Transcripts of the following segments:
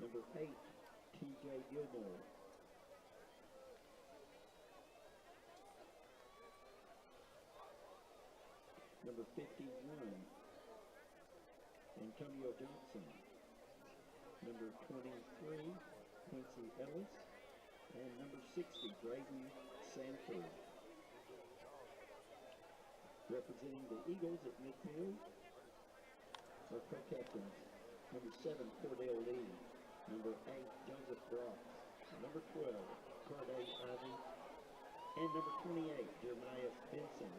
Number 8, T.J. Gilmore. Number 51, Antonio Johnson. Number 23, Quincy Ellis. And number 60, Braden Sanford. Representing the Eagles at midfield, our co-captains, number 7, Cordell Lee. Number 8, Joseph Brock. Number 12, Corday Ivy. And number 28, Jeremiah Benson.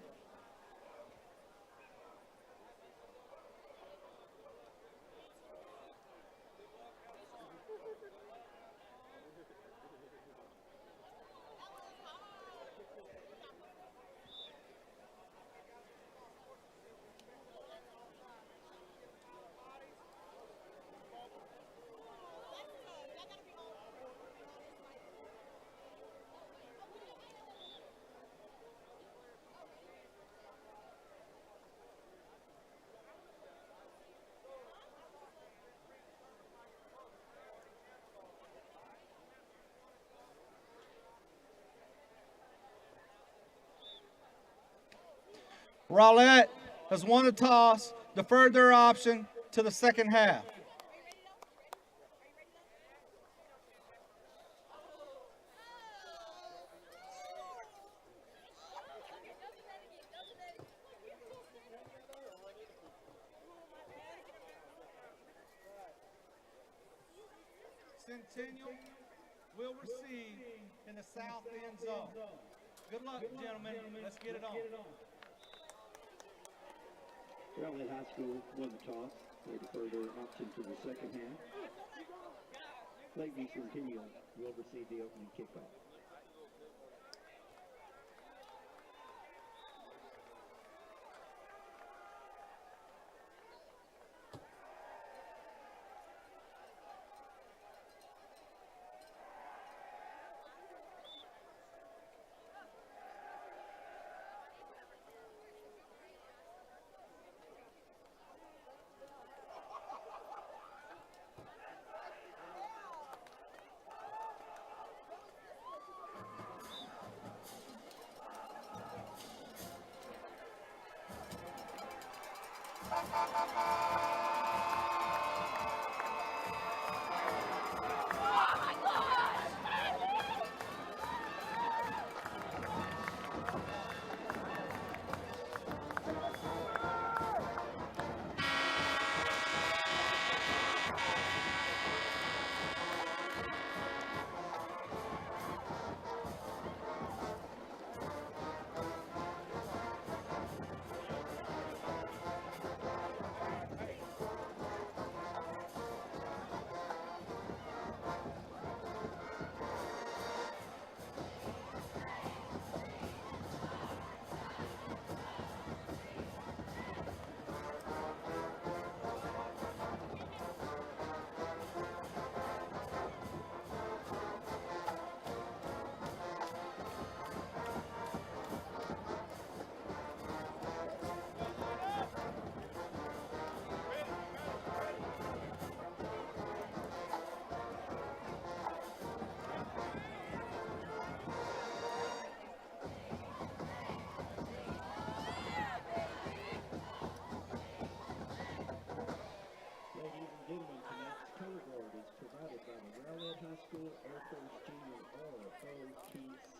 Rowlett has won a toss, deferred their option to the second half. Centennial will receive in the south end zone. Good luck, gentlemen. Let's get it on. Rowlett High School won the toss. They defer their option to the second half. Lakeview Centennial will receive the opening kickoff. Air Force Junior ROTC.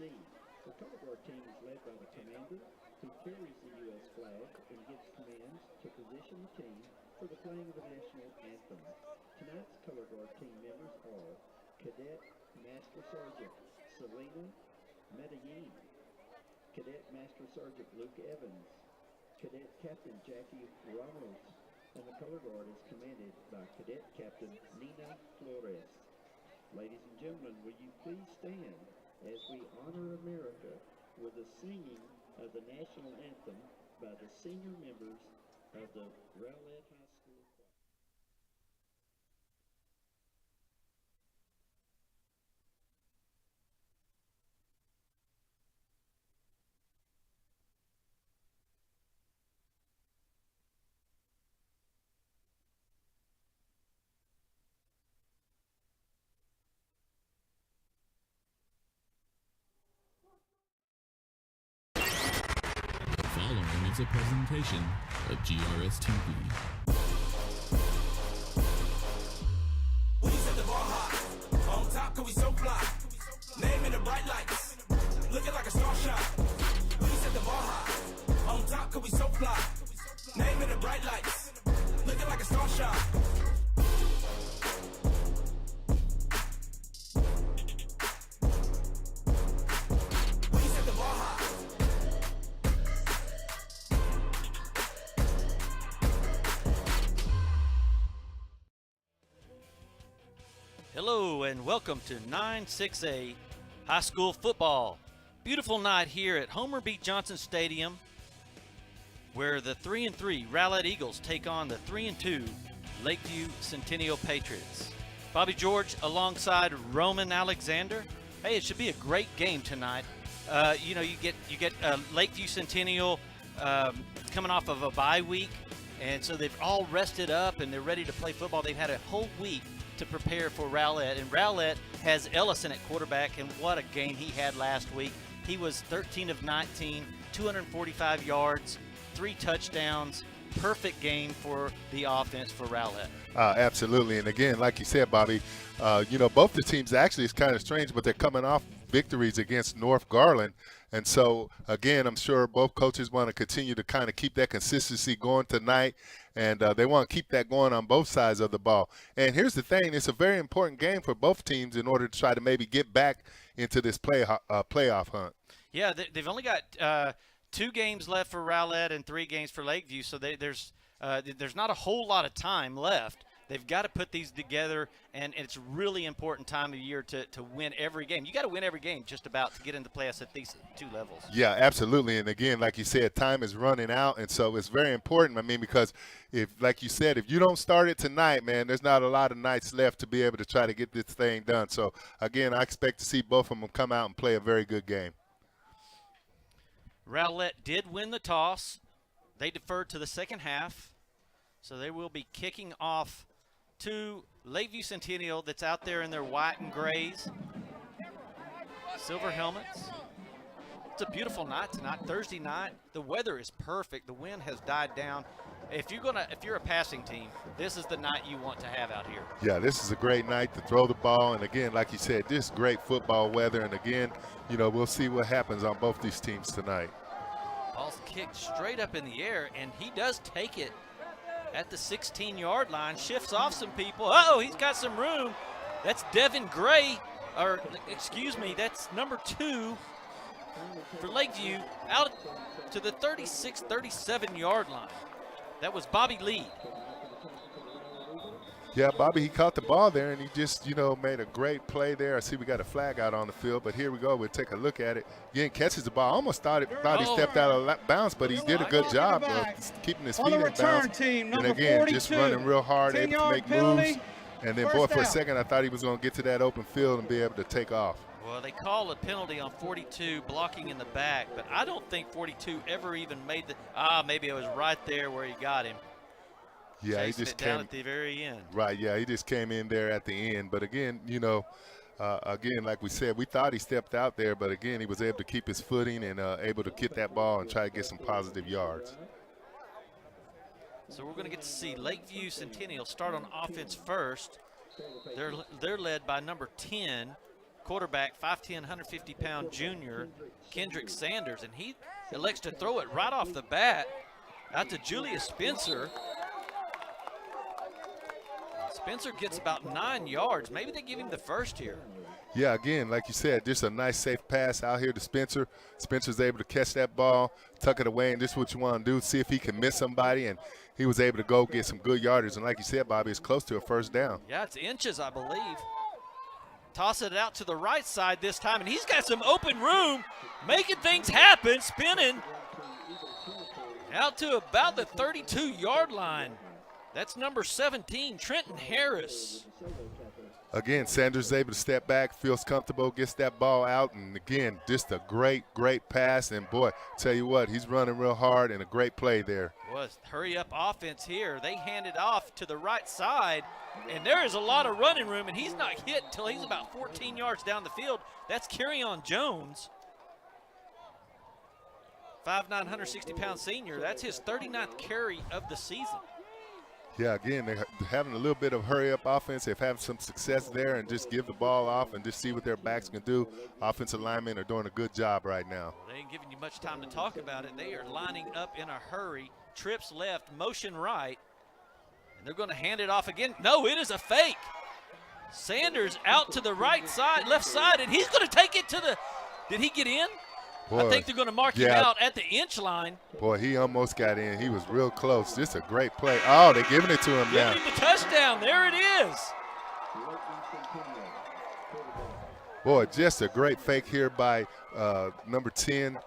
The color guard team is led by the commander, who carries the U.S. flag and gives commands to position the team for the playing of the national anthem. Tonight's color guard team members are Cadet Master Sergeant Selena Medellin, Cadet Master Sergeant Luke Evans, Cadet Captain Jackie Ramos, and the color guard is commanded by Cadet Captain Nina Flores. Ladies and gentlemen, will you please stand as we honor America with the singing of the national anthem by the senior members of the Rowlett High School Choir. is a presentation of GRS TV. We set the bar high. On top, cause we so fly. Name in the bright lights. Looking like a star shot. We set the bar high. On top, cause we so fly. Name in the bright lights. Looking like a star shot. We set the bar high. Hello and welcome to 9-6A High School Football. Beautiful night here at Homer B. Johnson Stadium, where the 3-3 Rowlett Eagles take on the 3-2 Lakeview Centennial Patriots. Bobby George alongside Roman Alexander. Hey, it should be a great game tonight. You get Lakeview Centennial coming off of a bye week, and so they've all rested up and they're ready to play football. They've had a whole week to prepare for Rowlett, and Rowlett has Ellison at quarterback, and what a game he had last week. He was 13 of 19, 245 yards, 3 touchdowns. Perfect game for the offense for Rowlett. Absolutely, and again, like you said, Bobby, both the teams actually is kind of strange, but they're coming off victories against North Garland. And so, again, I'm sure both coaches want to continue to kind of keep that consistency going tonight, and they want to keep that going on both sides of the ball. And here's the thing, it's a very important game for both teams in order to try to maybe get back into this playoff hunt. Yeah, they've only got 2 games left for Rowlett and 3 games for Lakeview, so there's not a whole lot of time left. They've got to put these together, and it's really important time of year to win every game. You got to win every game just about to get into playoffs at these 2 levels. Yeah, absolutely. And again, like you said, time is running out, and so it's very important. I mean, because if you don't start it tonight, man, there's not a lot of nights left to be able to try to get this thing done. So again, I expect to see both of them come out and play a very good game. Rowlett did win the toss. They deferred to the second half, so they will be kicking off to Lakeview Centennial, that's out there in their white and grays, silver helmets. It's a beautiful night tonight, Thursday night. The weather is perfect. The wind has died down. If you're a passing team, this is the night you want to have out here. Yeah, this is a great night to throw the ball, and again, like you said, just great football weather. And again, we'll see what happens on both these teams tonight. Ball's kicked straight up in the air, and he does take it at the 16-yard line, shifts off some people. Uh-oh, he's got some room. That's Devin Gray, or excuse me, that's number 2 for Lakeview, out to the 36, 37-yard line. That was Bobby Lee. Yeah, Bobby, he caught the ball there, and he just, made a great play there. I see we got a flag out on the field, but here we go. We'll take a look at it. Again, catches the ball. Almost thought he stepped out of bounds, but he did a good job of keeping his feet in bounds. And again, just running real hard, able to make moves. And then, boy, for a second, I thought he was going to get to that open field and be able to take off. Well, they call a penalty on 42, blocking in the back, but I don't think 42 ever even made maybe it was right there where he got him. Yeah, he just came down at the very end. Right, yeah, he just came in there at the end. But again, again, like we said, we thought he stepped out there, but again, he was able to keep his footing and able to get that ball and try to get some positive yards. So we're going to get to see Lakeview Centennial start on offense first. They're led by number 10, quarterback, 5'10", 150-pound junior, Kendrick Sanders, and he elects to throw it right off the bat out to Julius Spencer. Spencer gets about 9 yards. Maybe they give him the first here. Yeah, again, like you said, just a nice, safe pass out here to Spencer. Spencer's able to catch that ball, tuck it away, and this is what you want to do, see if he can miss somebody. And he was able to go get some good yardage. And like you said, Bobby, it's close to a first down. Yeah, it's inches, I believe. Toss it out to the right side this time, and he's got some open room, making things happen, spinning out to about the 32-yard line. That's number 17, Trenton Harris. Again, Sanders is able to step back, feels comfortable, gets that ball out, and again, just a great, great pass. And boy, tell you what, he's running real hard and a great play there. Was hurry-up offense here. They hand it off to the right side, and there is a lot of running room, and he's not hit until he's about 14 yards down the field. That's Kerryon Jones. 5'9", 160-pound senior. That's his 39th carry of the season. Yeah, again, they're having a little bit of hurry-up offense. They've had some success there and just give the ball off and just see what their backs can do. Offensive linemen are doing a good job right now. They ain't giving you much time to talk about it. They are lining up in a hurry. Trips left, motion right, and they're going to hand it off again. No, it is a fake. Sanders out to the right side, left side, and he's going to take it to the – did he get in? Boy, I think they're going to mark him out at the inch line. Boy, he almost got in. He was real close. Just a great play. Oh, they're giving it to him now. Giving him the touchdown. There it is. Boy, just a great fake here by number 10,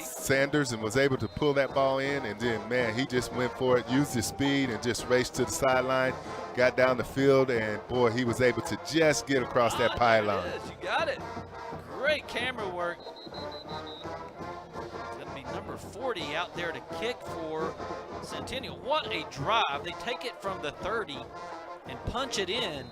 Sanders, and was able to pull that ball in. And then, man, he just went for it, used his speed, and just raced to the sideline, got down the field, and, boy, he was able to just get across that pylon. Yes, you got it. Great camera work. It's going to be number 40 out there to kick for Centennial. What a drive. They take it from the 30 and punch it in.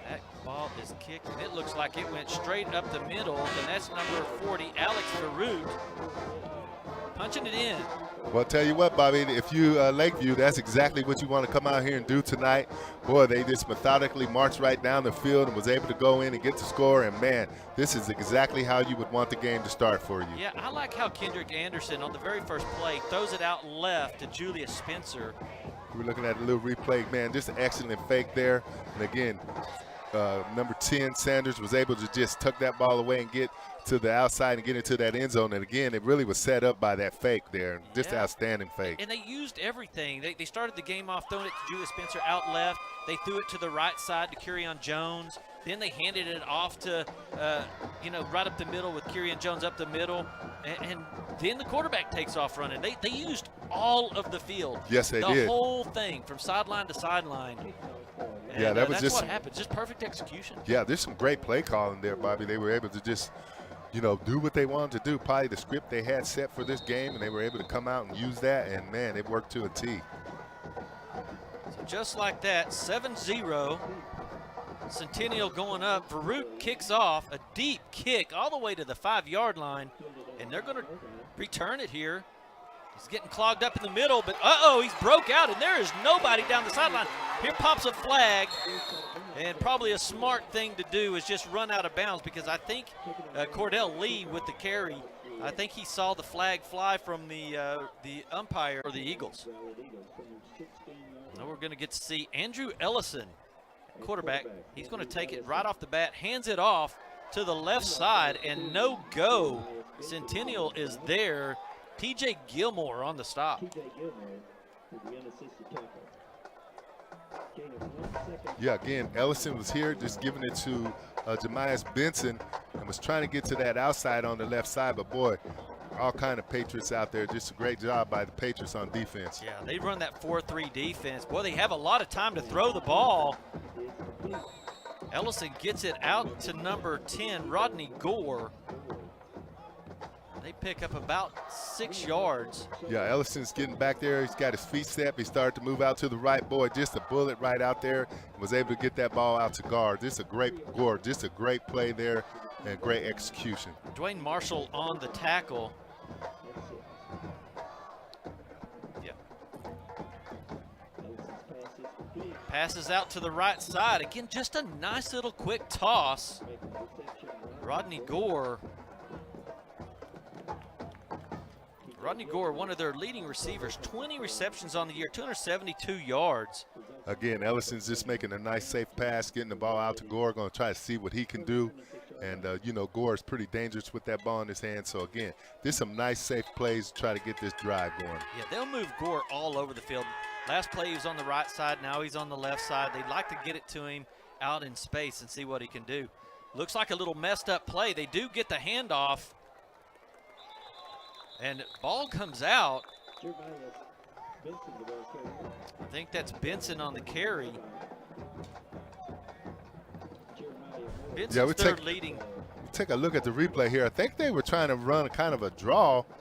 That ball is kicked, and it looks like it went straight up the middle, and that's number 40, Alex Farouk, punching it in. Well, tell you what, Bobby, if you Lakeview, that's exactly what you want to come out here and do tonight. Boy, they just methodically marched right down the field and was able to go in and get the score. And, man, this is exactly how you would want the game to start for you. Yeah, I like how Kendrick Anderson on the very first play throws it out left to Julius Spencer. We're looking at a little replay, man, just an excellent fake there. And, again, number 10, Sanders, was able to just tuck that ball away and get to the outside and get into that end zone. And again, it really was set up by that fake there. Just outstanding fake. And they used everything. They started the game off throwing it to Julius Spencer out left. They threw it to the right side to Kerryon Jones. Then they handed it off to, right up the middle with Kerryon Jones up the middle. And then the quarterback takes off running. They used all of the field. Yes, they did. The whole thing from sideline to sideline. And, yeah, that was that's just what happened. Just perfect execution. Yeah, there's some great play calling there, Bobby. They were able to just, do what they wanted to do. Probably the script they had set for this game, and they were able to come out and use that, and, man, it worked to a T. So just like that, 7-0. Centennial going up. Farouk kicks off a deep kick all the way to the 5-yard line, and they're going to return it here. He's getting clogged up in the middle, but he's broke out, and there is nobody down the sideline. Here pops a flag, and probably a smart thing to do is just run out of bounds, because I think Cordell Lee with the carry, I think he saw the flag fly from the umpire for the Eagles. Now we're going to get to see Andrew Ellison, quarterback. He's going to take it right off the bat, hands it off to the left side, and no go. Centennial is there. T.J. Gilmore on the stop. Yeah, again, Ellison was here just giving it to Jemias Benson and was trying to get to that outside on the left side, but boy, all kind of Patriots out there. Just a great job by the Patriots on defense. Yeah, they run that 4-3 defense. Boy, they have a lot of time to throw the ball. Ellison gets it out to number 10, Rodney Gore. They pick up about 6 yards. Yeah, Ellison's getting back there. He's got his feet set. He started to move out to the right. Boy, just a bullet right out there. Was able to get that ball out to guard. Just a great play there and great execution. Dwayne Marshall on the tackle. Yeah. Passes out to the right side. Again, just a nice little quick toss. Rodney Gore, one of their leading receivers, 20 receptions on the year, 272 yards. Again, Ellison's just making a nice, safe pass, getting the ball out to Gore, going to try to see what he can do. And, Gore is pretty dangerous with that ball in his hand. So, again, there's some nice, safe plays to try to get this drive going. Yeah, they'll move Gore all over the field. Last play he was on the right side. Now he's on the left side. They'd like to get it to him out in space and see what he can do. Looks like a little messed up play. They do get the handoff. And ball comes out. I think that's Benson on the carry. Benson's their leading. Take a look at the replay here. I think they were trying to run kind of a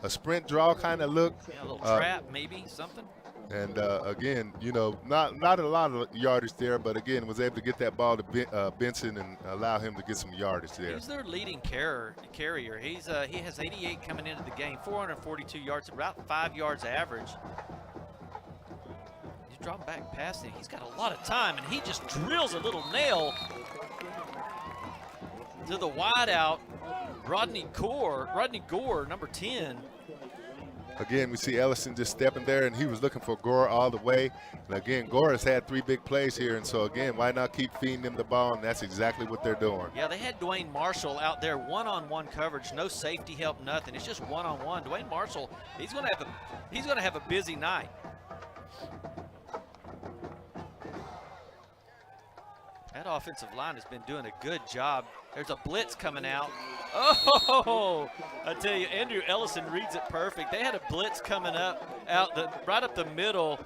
sprint draw kind of look. Yeah, a little trap maybe, something. And again, you know, not a lot of yardage there, but again, was able to get that ball to Benson and allow him to get some yardage there. He's their leading carrier. He has 88 coming into the game, 442 yards, about 5 yards average. He's dropping back passing. He's got a lot of time, and he just drills a little nail to the wideout, Rodney Gore, number 10. Again, we see Ellison just stepping there, and he was looking for Gore all the way. And again, Gore has had 3 big plays here, and so again, why not keep feeding him the ball? And that's exactly what they're doing. Yeah, they had Dwayne Marshall out there, one-on-one coverage, no safety help, nothing. It's just one-on-one. Dwayne Marshall, he's going to have a busy night. That offensive line has been doing a good job. There's a blitz coming out. Oh, I tell you, Andrew Ellison reads it perfect. They had a blitz coming right up the middle.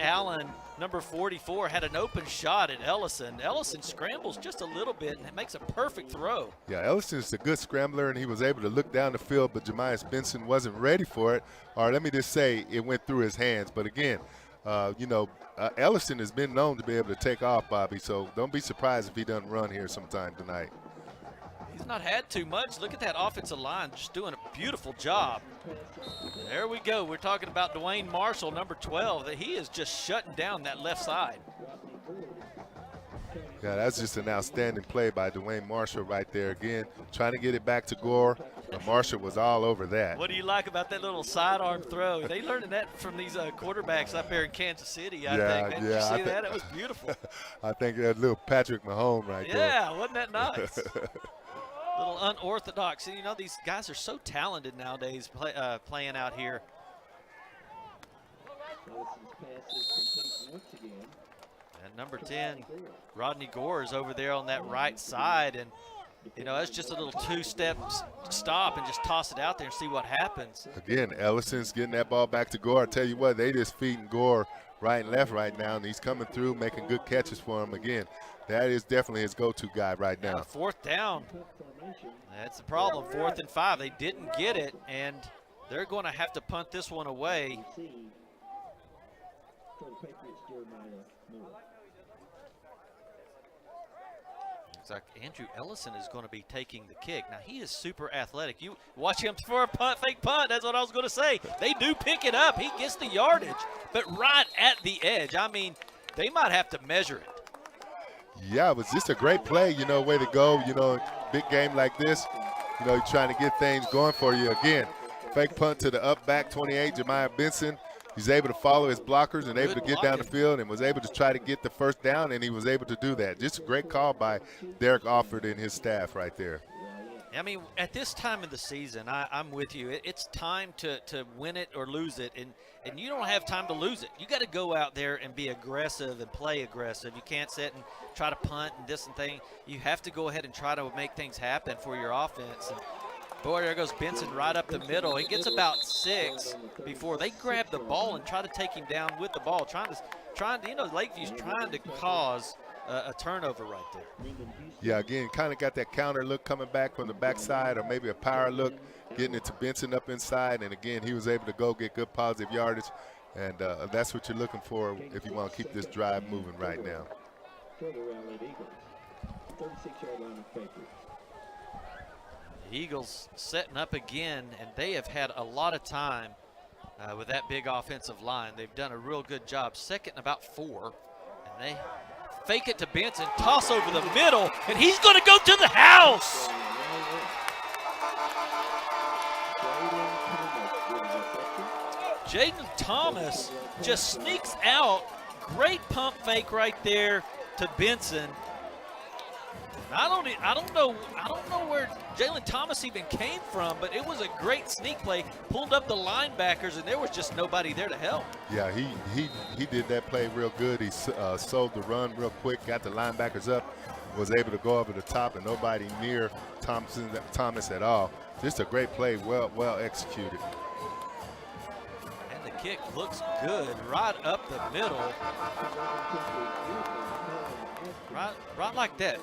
Allen, number 44, had an open shot at Ellison. Ellison scrambles just a little bit, and it makes a perfect throw. Yeah, Ellison is a good scrambler, and he was able to look down the field, but Jemias Benson wasn't ready for it. Or let me just say, it went through his hands. But again, you know, Ellison has been known to be able to take off, Bobby, so don't be surprised if he doesn't run here sometime tonight. He's not had too much. Look at that offensive line just doing a beautiful job. There we go. We're talking about Dwayne Marshall, number 12. That he is just shutting down that left side. Yeah, that's just an outstanding play by Dwayne Marshall right there. Again, trying to get it back to Gore, but Marshall was all over that. What do you like about that little sidearm throw? They learned that from these quarterbacks up there in Kansas City, I think. Man, did you see that? It was beautiful. I think that little Patrick Mahomes right there. Yeah, wasn't that nice? Little unorthodox. You know, these guys are so talented nowadays playing out here. And number 10, Rodney Gore is over there on that right side. And, you know, that's just a little 2-step stop and just toss it out there and see what happens. Again, Ellison's getting that ball back to Gore. I tell you what, they just feeding Gore right and left right now, and he's coming through, making good catches for him. Again, that is definitely his go-to guy right now. 4th down. That's the problem, 4th and 5. They didn't get it, and they're going to have to punt this one away. Looks like Andrew Ellison is going to be taking the kick. Now, he is super athletic. You watch him for a punt, fake punt. That's what I was going to say. They do pick it up. He gets the yardage, but right at the edge. I mean, they might have to measure it. Yeah, it was just a great play, you know, way to go. You know, big game like this, you know, you're trying to get things going for you. Again, fake punt to the up back 28, Jemias Benson. He's able to follow his blockers and able to get down the field and was able to try to get the first down, and he was able to do that. Just a great call by Derek Alford and his staff right there. I mean, at this time of the season, I'm with you. It's time to win it or lose it, and you don't have time to lose it. You got to go out there and be aggressive and play aggressive. You can't sit and try to punt and this and thing. You have to go ahead and try to make things happen for your offense. And boy, there goes Benson right up the middle. He gets about 6 before they grab the ball and try to take him down with the ball. Trying to, you know, Lakeview's trying to cause a turnover right there. Yeah, again, kind of got that counter look coming back from the backside, or maybe a power look, getting it to Benson up inside. And again, he was able to go get good positive yardage, and that's what you're looking for if you want to keep this drive moving right now. The Eagles setting up again, and they have had a lot of time with that big offensive line. They've done a real good job. 2nd and about 4, and they fake it to Benson, toss over the middle, and he's going to go to the house. Jaden Thomas just sneaks out. Great pump fake right there to Benson. I don't know where Jalen Thomas even came from, but it was a great sneak play. Pulled up the linebackers, and there was just nobody there to help. Yeah, he did that play real good. He sold the run real quick, got the linebackers up, was able to go over the top, and nobody near Thomas at all. Just a great play, well executed. And the kick looks good, right up the middle. Right like that.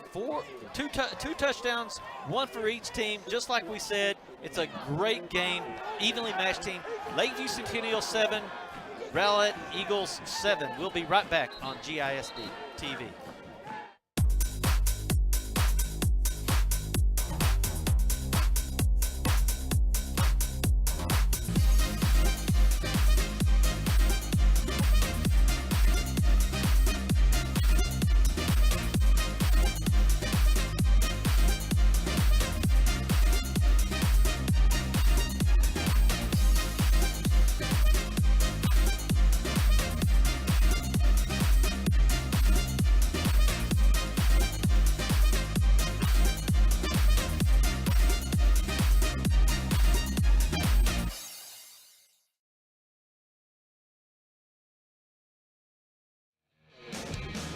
Two touchdowns, 1 for each team. Just like we said, it's a great game, evenly matched team. Lakeview Centennial 7, Rowlett Eagles 7. We'll be right back on GISD TV.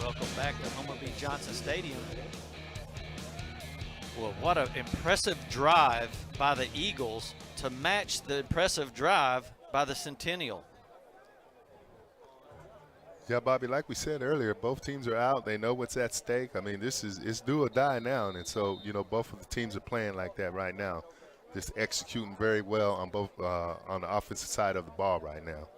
Welcome back to Homer B. Johnson Stadium. Well, what an impressive drive by the Eagles to match the impressive drive by the Centennial. Yeah, Bobby, like we said earlier, both teams are out. They know what's at stake. I mean, it's do or die now. And so, you know, both of the teams are playing like that right now. Just executing very well on both on the offensive side of the ball right now.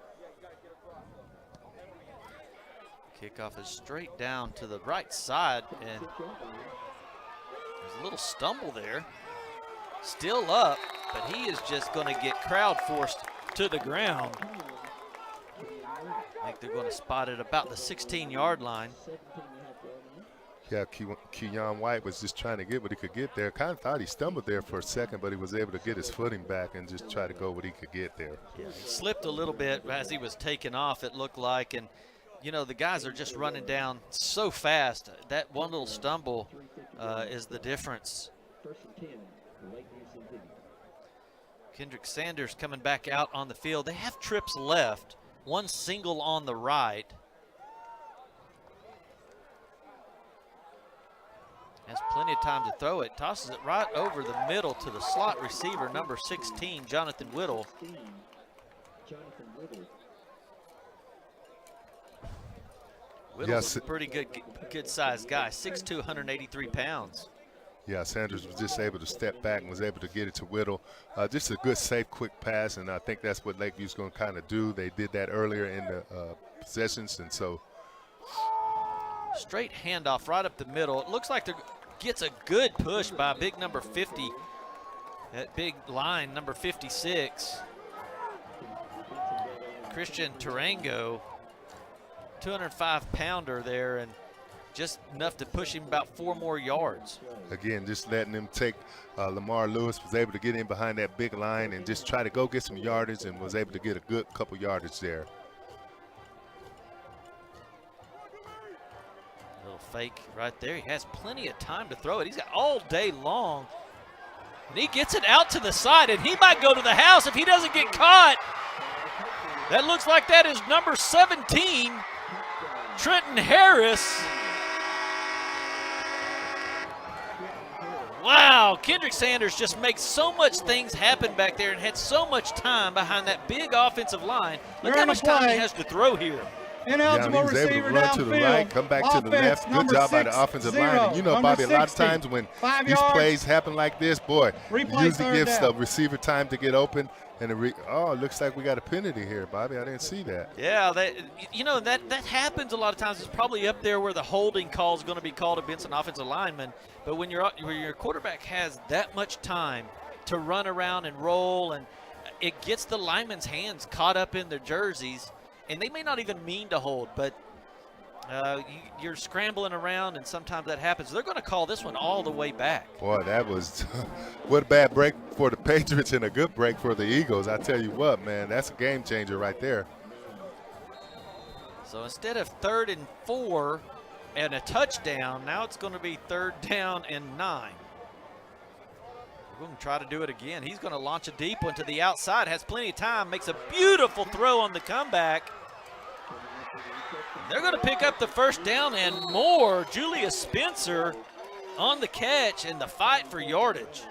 Kickoff is straight down to the right side, and there's a little stumble there. Still up, but he is just going to get crowd forced to the ground. I think they're going to spot it about the 16-yard line. Yeah, Keon White was just trying to get what he could get there. Kind of thought he stumbled there for a second, but he was able to get his footing back and just try to go what he could get there. Yeah, he slipped a little bit as he was taking off, it looked like, and you know, the guys are just running down so fast. That one little stumble is the difference. First and 10, Lakeview Centennial. Kendrick Sanders coming back out on the field. They have trips left, one single on the right. Has plenty of time to throw it. Tosses it right over the middle to the slot receiver, number 16, Jonathan Whittle. Jonathan Whittle. Whittle's a pretty good sized guy, 6'2", 183 pounds. Yeah, Sanders was just able to step back and was able to get it to Whittle. Just a good, safe, quick pass, and I think that's what Lakeview's going to kind of do. They did that earlier in the possessions, and so. Straight handoff right up the middle. It looks like there gets a good push by big number 50. That big line, number 56. Christian Tarango. 205-pounder there, and just enough to push him about 4 more yards. Again, just letting him take Lamar Lewis, was able to get in behind that big line and just try to go get some yardage, and was able to get a good couple yardage there. Little fake right there. He has plenty of time to throw it. He's got all day long. And he gets it out to the side, and he might go to the house if he doesn't get caught. That looks like that is number 17, Trenton Harris. Wow, Kendrick Sanders just makes so much things happen back there and had so much time behind that big offensive line. Look how much time he has to throw here. Ineligible he was able to receiver run to the right, come back to the left. Good job by the offensive line. And you know, Bobby, a lot of times when these plays happen like this, boy, it usually gives the receiver time to get open. And it looks like we got a penalty here, Bobby. I didn't see that. Yeah, you know, that happens a lot of times. It's probably up there where the holding call is going to be called against an offensive lineman. But when your quarterback has that much time to run around and roll, and it gets the linemen's hands caught up in their jerseys, and they may not even mean to hold, but you're scrambling around, and sometimes that happens. They're going to call this one all the way back. Boy, that was what a bad break for the Patriots and a good break for the Eagles. I tell you what, man, that's a game changer right there. So instead of 3rd and 4 and a touchdown, now it's going to be 3rd down and 9. We're going to try to do it again. He's going to launch a deep one to the outside, has plenty of time, makes a beautiful throw on the comeback. They're going to pick up the 1st down and more. Julius Spencer on the catch in the fight for yardage.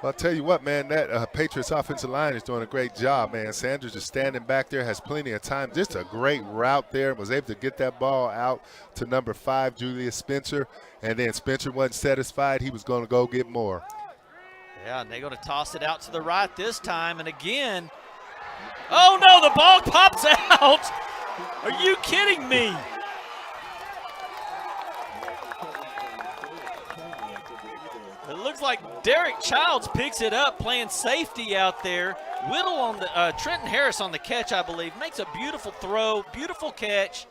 Well, I'll tell you what, man, that Patriots offensive line is doing a great job, man. Sanders is standing back there, has plenty of time. Just a great route there. Was able to get that ball out to number 5, Julius Spencer. And then Spencer wasn't satisfied. He was going to go get more. Yeah, and they're going to toss it out to the right this time. And again, Oh no, the ball pops out. Are you kidding me? It looks like Derek Childs picks it up, playing safety out there. Whittle on the Trenton Harris on the catch, I believe, makes a beautiful throw, beautiful catch.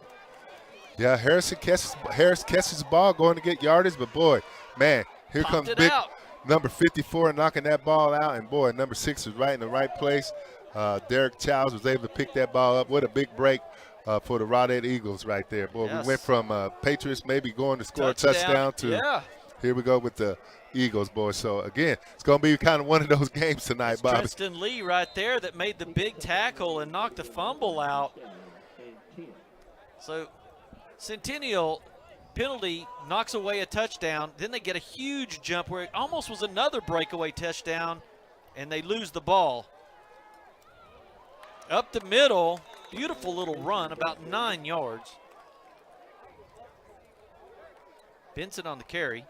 Yeah, Harris catches the ball going to get yardage, but boy, man, here Popped comes big out. number 54 knocking that ball out, and boy, number 6 is right in the right place. Derek Childs was able to pick that ball up. What a big break for the Rowlett Eagles right there. Boy, Yes. we went from Patriots maybe going to score a touchdown to here we go with the Eagles, boy. So, again, it's going to be kind of one of those games tonight, Bobby. Tristan Lee right there that made the big tackle and knocked the fumble out. So Centennial penalty knocks away a touchdown. Then they get a huge jump where it almost was another breakaway touchdown, and they lose the ball. Up the middle, beautiful little run, about 9 yards. Benson on the carry.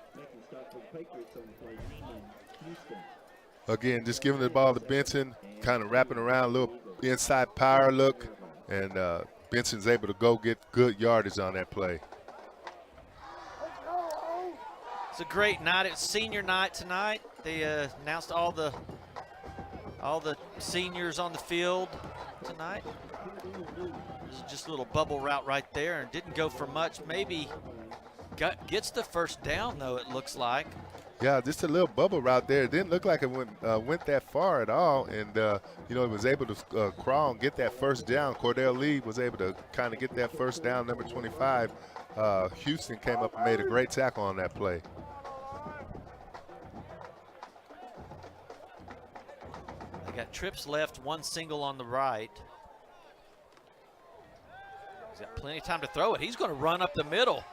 Again, just giving the ball to Benson, kind of wrapping around, a little inside power look, and Benson's able to go get good yardage on that play. It's a great night. It's senior night tonight. They announced all the seniors on the field tonight. Just a little bubble route right there, and didn't go for much. Maybe gets the first down, though, it looks like. Yeah, just a little bubble route there. It didn't look like it went that far at all, and it was able to crawl and get that first down. Cordell Lee was able to kind of get that first down, number 25. Houston came up and made a great tackle on that play. They got trips left, one single on the right. He's got plenty of time to throw it. He's going to run up the middle,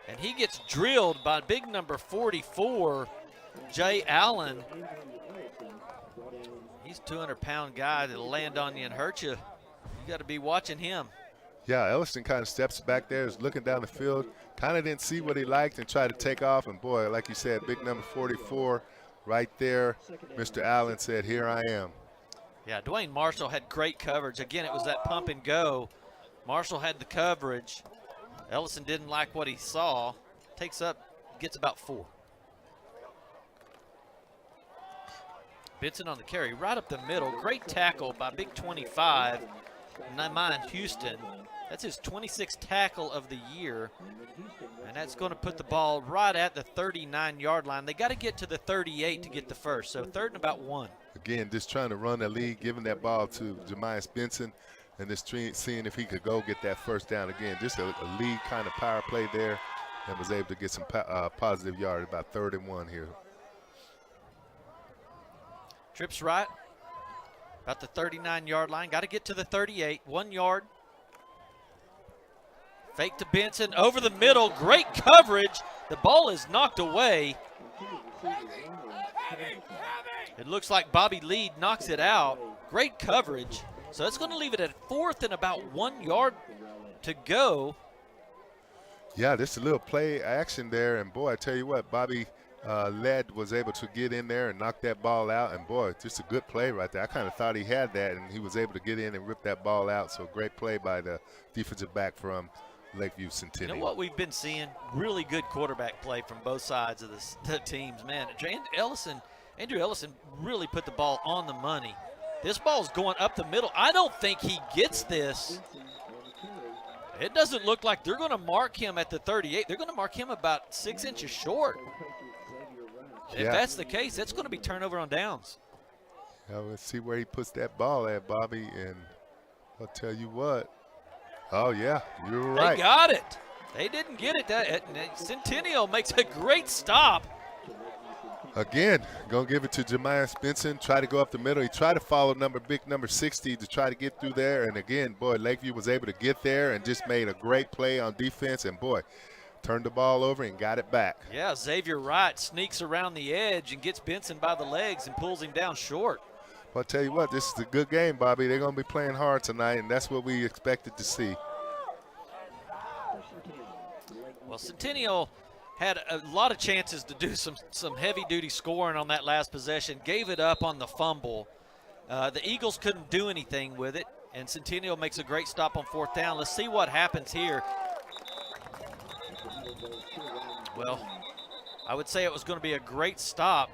and he gets drilled by big number 44, Jay Allen. He's a 200-pound guy that'll land on you and hurt you. You got to be watching him. Yeah, Elliston kind of steps back there, is looking down the field, kind of didn't see what he liked and tried to take off. And, boy, like you said, big number 44 right there. Mr. Allen said, "Here I am." Yeah, Dwayne Marshall had great coverage. Again, it was that pump and go. Marshall had the coverage. Ellison didn't like what he saw. Takes up, gets about 4. Benson on the carry, right up the middle. Great tackle by big 25, Naiman Houston. That's his 26th tackle of the year. And that's going to put the ball right at the 39-yard line. They got to get to the 38 to get the first, so 3rd and about 1. Again, just trying to run the lead, giving that ball to Jemias Benson, and just seeing if he could go get that first down. Again, just a lead kind of power play there, and was able to get some positive yard, about 3rd and 1 here. Trips right, about the 39-yard line. Got to get to the 38, 1 yard. Fake to Benson, over the middle, great coverage. The ball is knocked away. It looks like Bobby Lee knocks it out. Great coverage. So that's going to leave it at 4th and about 1 yard to go. Yeah, just a little play action there, and boy, I tell you what, Bobby Led was able to get in there and knock that ball out, and boy, just a good play right there. I kind of thought he had that, and he was able to get in and rip that ball out. So great play by the defensive back from Lakeview Centennial. You know what we've been seeing? Really good quarterback play from both sides of the teams. Man, Andrew Ellison really put the ball on the money. This ball's going up the middle. I don't think he gets this. It doesn't look like they're going to mark him at the 38. They're going to mark him about 6 inches short. If that's the case, it's going to be turnover on downs. Yeah, let's see where he puts that ball at, Bobby, and I'll tell you what. Oh, yeah, you're right. They got it. They didn't get it. Centennial makes a great stop. Again, going to give it to Jemias Benson, try to go up the middle. He tried to follow big number 60 to try to get through there. And, again, boy, Lakeview was able to get there and just made a great play on defense. And, boy, turned the ball over and got it back. Yeah, Xavier Wright sneaks around the edge and gets Benson by the legs and pulls him down short. Well, I'll tell you what, this is a good game, Bobby. They're going to be playing hard tonight, and that's what we expected to see. Well, Centennial had a lot of chances to do some heavy-duty scoring on that last possession, gave it up on the fumble. The Eagles couldn't do anything with it. and Centennial makes a great stop on 4th down. Let's see what happens here. Well, I would say it was going to be a great stop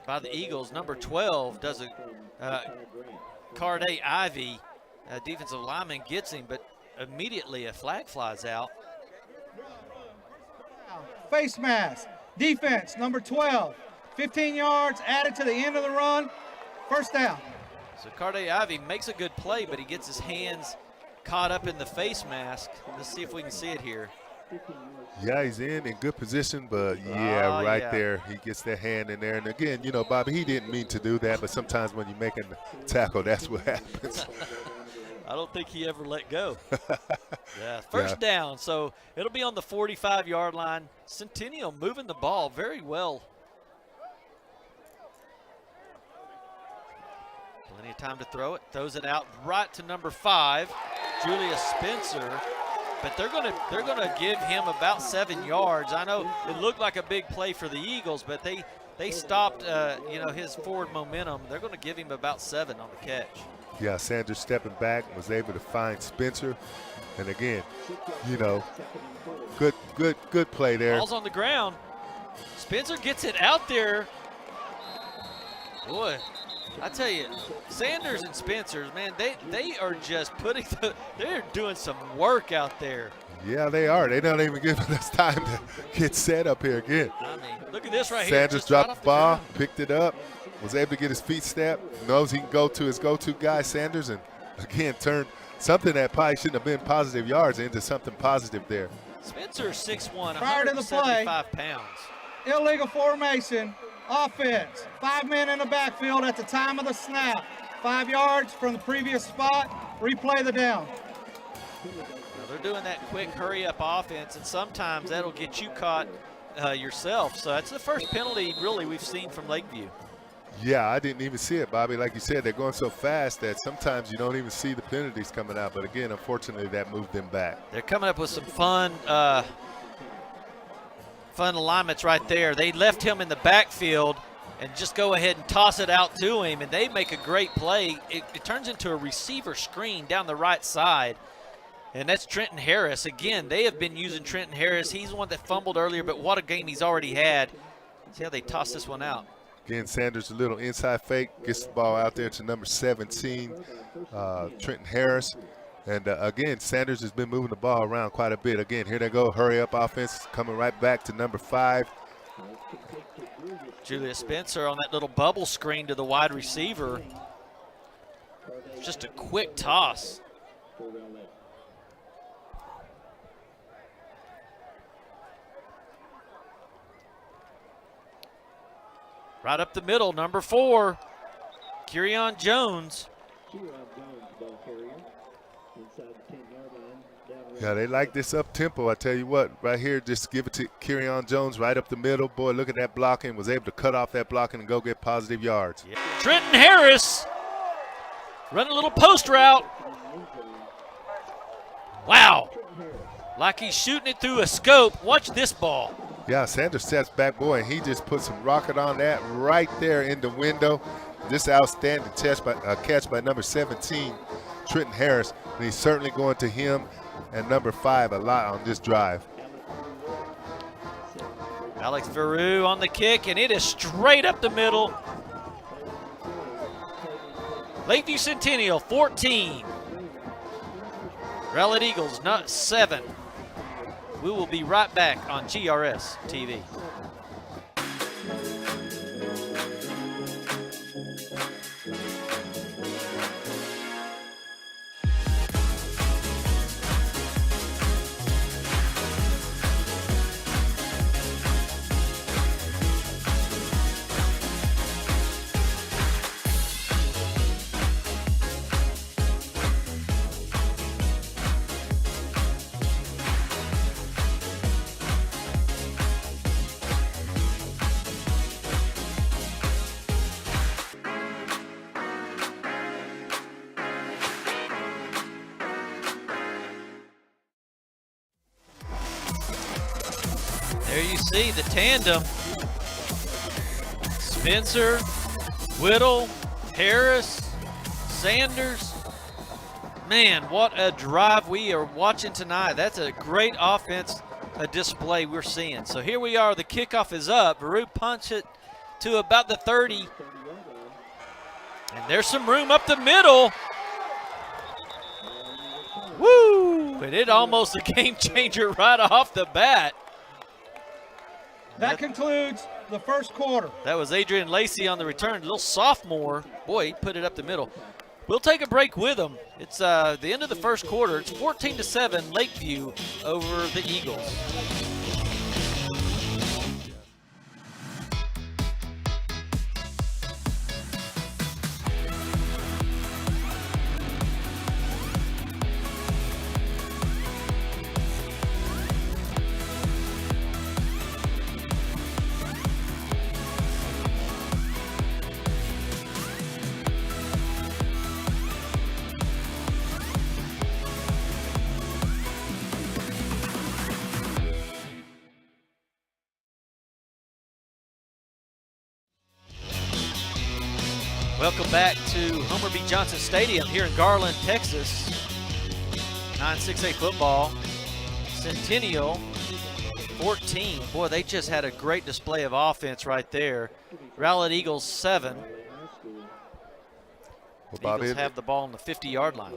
by the Eagles. Number 12 does a Carday Ivy, defensive lineman, gets him, but immediately a flag flies out. Face mask, defense, number 12. 15 yards added to the end of the run. 1st down. So Carday Ivy makes a good play, but he gets his hands caught up in the face mask. Let's see if we can see it here. Yeah, he's in good position, but right there, he gets that hand in there. And again, you know, Bobby, he didn't mean to do that, but sometimes when you're making the tackle, that's what happens. I don't think he ever let go. Yeah, 1st down, so it'll be on the 45-yard line. Centennial moving the ball very well. Plenty of time to throw it. Throws it out right to number 5, Julius Spencer. But they're gonna give him about 7 yards. I know it looked like a big play for the Eagles, but they stopped you know, his forward momentum. They're going to give him about 7 on the catch. Yeah, Sanders stepping back, was able to find Spencer. And again, you know, good play there. Ball's on the ground. Spencer gets it out there. Boy, I tell you, Sanders and Spencer, man, they are just they're doing some work out there. Yeah, they are. They're not even giving us time to get set up here again. I mean, look at this right here. Sanders dropped the ball, picked it up, was able to get his feet stepped, knows he can go to his go-to guy, Sanders, and again turned something that probably shouldn't have been positive yards into something positive there. Spencer 6'1", Prior to the play, 175 pounds. Illegal formation, offense. 5 men in the backfield at the time of the snap. 5 yards from the previous spot. Replay the down. They're doing that quick hurry-up offense, and sometimes that'll get you caught yourself. So that's the first penalty, really, we've seen from Lakeview. Yeah, I didn't even see it, Bobby. Like you said, they're going so fast that sometimes you don't even see the penalties coming out. But again, unfortunately, that moved them back. They're coming up with some fun alignments right there. They left him in the backfield and just go ahead and toss it out to him, and they make a great play. It turns into a receiver screen down the right side, and that's Trenton Harris. Again, they have been using Trenton Harris. He's the one that fumbled earlier, but what a game he's already had. See how they toss this one out. Again, Sanders a little inside fake, gets the ball out there to number 17, Trenton Harris. And again, Sanders has been moving the ball around quite a bit. Again, here they go, hurry up offense, coming right back to number 5. Julius Spencer on that little bubble screen to the wide receiver. Just a quick toss. Right up the middle, number 4, Kerion Jones. Yeah, they like this up-tempo. I tell you what, right here, just give it to Kerion Jones right up the middle. Boy, look at that blocking. Was able to cut off that blocking and go get positive yards. Yeah. Trenton Harris running a little post route. Wow. Like he's shooting it through a scope. Watch this ball. Yeah, Sanders steps back, boy, and he just put some rocket on that right there in the window. This outstanding catch by number 17, Trenton Harris. And he's certainly going to him and number 5 a lot on this drive. Alex Veru on the kick, and it is straight up the middle. Lakeview Centennial 14. Rowlett Eagles 7. We will be right back on GRS TV. There you see the tandem. Spencer, Whittle, Harris, Sanders. Man, what a drive we are watching tonight. That's a great offense display we're seeing. So here we are. The kickoff is up. Veru punch it to about the 30. And there's some room up the middle. Woo! And it almost a game changer right off the bat. That concludes the first quarter. That was Adrian Lacey on the return. Little sophomore. Boy, he put it up the middle. We'll take a break with them. It's the end of the first quarter. It's 14-7 Lakeview over the Eagles. Welcome back to Homer B. Johnson Stadium here in Garland, Texas. 9-6A football. Centennial 14. Boy, they just had a great display of offense right there. Rowlett Eagles 7. Well, Bobby, Eagles have the ball on the 50-yard line.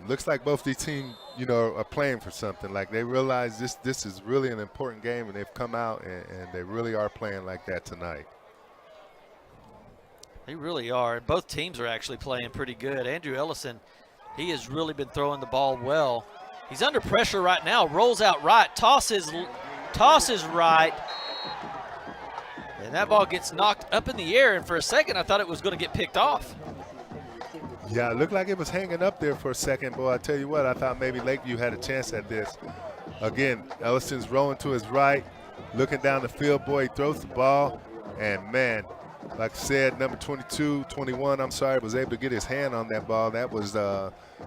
Looks like both these teams, are playing for something. Like they realize this is really an important game, and they've come out and they really are playing like that tonight. They really are. And both teams are actually playing pretty good. Andrew Ellison, he has really been throwing the ball well. He's under pressure right now. Rolls out right. Tosses right. And that ball gets knocked up in the air. And for a second, I thought it was going to get picked off. Yeah, it looked like it was hanging up there for a second. Boy, I tell you what, I thought maybe Lakeview had a chance at this. Again, Ellison's rolling to his right, looking down the field. Boy, he throws the ball. And, man, like I said, number 21, was able to get his hand on that ball. That was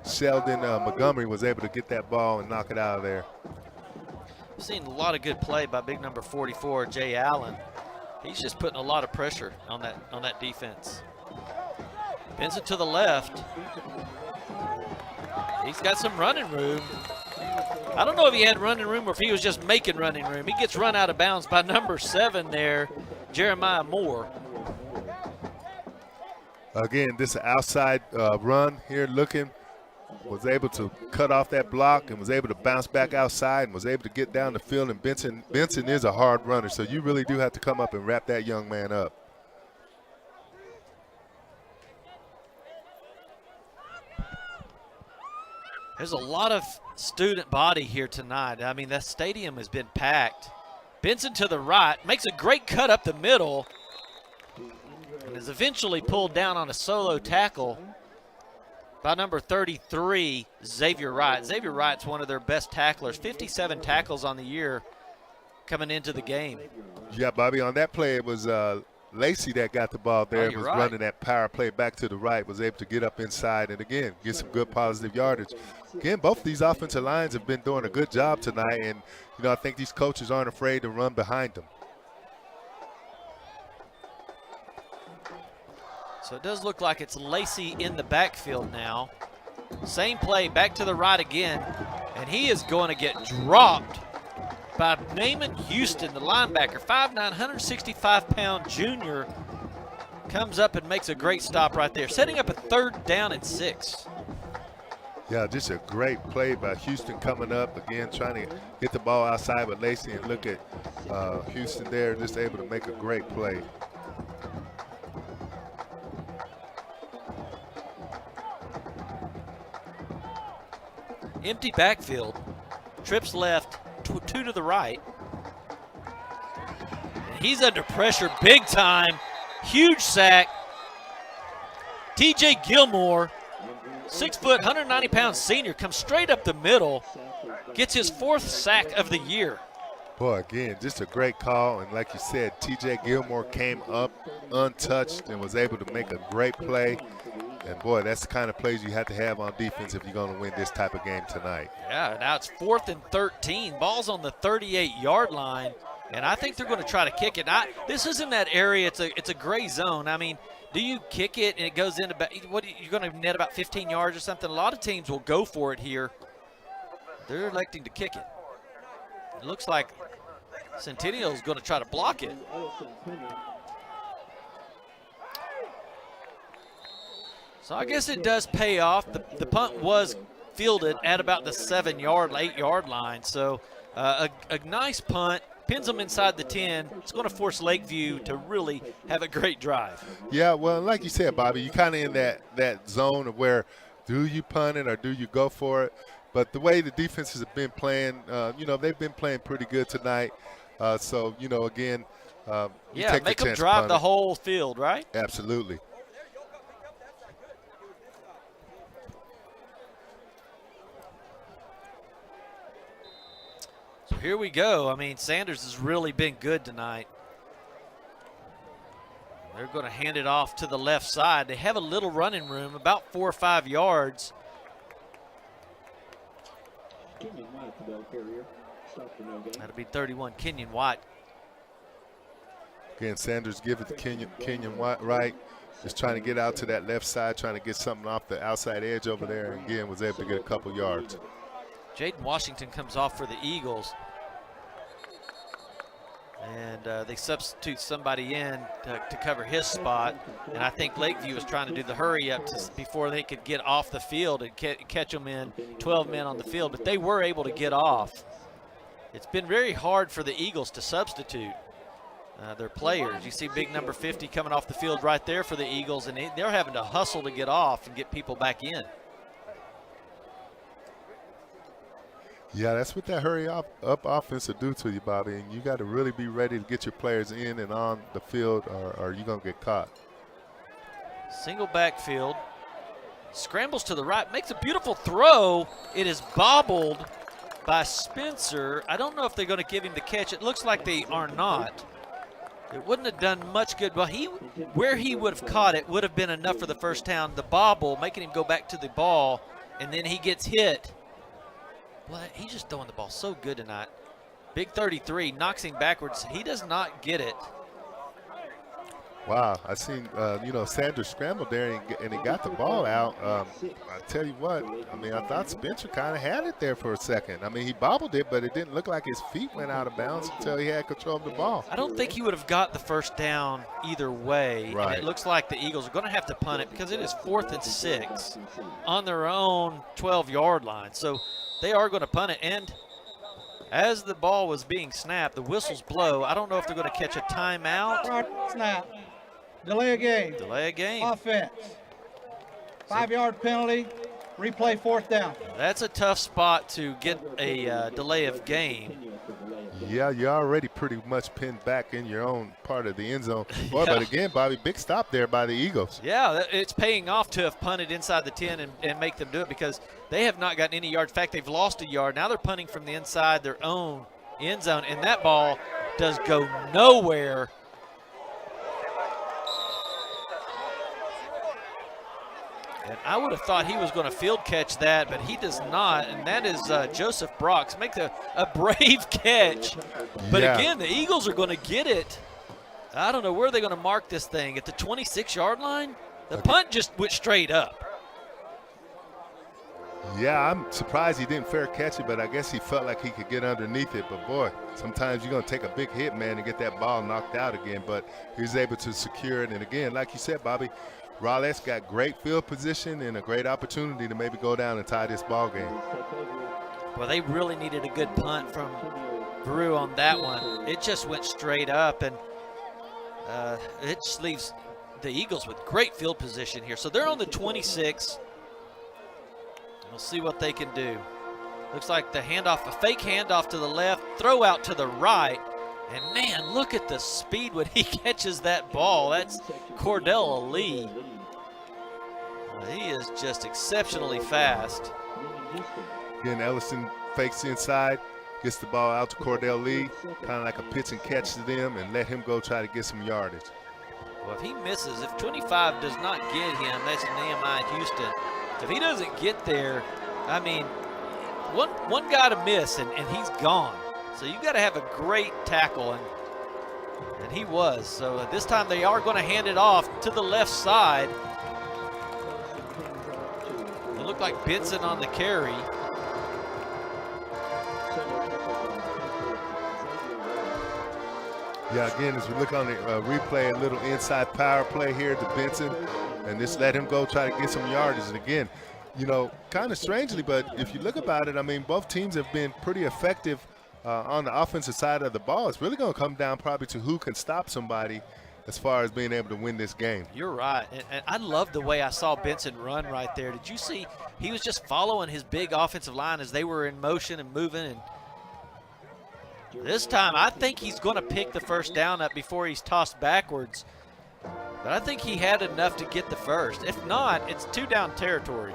Sheldon Montgomery was able to get that ball and knock it out of there. I've seen a lot of good play by big number 44, Jay Allen. He's just putting a lot of pressure on that defense. Bends it to the left. He's got some running room. I don't know if he had running room or if he was just making running room. He gets run out of bounds by number 7 there, Jeremiah Moore. Again, this is an outside run here looking. Was able to cut off that block and was able to bounce back outside and was able to get down the field. And Benson is a hard runner, so you really do have to come up and wrap that young man up. There's a lot of student body here tonight. I mean, that stadium has been packed. Benson to the right, makes a great cut up the middle, and is eventually pulled down on a solo tackle by number 33, Xavier Wright. Xavier Wright's one of their best tacklers, 57 tackles on the year coming into the game. Yeah, Bobby, on that play, it was Lacey that got the ball there, was right. running that power play back to the right, was able to get up inside and, again, get some good positive yardage. Again, both these offensive lines have been doing a good job tonight, and, I think these coaches aren't afraid to run behind them. So it does look like it's Lacey in the backfield now. Same play, back to the right again, and he is going to get dropped by Naaman Houston, the linebacker, 5'9", 165-pound junior, comes up and makes a great stop right there, setting up a 3rd down and 6. Yeah, just a great play by Houston coming up, again, trying to get the ball outside with Lacey, and look at Houston there, just able to make a great play. Empty backfield, trips left, 2 to the right. And he's under pressure big time, huge sack. TJ Gilmore, 6 foot, 190-pound senior, comes straight up the middle, gets his 4th sack of the year. Boy, again, just a great call, and like you said, TJ Gilmore came up untouched and was able to make a great play. And, boy, that's the kind of plays you have to have on defense if you're going to win this type of game tonight. Yeah, now it's 4th and 13. Ball's on the 38-yard line, And I think they're going to try to kick it. This isn't that area. It's a gray zone. I mean, do you kick it and it goes into you're going to net about 15 yards or something? A lot of teams will go for it here. They're electing to kick it. It looks like Centennial is going to try to block it. So I guess it does pay off. The punt was fielded at about the 8-yard line. So a nice punt. Pins them inside the 10. It's going to force Lakeview to really have a great drive. Yeah, well, like you said, Bobby, you're kind of in that zone of where do you punt it or do you go for it? But the way the defenses have been playing, they've been playing pretty good tonight. So, again, you take make the them drive the whole field, right? Absolutely. So here we go. I mean, Sanders has really been good tonight. They're going to hand it off to the left side. They have a little running room, about 4 or 5 yards. Kenyon White, the ball carrier. Stop the no gain. That'll be 31, Kenyon White. Again, Sanders give it to Kenyon White, right? Just trying to get out to that left side, trying to get something off the outside edge over there, and again was able to get a couple yards. Jaden Washington comes off for the Eagles. And they substitute somebody in to cover his spot. And I think Lakeview was trying to do the hurry up before they could get off the field and catch them in 12 men on the field. But they were able to get off. It's been very hard for the Eagles to substitute their players. You see big number 50 coming off the field right there for the Eagles, and they're having to hustle to get off and get people back in. Yeah, that's what that hurry up offense will do to you, Bobby. And you got to really be ready to get your players in and on the field, or you're going to get caught. Single backfield. Scrambles to the right, makes a beautiful throw. It is bobbled by Spencer. I don't know if they're going to give him the catch. It looks like they are not. It wouldn't have done much good. Well, where he would have caught it would have been enough for the first down. The bobble, making him go back to the ball, and then he gets hit. Well, he's just throwing the ball so good tonight. Big 33 knocks him backwards. He does not get it. Wow, I seen Sanders scrambled there and he got the ball out. I tell you what, I mean, I thought Spencer kind of had it there for a second. I mean, he bobbled it, but it didn't look like his feet went out of bounds until he had control of the ball. I don't think he would have got the first down either way. Right. And it looks like the Eagles are going to have to punt it because it is 4th and 6 on their own 12-yard line. So they are going to punt it. And as the ball was being snapped, the whistles blow. I don't know if they're going to catch a timeout. Snap. Delay a game. Delay a game. Offense. 5-yard penalty. Replay 4th down. That's a tough spot to get a delay of game. Yeah, you're already pretty much pinned back in your own part of the end zone. Boy, yeah. But again, Bobby, big stop there by the Eagles. Yeah, it's paying off to have punted inside the 10 and make them do it because they have not gotten any yards. In fact, they've lost a yard. Now they're punting from the inside their own end zone, and that ball does go nowhere. And I would have thought he was going to field catch that, but he does not, and that is Joseph Brox. Makes a brave catch. But yeah. Again, the Eagles are going to get it. I don't know where they're going to mark this thing. At the 26-yard line? The punt just went straight up. Yeah, I'm surprised he didn't fair catch it, but I guess he felt like he could get underneath it. But, boy, sometimes you're going to take a big hit, man, and get that ball knocked out again. But he was able to secure it. And, again, like you said, Bobby, Rowlett's got great field position and a great opportunity to maybe go down and tie this ball game. Well, they really needed a good punt from Brew on that one. It just went straight up, and it just leaves the Eagles with great field position here. So they're on the 26. We'll see what they can do. Looks like the handoff, a fake handoff to the left, throw out to the right. And, man, look at the speed when he catches that ball. That's Cordell Lee. He is just exceptionally fast. Again, Ellison fakes inside, gets the ball out to Cordell Lee, kind of like a pitch and catch to them, and let him go try to get some yardage. Well, if he misses, if 25 does not get him, that's Nehemiah Houston. If he doesn't get there, I mean, one guy to miss, and he's gone. So you got to have a great tackle, and he was. So this time they are going to hand it off to the left side. It looked like Benson on the carry. Yeah, again, as we look on the replay, a little inside power play here to Benson, and just let him go try to get some yardage. And again, you know, kind of strangely, but if you look about it, I mean, both teams have been pretty effective on the offensive side of the ball. It's really going to come down probably to who can stop somebody as far as being able to win this game. You're right, and I love the way I saw Benson run right there. Did you see he was just following his big offensive line as they were in motion and moving, and this time I think he's going to pick the first down up before he's tossed backwards. But I think he had enough to get the first. If not, it's 2-down territory.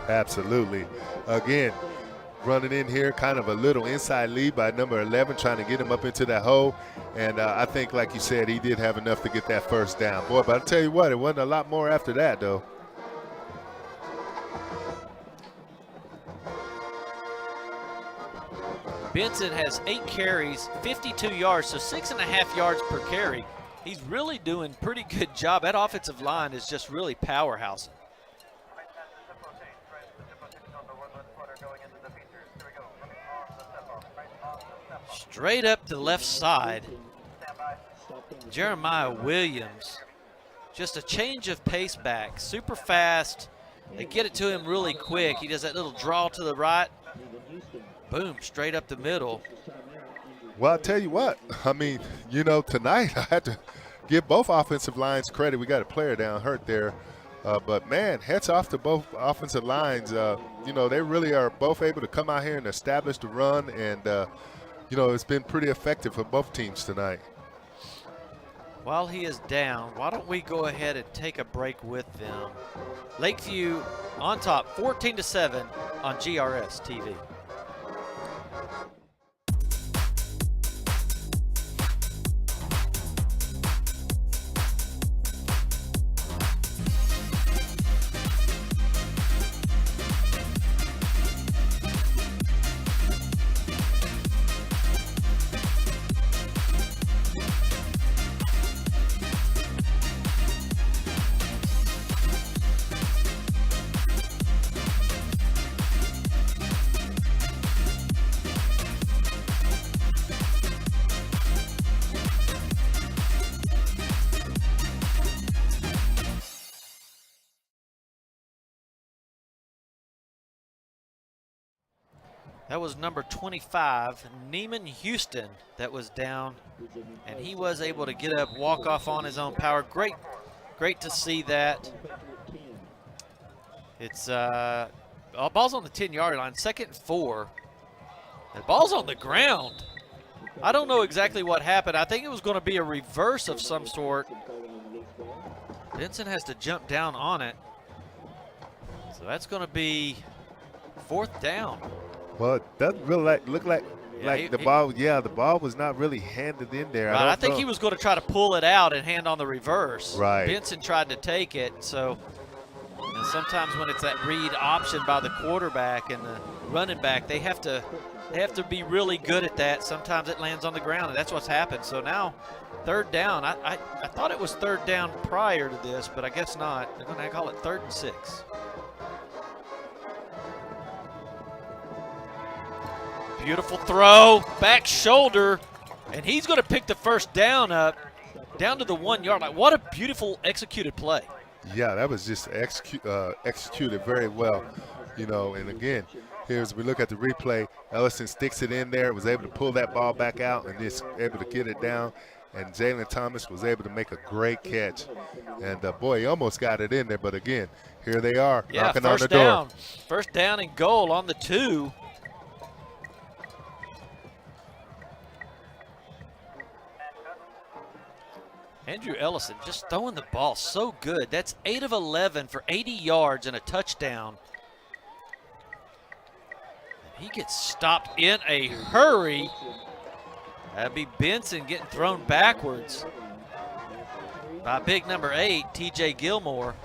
Absolutely. Again, running in here, kind of a little inside lead by number 11, trying to get him up into that hole. And I think, like you said, he did have enough to get that first down. Boy, but I'll tell you what, it wasn't a lot more after that, though. Benson has 8 carries, 52 yards, so 6.5 yards per carry. He's really doing a pretty good job. That offensive line is just really powerhousing. Straight up the left side, Jeremiah Williams. Just a change of pace back, super fast. They get it to him really quick. He does that little draw to the right. Boom, straight up the middle. Well, I'll tell you what, I mean, you know, tonight I had to give both offensive lines credit. We got a player down hurt there. But, man, hats off to both offensive lines. You know, they really are both able to come out here and establish the run. And, you know, it's been pretty effective for both teams tonight. While he is down, why don't we go ahead and take a break with them. Lakeview on top, 14-7 on GRS TV. That was number 25, Neiman Houston, that was down, and he was able to get up, walk off on his own power. Great to see that. It's ball's on the 10-yard line, 2nd and 4. The ball's on the ground. I don't know exactly what happened. I think it was going to be a reverse of some sort. Benson has to jump down on it. So that's going to be 4th down. Well, it doesn't really look like the ball. Yeah, the ball was not really handed in there. Right, I think he was going to try to pull it out and hand on the reverse. Right. Benson tried to take it. So sometimes when it's that read option by the quarterback and the running back, they have to be really good at that. Sometimes it lands on the ground, and that's what's happened. So now 3rd down. I thought it was 3rd down prior to this, but I guess not. They're going to call it 3rd and 6. Beautiful throw, back shoulder, and he's going to pick the first down up, down to the 1-yard line. What a beautiful executed play. Yeah, that was just executed very well, you know. And again, here's we look at the replay. Ellison sticks it in there, was able to pull that ball back out and just able to get it down. And Jalen Thomas was able to make a great catch. And boy, he almost got it in there. But again, here they are knocking on the door. First down and goal on the 2. Andrew Ellison just throwing the ball so good. That's 8 of 11 for 80 yards and a touchdown. He gets stopped in a hurry. That'd be Benson getting thrown backwards by big number 8, T.J. Gilmore.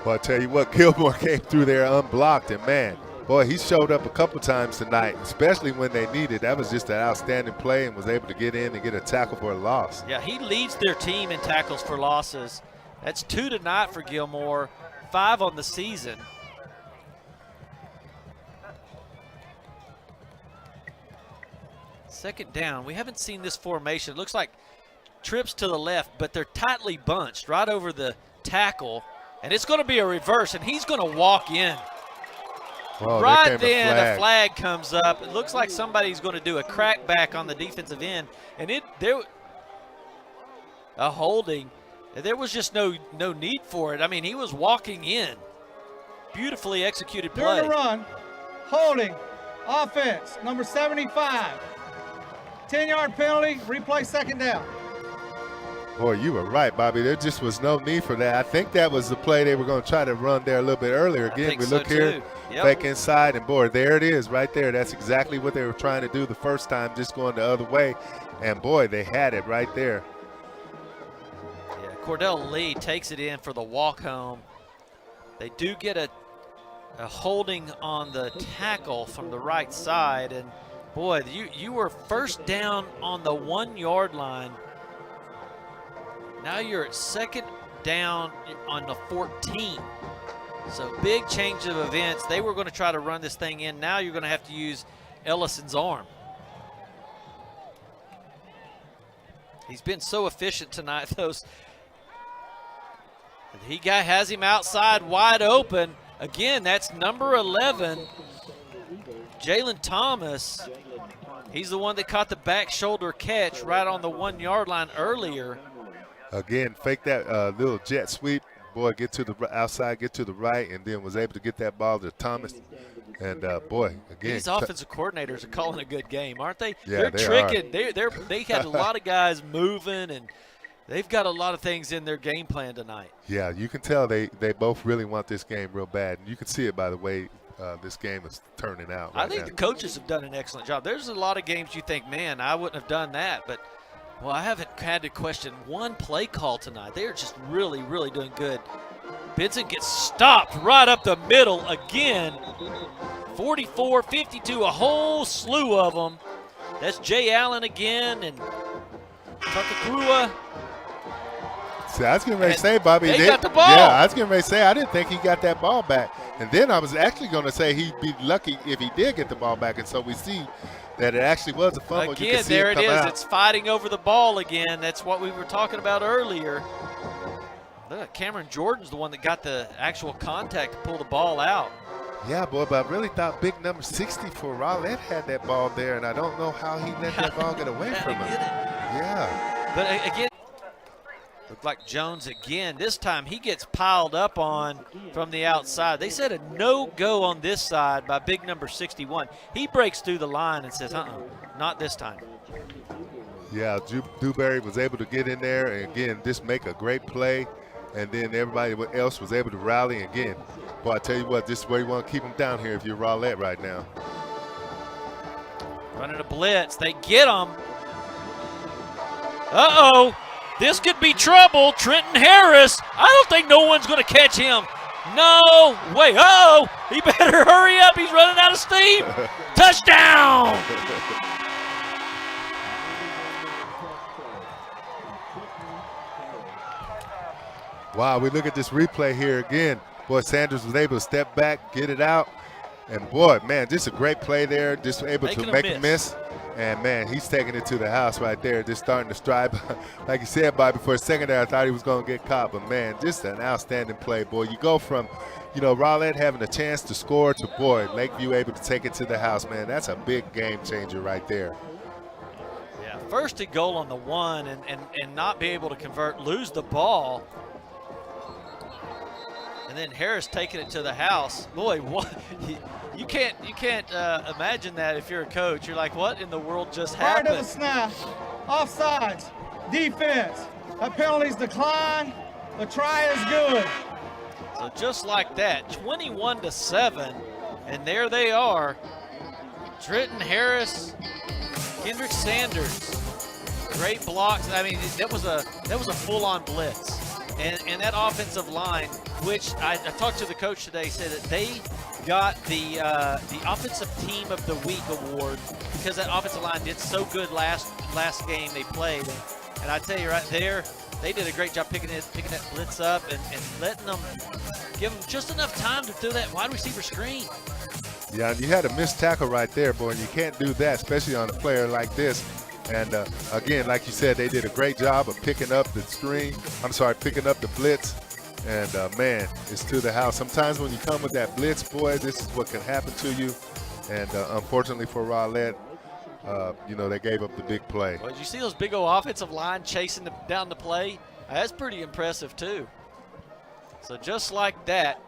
Well, I tell you what, Gilmore came through there unblocked, and man, boy, he showed up a couple times tonight, especially when they needed. That was just an outstanding play and was able to get in and get a tackle for a loss. Yeah, he leads their team in tackles for losses. That's 2 tonight for Gilmore, 5 on the season. Second down. We haven't seen this formation. It looks like trips to the left, but they're tightly bunched right over the tackle. And it's going to be a reverse, and he's going to walk in. Oh, Right then, a flag comes up. It looks like somebody's going to do a crackback on the defensive end, and a holding. There was just no need for it. I mean, he was walking in. Beautifully executed play. During the run, holding, offense, number 75. 10-yard penalty, replay second down. Boy, you were right, Bobby. There just was no need for that. I think that was the play they were going to try to run there a little bit earlier. Again, we look here, fake inside, and boy, there it is right there. That's exactly what they were trying to do the first time, just going the other way. And boy, they had it right there. Yeah, Cordell Lee takes it in for the walk home. They do get a holding on the tackle from the right side, and boy, you were first down on the 1-yard line. Now you're at second down on the 14. So big change of events. They were going to try to run this thing in. Now you're going to have to use Ellison's arm. He's been so efficient tonight. Has him outside wide open. Again, that's number 11, Jalen Thomas. He's the one that caught the back shoulder catch right on the 1-yard line earlier. Again, fake that little jet sweep. Boy, get to the outside, get to the right, and then was able to get that ball to Thomas. And, boy, again. These offensive coordinators are calling a good game, aren't they? Yeah, they're tricking. They had a lot of guys moving, and they've got a lot of things in their game plan tonight. Yeah, you can tell they both really want this game real bad. And you can see it by the way this game is turning out right I think now. the coaches have done an excellent job. There's a lot of games you think, man, I wouldn't have done that. But, well, I haven't had to question one play call tonight. They're just really, really doing good. Benson gets stopped right up the middle again. 44, 52, a whole slew of them. That's Jay Allen again and Takakua. See, I was getting ready to say, Bobby. They got the ball. Yeah, I was getting ready to say, I didn't think he got that ball back. And then I was actually going to say he'd be lucky if he did get the ball back. And so we see that it actually was a fumble. Again, you can see there it is. out. It's fighting over the ball again. That's what we were talking about earlier. Look, Cameron Jordan's the one that got the actual contact to pull the ball out. Yeah, boy, but I really thought big number 60 for Rowlett had that ball there, and I don't know how he let that ball get away from him. Yeah. But again, looked like Jones again. This time he gets piled up on from the outside. They said a no-go on this side by big number 61. He breaks through the line and says, not this time. Yeah, Dewberry was able to get in there and, again, just make a great play. And then everybody else was able to rally again. Boy, I tell you what, this is where you want to keep them down here if you're Rowlett right now. Running a blitz. They get him. Uh-oh. This could be trouble. Trenton Harris. I don't think no one's going to catch him. No way. Uh-oh. He better hurry up. He's running out of steam. Touchdown. Wow, we look at this replay here again. Boy, Sanders was able to step back, get it out. And, boy, man, just a great play there. Just able to make a miss. And, man, he's taking it to the house right there, just starting to stride. Like you said, Bobby, for a second there, I thought he was going to get caught. But, man, just an outstanding play, boy. You go from, Rowlett having a chance to score to, boy, Lakeview able to take it to the house, man. That's a big game changer right there. Yeah, first and goal on the 1 and not be able to convert, lose the ball. And then Harris taking it to the house. Boy, what you can't imagine that if you're a coach. You're like, what in the world just happened? Prior to the snap, offsides, defense. That penalty's decline. The try is good. So just like that, 21-7, and there they are. Trenton Harris, Kendrick Sanders, great blocks. I mean, that was a full-on blitz. And that offensive line, which I talked to the coach today, said that got the Offensive Team of the Week award because that offensive line did so good last game they played. And I tell you right there, they did a great job picking that blitz up and letting them give them just enough time to throw that wide receiver screen. Yeah, and you had a missed tackle right there, boy, and you can't do that, especially on a player like this. And again, like you said, they did a great job of picking up the picking up the blitz. And man, it's to the house. Sometimes when you come with that blitz, boy, this is what can happen to you. And unfortunately for Rowlett, they gave up the big play. Well, did you see those big old offensive line chasing down the play? That's pretty impressive too. So just like that,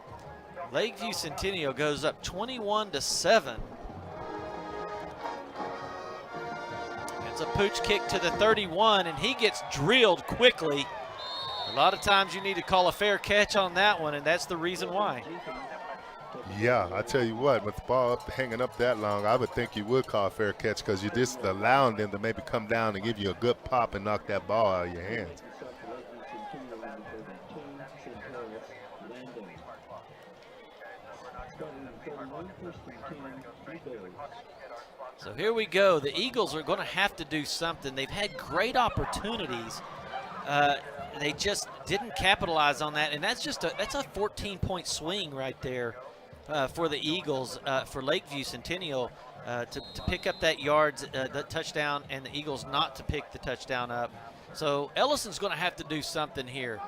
Lakeview Centennial goes up 21-7. It's a pooch kick to the 31, and he gets drilled quickly. A lot of times you need to call a fair catch on that one, and that's the reason why. Yeah, I tell you what, with the ball hanging up that long, I would think you would call a fair catch because you're just allowing them to maybe come down and give you a good pop and knock that ball out of your hands. So here we go. The Eagles are going to have to do something. They've had great opportunities. They just didn't capitalize on that, and that's a 14-point swing right there for the Eagles, for Lakeview Centennial to pick up that yards, the touchdown, and the Eagles not to pick the touchdown up. So Ellison's going to have to do something here.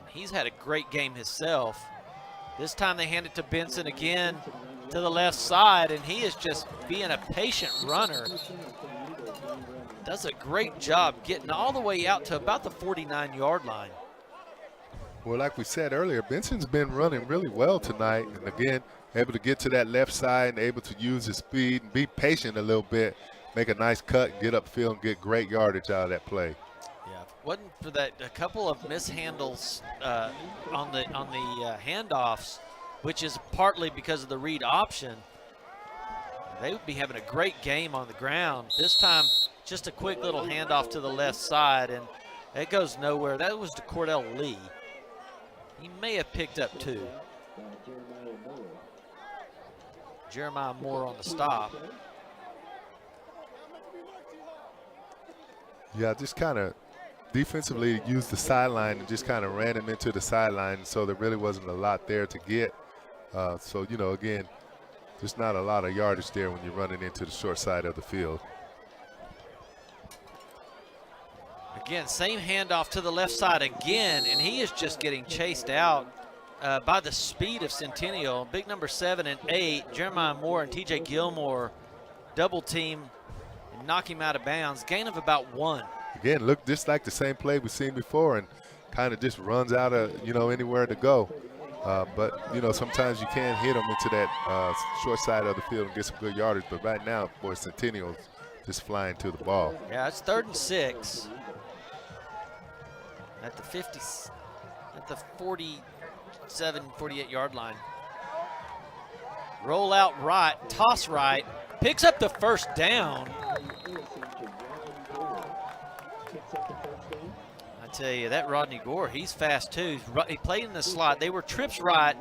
He's had a great game himself. This time they hand it to Benson again to the left side, and he is just being a patient runner. Does a great job getting all the way out to about the 49-yard line. Well, like we said earlier, Benson's been running really well tonight, and again, able to get to that left side and able to use his speed and be patient a little bit, make a nice cut, get upfield, and get great yardage out of that play. Yeah, wasn't for that a couple of mishandles on the handoffs, which is partly because of the read option. They would be having a great game on the ground. This time, just a quick little handoff to the left side, and it goes nowhere. That was to Cordell Lee. He may have picked up two. Jeremiah Moore on the stop. Yeah, just kind of defensively used the sideline and just kind of ran him into the sideline, so there really wasn't a lot there to get. So, again, there's not a lot of yardage there when you're running into the short side of the field. Again, same handoff to the left side again, and he is just getting chased out by the speed of Centennial. Big number 7 and 8, Jeremiah Moore and TJ Gilmore double team and knock him out of bounds. Gain of about 1. Again, look just like the same play we've seen before, and kind of just runs out of, anywhere to go. But, sometimes you can hit them into that short side of the field and get some good yardage. But right now, boy, Centennial's just flying to the ball. Yeah, it's 3rd and 6 at the 47, 48-yard line. Roll out right, toss right, picks up the first down. I tell you, that Rodney Gore, he's fast too. He played in the slot. They were trips right.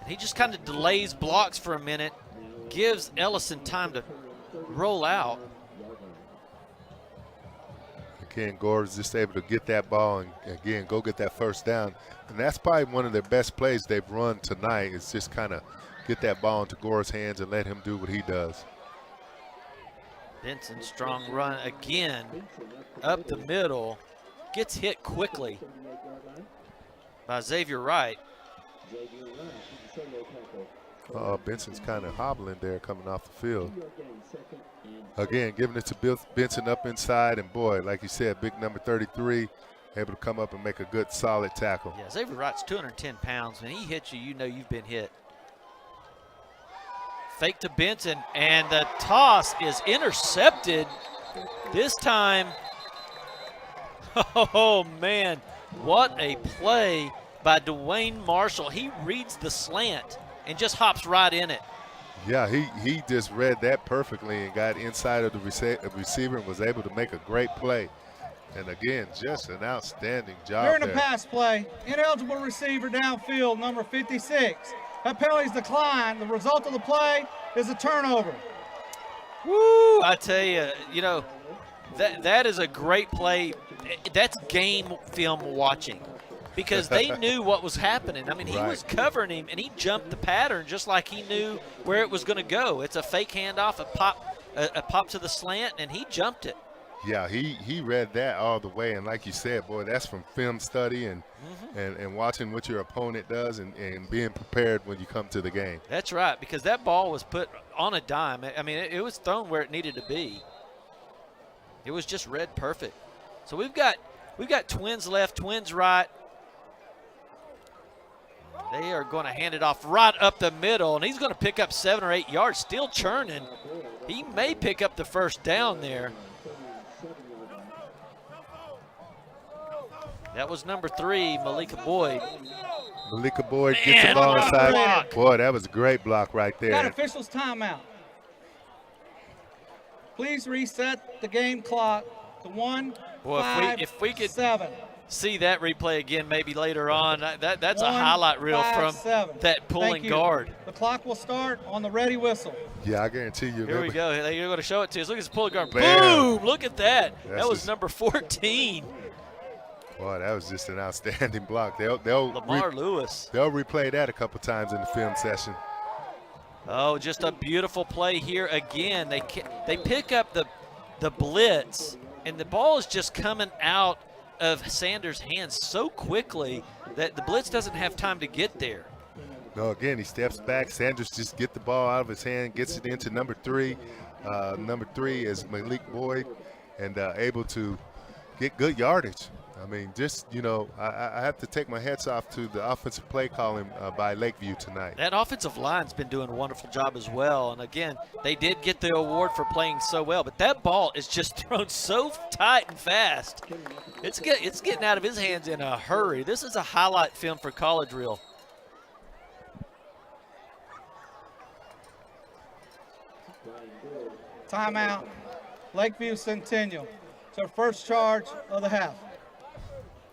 He just kind of delays blocks for a minute, gives Ellison time to roll out. Again, Gore is just able to get that ball and, again, go get that first down. And that's probably one of their best plays they've run tonight, is just kind of get that ball into Gore's hands and let him do what he does. Benson, strong run again, up the middle. Gets hit quickly by Xavier Wright. Benson's kind of hobbling there coming off the field. Again, giving it to Benson up inside, and boy, like you said, big number 33, able to come up and make a good solid tackle. Yeah, Xavier Wright's 210 pounds. When he hits you, you know you've been hit. Fake to Benson, and the toss is intercepted. This time, oh man, what a play by Dwayne Marshall. He reads the slant and just hops right in it. Yeah, he just read that perfectly and got inside of the receiver and was able to make a great play. And again, just an outstanding job During the there. pass play, ineligible receiver downfield, number 56. That penalty's declined. The result of the play is a turnover. Woo! I tell you, that is a great play. That's game film watching because they knew what was happening. I mean, he was covering him, and he jumped the pattern just like he knew where it was going to go. It's a fake handoff, a pop to the slant, and he jumped it. Yeah, he read that all the way, and like you said, boy, that's from film study and watching what your opponent does and being prepared when you come to the game. That's right, because that ball was put on a dime. I mean, it was thrown where it needed to be. It was just read perfect. So we've got Twins left, Twins right. They are going to hand it off right up the middle, and he's going to pick up 7 or 8 yards, still churning. He may pick up the first down there. That was number 3, Malika Boyd. Malika Boyd gets the ball inside. Block. Boy, that was a great block right there. Got officials timeout. Please reset the game clock to 1, Boy, 5, if we could 7. see that replay again maybe later on, that's 1, a highlight reel 5, from 7. that pulling Thank you. guard. The clock will start on the ready whistle. Yeah, I guarantee you. Here we go. You're going to show it to us. Look at this pulling guard. Bam. Boom! Look at that. That's That was just- number 14, Boy, that was just an outstanding block. They'll Lamar Lewis. They'll replay that a couple times in the film session. Oh, just a beautiful play here again. They pick up the blitz, and the ball is just coming out of Sanders' hands so quickly that the blitz doesn't have time to get there. No, again, he steps back. Sanders just get the ball out of his hand, gets it into number 3. Number 3 is Malik Boyd, and able to get good yardage. I mean, just, I have to take my hats off to the offensive play calling by Lakeview tonight. That offensive line's been doing a wonderful job as well. And again, they did get the award for playing so well, but that ball is just thrown so tight and fast. It's getting out of his hands in a hurry. This is a highlight film for college reel. Timeout. Lakeview Centennial. It's our first charge of the half.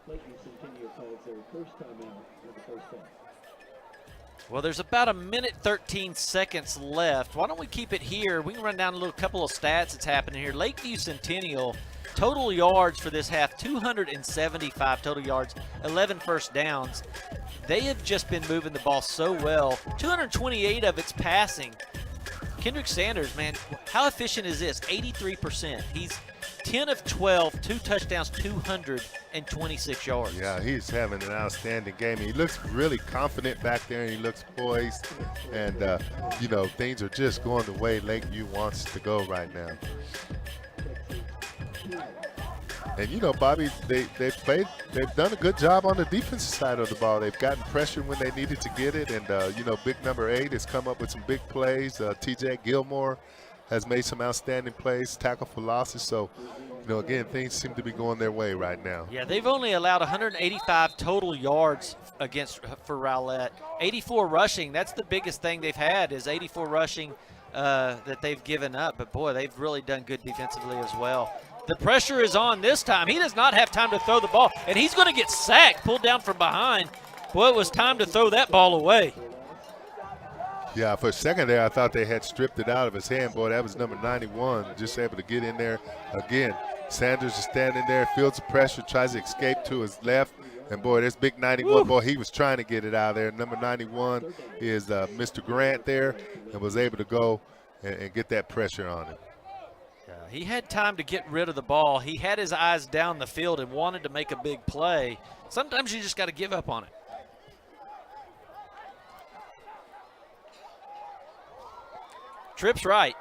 Lakeview Centennial calls their first timeout of the first half. Well, there's about 1:13 seconds left. Why don't we keep it here? We can run down a couple of stats that's happening here. Lakeview Centennial, total yards for this half, 275 total yards, 11 first downs. They have just been moving the ball so well. 228 of it's passing. Kendrick Sanders, man, how efficient is this? 83%. He's 10 of 12, 2 touchdowns, 226 yards. Yeah, he's having an outstanding game. He looks really confident back there, and he looks poised. And, things are just going the way Lakeview wants to go right now. And, Bobby, they've done a good job on the defensive side of the ball. They've gotten pressure when they needed to get it. And, big number 8 has come up with some big plays. TJ Gilmore has made some outstanding plays, tackle for losses. So, again, things seem to be going their way right now. Yeah, they've only allowed 185 total yards for Rowlett. 84 rushing. That's the biggest thing they've had is 84 rushing that they've given up. But, boy, they've really done good defensively as well. The pressure is on this time. He does not have time to throw the ball, and he's going to get sacked, pulled down from behind. Boy, it was time to throw that ball away. Yeah, for a second there, I thought they had stripped it out of his hand. Boy, that was number 91, just able to get in there. Again, Sanders is standing there, feels the pressure, tries to escape to his left. And, boy, this big 91, boy, he was trying to get it out of there. Number 91 is Mr. Grant there and was able to go and get that pressure on him. He had time to get rid of the ball. He had his eyes down the field and wanted to make a big play. Sometimes you just got to give up on it. Trips right.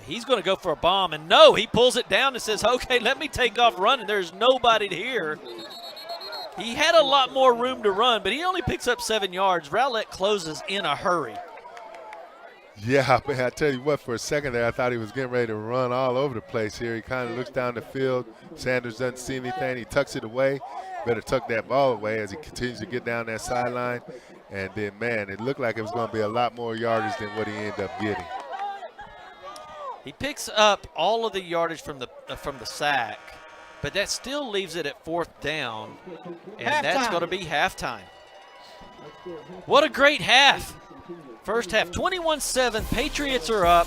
He's going to go for a bomb, and no, he pulls it down and says, okay, let me take off running. There's nobody here. He had a lot more room to run, but he only picks up 7 yards. Rowlett closes in a hurry. Yeah, man, I tell you what, for a second there, I thought he was getting ready to run all over the place here. He kind of looks down the field. Sanders doesn't see anything. He tucks it away. Better tuck that ball away as he continues to get down that sideline. And then, man, it looked like it was going to be a lot more yardage than what he ended up getting. He picks up all of the yardage from the sack, but that still leaves it at 4th down, and that's going to be halftime. What a great half. First half, 21-7. Patriots are up.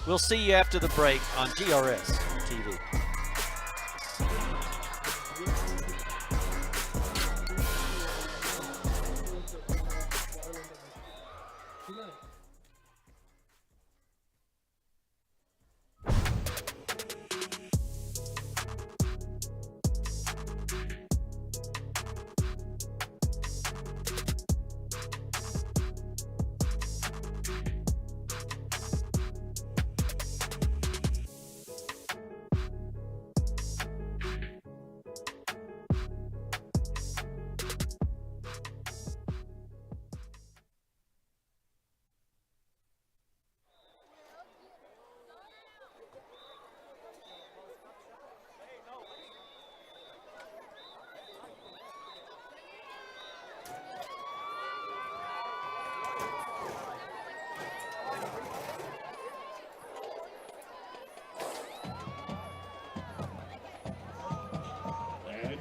We'll see you after the break on GRS TV.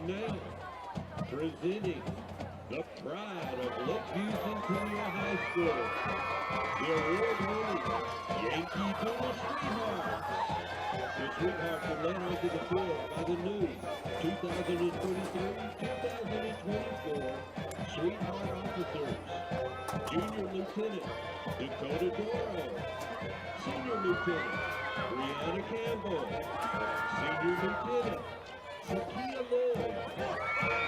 Now, presenting the pride of Lakeview Centennial High School, the award-winning Yankee Doodle Sweethearts. The Sweethearts are led onto the field by the new 2023-2024 Sweetheart Officers. Junior Lieutenant Dakota Doro, Senior Lieutenant Brianna Campbell, Senior Lieutenant Sakia Lloyd,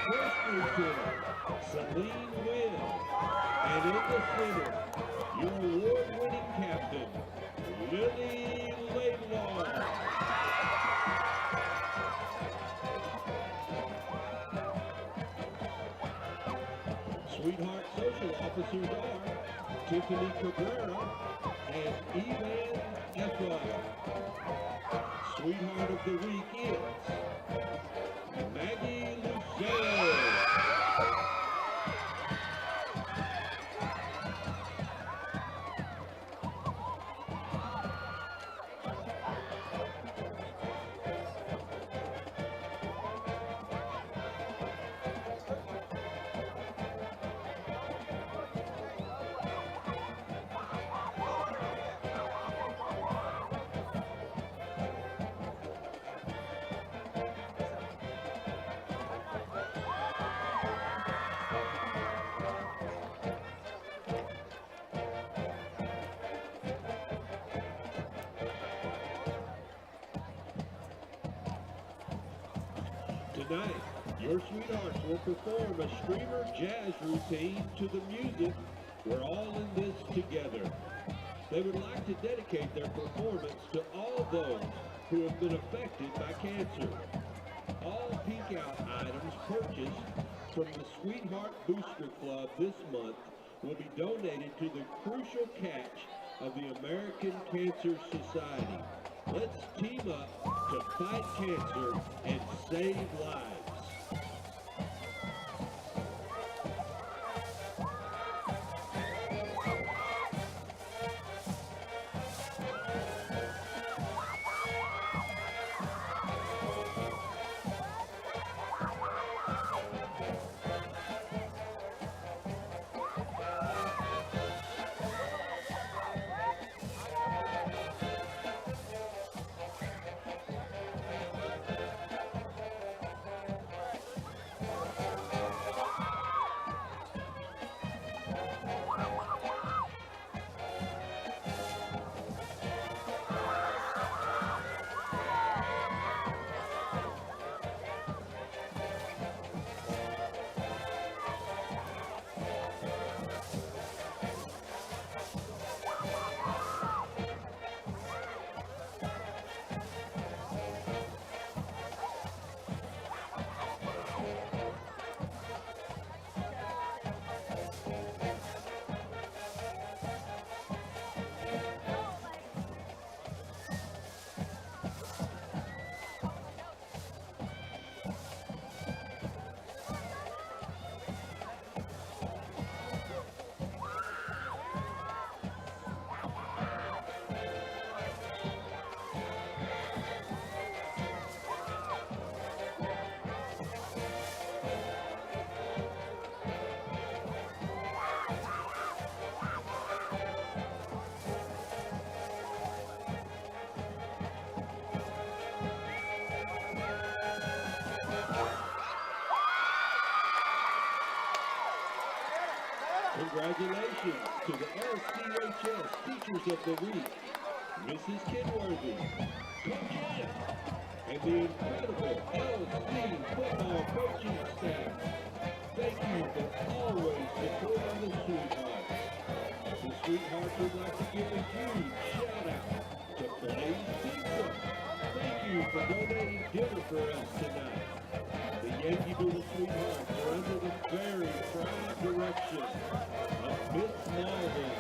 First Lieutenant Celine Wynn, and in the center, your award-winning captain, Lily Laidlaw. Sweetheart social officers are Tiffany Cabrera and Evan Efron. Sweetheart of the week is Maggie Lucero. Tonight, your sweethearts will perform a streamer jazz routine to the music We're All in This Together. They would like to dedicate their performance to all those who have been affected by cancer. All Peek Out items purchased from the Sweetheart Booster Club this month will be donated to the crucial catch of the American Cancer Society. Let's team up to fight cancer and save lives. Congratulations to the LCHS Teachers of the Week, Mrs. Kenworthy, Coach Ann, and the incredible LC football coaching staff. Thank you for always supporting the Sweethearts. The Sweethearts would like to give a huge shout out to Blaze Pizza. Thank you for donating dinner for us tonight. The Yankee Doodle Sweethearts are under the very proud direction of Miss Malvin.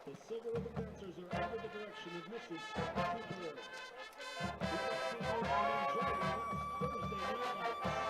The Silver Ribbon dancers are under the direction of Mrs. Stephanie Cooper. We have seen her enjoy the last Thursday night lights.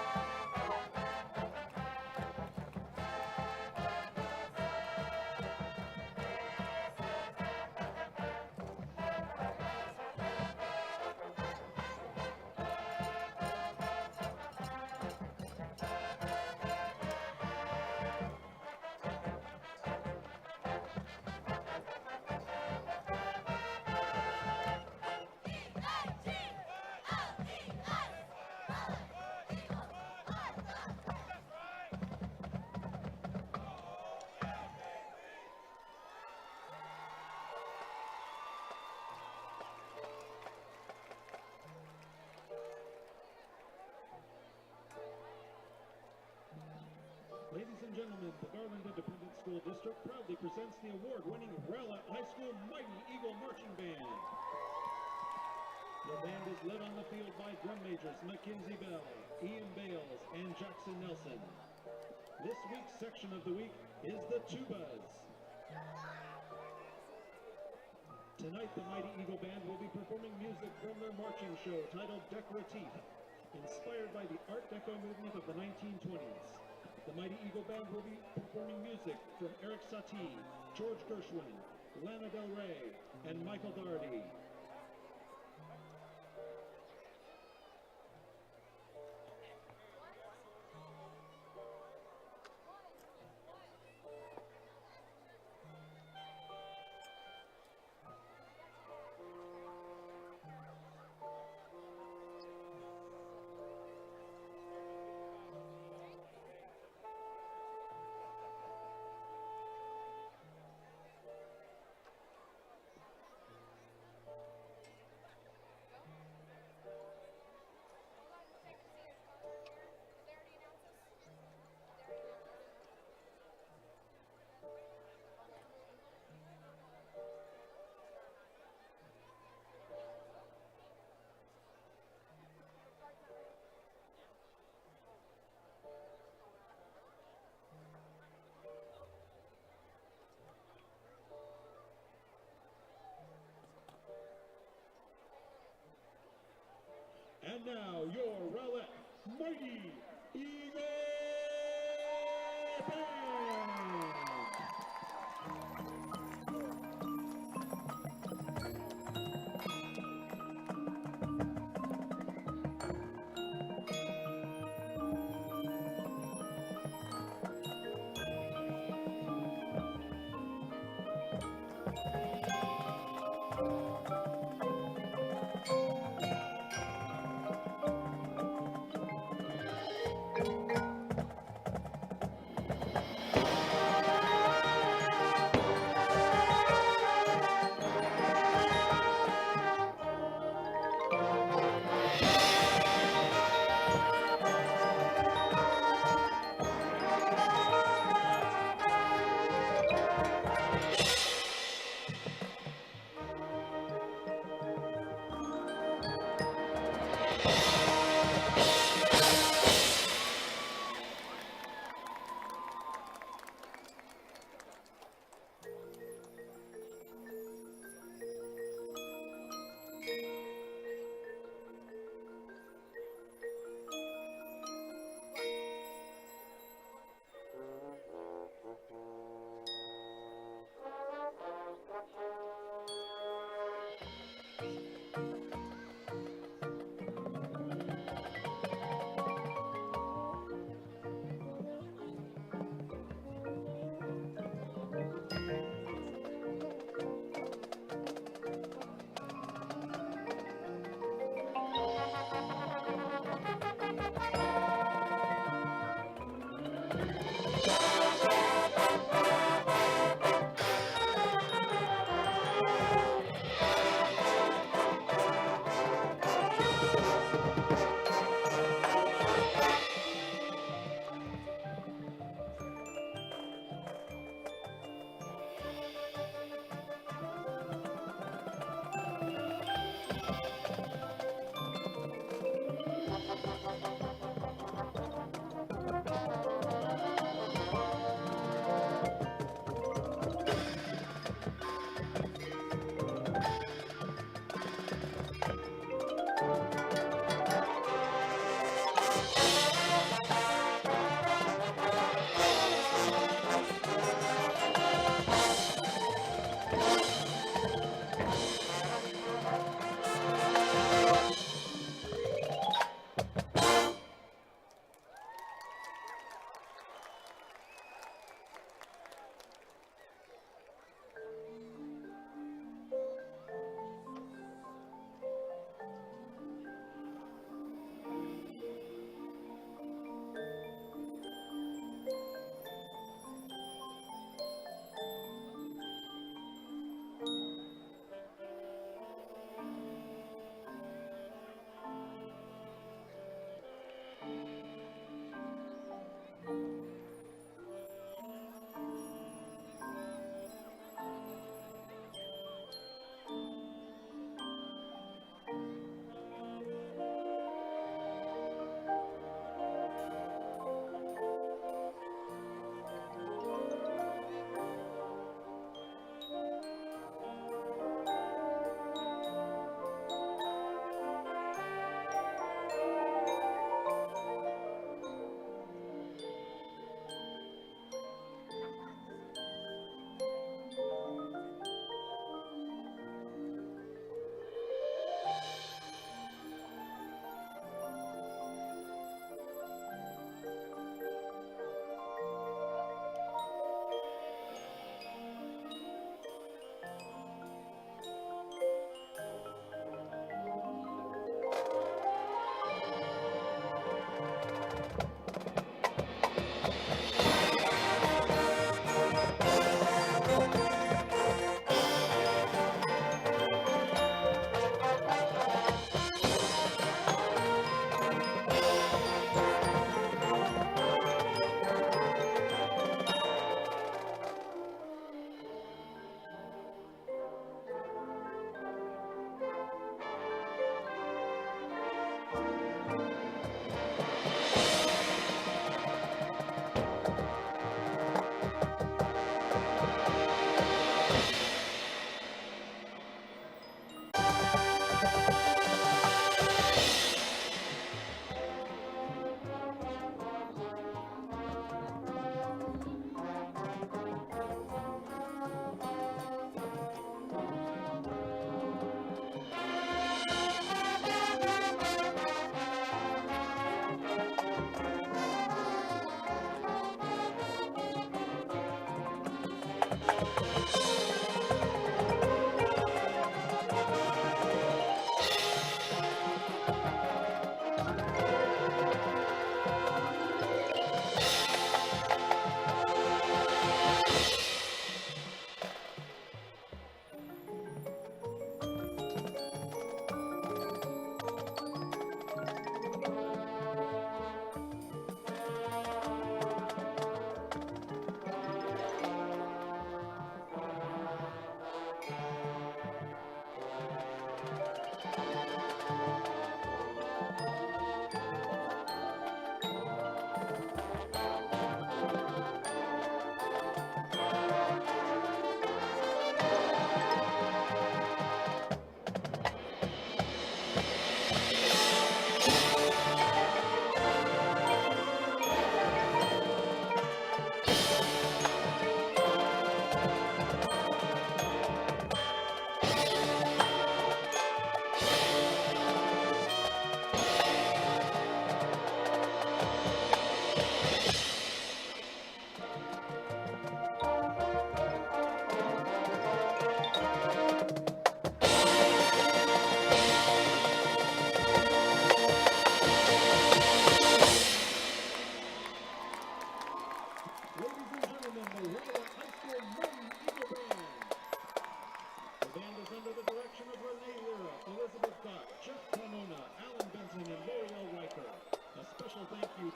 Ladies and gentlemen, the Garland Independent School District proudly presents the award-winning Rowlett High School Mighty Eagle Marching Band. The band is led on the field by drum majors Mackenzie Bell, Ian Bales, and Jackson Nelson. This week's section of the week is the tubas. Tonight, the Mighty Eagle Band will be performing music from their marching show titled Decoratif, inspired by the Art Deco movement of the 1920s. The Mighty Eagle Band will be performing music from Eric Satie, George Gershwin, Lana Del Rey, and Michael Daugherty. And now, your Rowlett Mighty Eagle Band!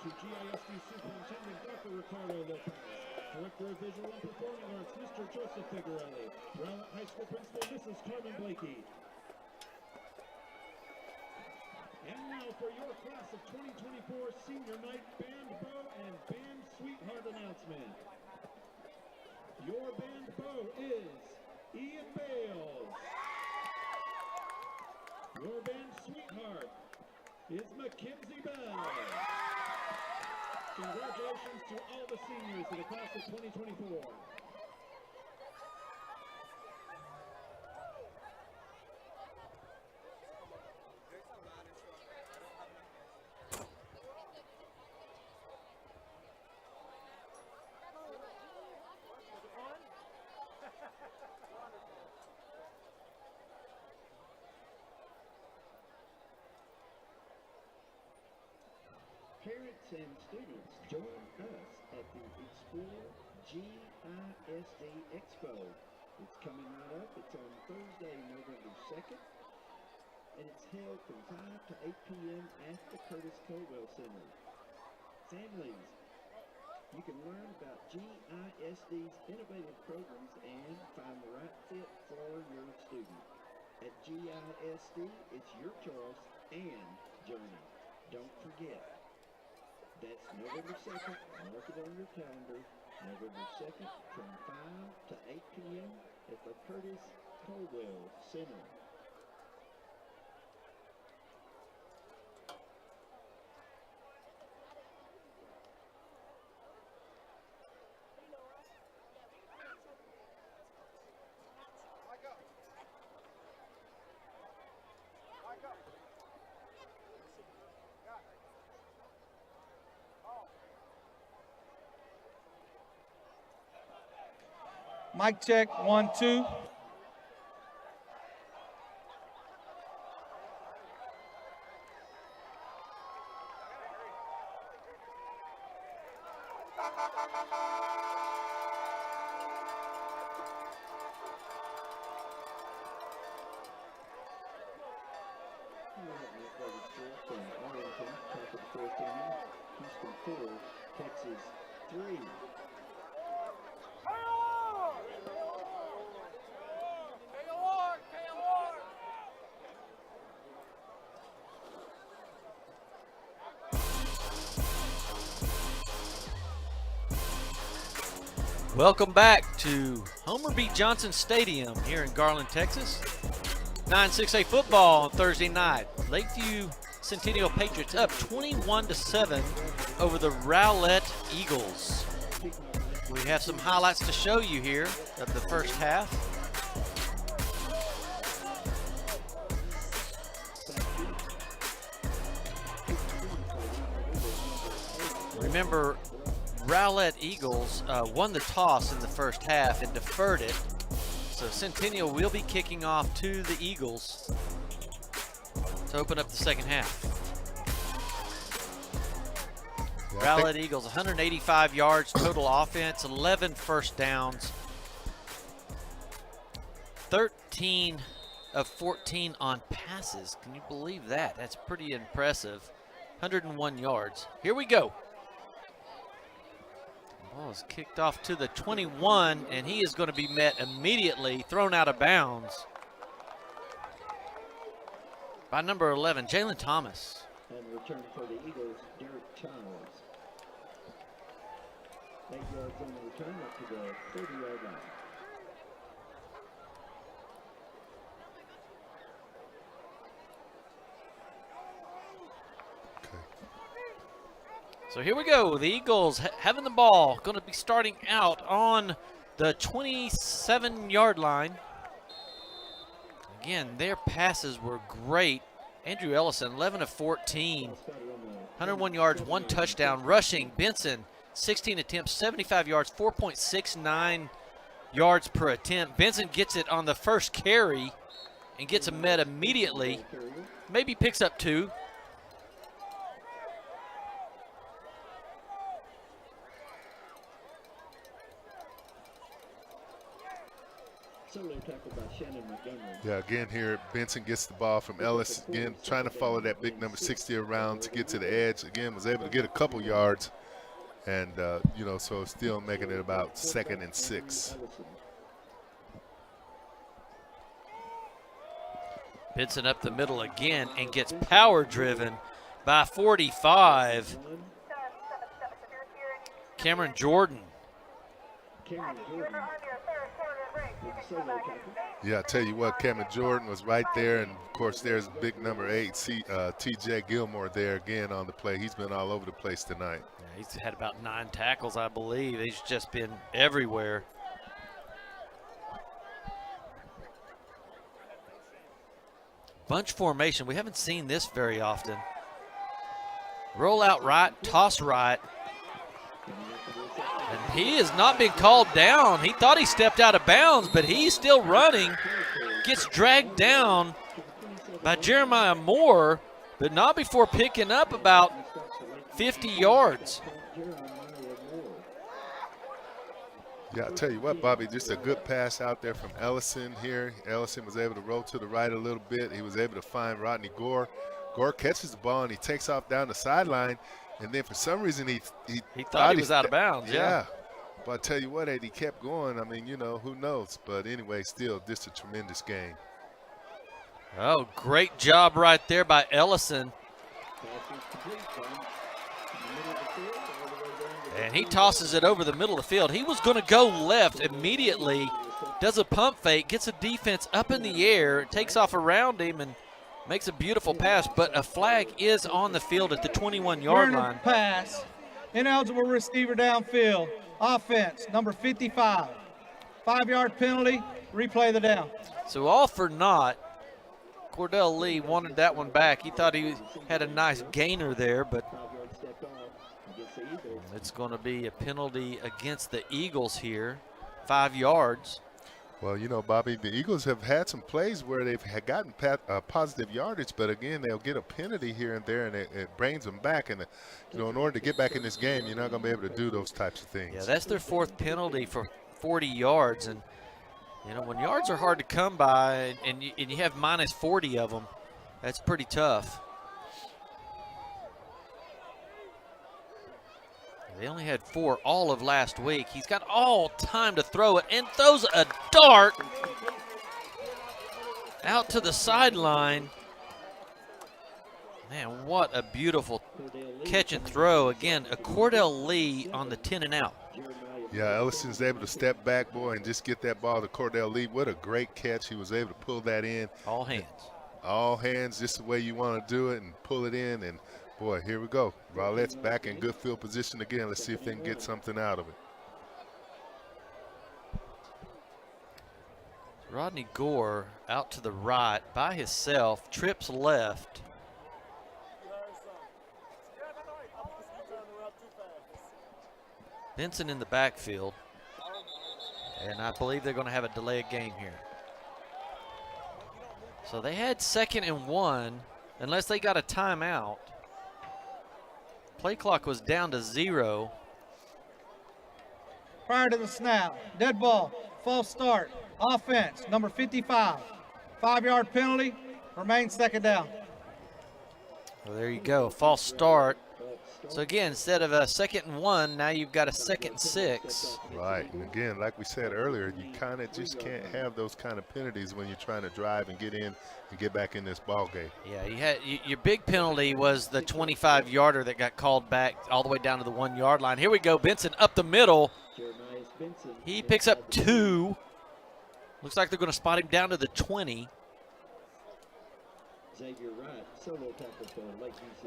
to GISD Superintendent Dr. Ricardo Lopez, Director of Visual and Performing Arts, Mr. Joseph Figuerelli, Rowlett High School Principal, Mrs. Carmen Blakey. And now for your class of 2024 Senior Night Band Bow and Band Sweetheart announcement. Your band bow is Ian Bales. Your band sweetheart is Mackenzie Bell. Congratulations to all the seniors in the class of 2024. Parents and students, join us at the Explore GISD Expo. It's coming right up. It's on Thursday, November 2nd, and it's held from 5 to 8 p.m. at the Curtis Colwell Center. Families, you can learn about GISD's innovative programs and find the right fit for your student. At GISD, it's your choice and journey. Don't forget. That's November 2nd, mark it on your calendar, November 2nd from 5 to 8 p.m. at the Curtis Colwell Center. Mic check, 1, 2. From Arlington, top of the fourth inning, Houston 4, Texas 3. Welcome back to Homer B. Johnson Stadium here in Garland, Texas. 9-6A football on Thursday night. Lakeview Centennial Patriots up 21-7 over the Rowlett Eagles. We have some highlights to show you here of the first half. Remember, Rowlett Eagles won the toss in the first half and deferred it. So Centennial will be kicking off to the Eagles to open up the second half. Yeah, Rowlett Eagles, 185 yards total offense, 11 first downs, 13 of 14 on passes. Can you believe that? That's pretty impressive. 101 yards. Here we go. Ball is kicked off to the 21, and he is going to be met immediately, thrown out of bounds by number 11, Jalen Thomas. And return for the Eagles, Derek Childs. 8 yards on the return up to the 30-yard line. So here we go. The Eagles having the ball, going to be starting out on the 27-yard line. Again, their passes were great. Andrew Ellison, 11 of 14, 101 yards, 1 touchdown. Rushing, Benson, 16 attempts, 75 yards, 4.69 yards per attempt. Benson gets it on the first carry and gets a met immediately. Maybe picks up 2. Yeah, again here, Benson gets the ball from Ellis. Again, trying to follow that big number 60 around to get to the edge. Again, was able to get a couple yards. And, you know, so still making it about 2nd and 6. Benson up the middle again and gets power driven by 45. Cameron Jordan. Yeah, I tell you what, Cameron Jordan was right there, and of course there's big number 8, T.J. Gilmore there again on the play. He's been all over the place tonight. Yeah, he's had about 9 tackles, I believe. He's just been everywhere. Bunch formation. We haven't seen this very often. Roll out right, toss right. And he has not been called down. He thought he stepped out of bounds, but he's still running. Gets dragged down by Jeremiah Moore, but not before picking up about 50 yards. Yeah, I'll tell you what, Bobby, just a good pass out there from Ellison here. Ellison was able to roll to the right a little bit. He was able to find Rodney Gore. Gore catches the ball, and he takes off down the sideline. And then for some reason he thought he was out of bounds, yeah. But I tell you what, Ed, he kept going. I mean, you know, who knows? But anyway, still, just a tremendous game. Oh, great job right there by Ellison. And he tosses it over the middle of the field. He was going to go left immediately, does a pump fake, gets a defense up in the air, takes off around him, and makes a beautiful pass, but a flag is on the field at the 21-yard line. Pass, ineligible receiver downfield. Offense, number 55. 5-yard penalty, replay the down. So all for naught. Cordell Lee wanted that one back. He thought he had a nice gainer there, but it's going to be a penalty against the Eagles here, 5 yards. Well, you know, Bobby, the Eagles have had some plays where they've gotten positive yardage, but again, they'll get a penalty here and there, and it brings them back. And, you know, in order to get back in this game, you're not going to be able to do those types of things. Yeah, that's their 4th penalty for 40 yards. And, you know, when yards are hard to come by and you have minus 40 of them, that's pretty tough. They only had 4 all of last week. He's got all time to throw it and throws a dart out to the sideline. Man, what a beautiful catch and throw. Again, a Cordell Lee on the 10 and out. Yeah, Ellison's able to step back, boy, and just get that ball to Cordell Lee. What a great catch. He was able to pull that in. All hands. All hands, just the way you want to do it, and pull it in. And, boy, here we go. Rowlett's back in good field position again. Let's see if they can get something out of it. Rodney Gore out to the right by himself, trips left. Benson in the backfield. And I believe they're going to have a delay of game here. So they had 2nd and 1, unless they got a timeout. Play clock was down to 0. Prior to the snap, dead ball, false start, offense, number 55. 5-yard penalty, remains 2nd down. Well, there you go, false start. So again, instead of a 2nd and 1, now you've got a 2nd and 6. Right, and again, like we said earlier, you kind of just can't have those kind of penalties when you're trying to drive and get in and get back in this ball game. Yeah, your big penalty was the 25-yarder that got called back all the way down to the 1-yard line. Here we go, Benson up the middle. He picks up 2. Looks like they're going to spot him down to the 20.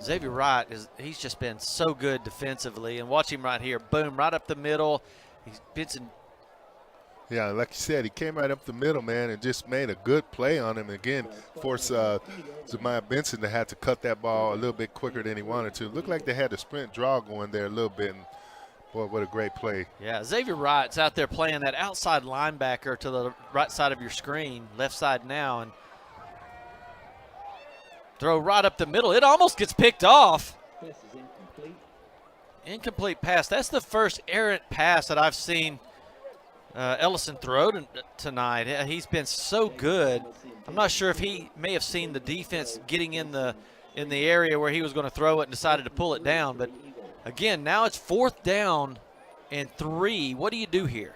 Xavier Wright, he's just been so good defensively. And watch him right here. Boom, right up the middle. Benson. Yeah, like you said, he came right up the middle, man, and just made a good play on him. Again, forced Jemiah Benson to have to cut that ball a little bit quicker than he wanted to. Looked like they had a sprint draw going there a little bit. And boy, what a great play. Yeah, Xavier Wright's out there playing that outside linebacker to the right side of your screen, left side now, and throw right up the middle. It almost gets picked off. Incomplete pass. That's the first errant pass that I've seen Ellison throw tonight. He's been so good. I'm not sure if he may have seen the defense getting in the area where he was going to throw it and decided to pull it down. But again, now it's 4th down and 3. What do you do here?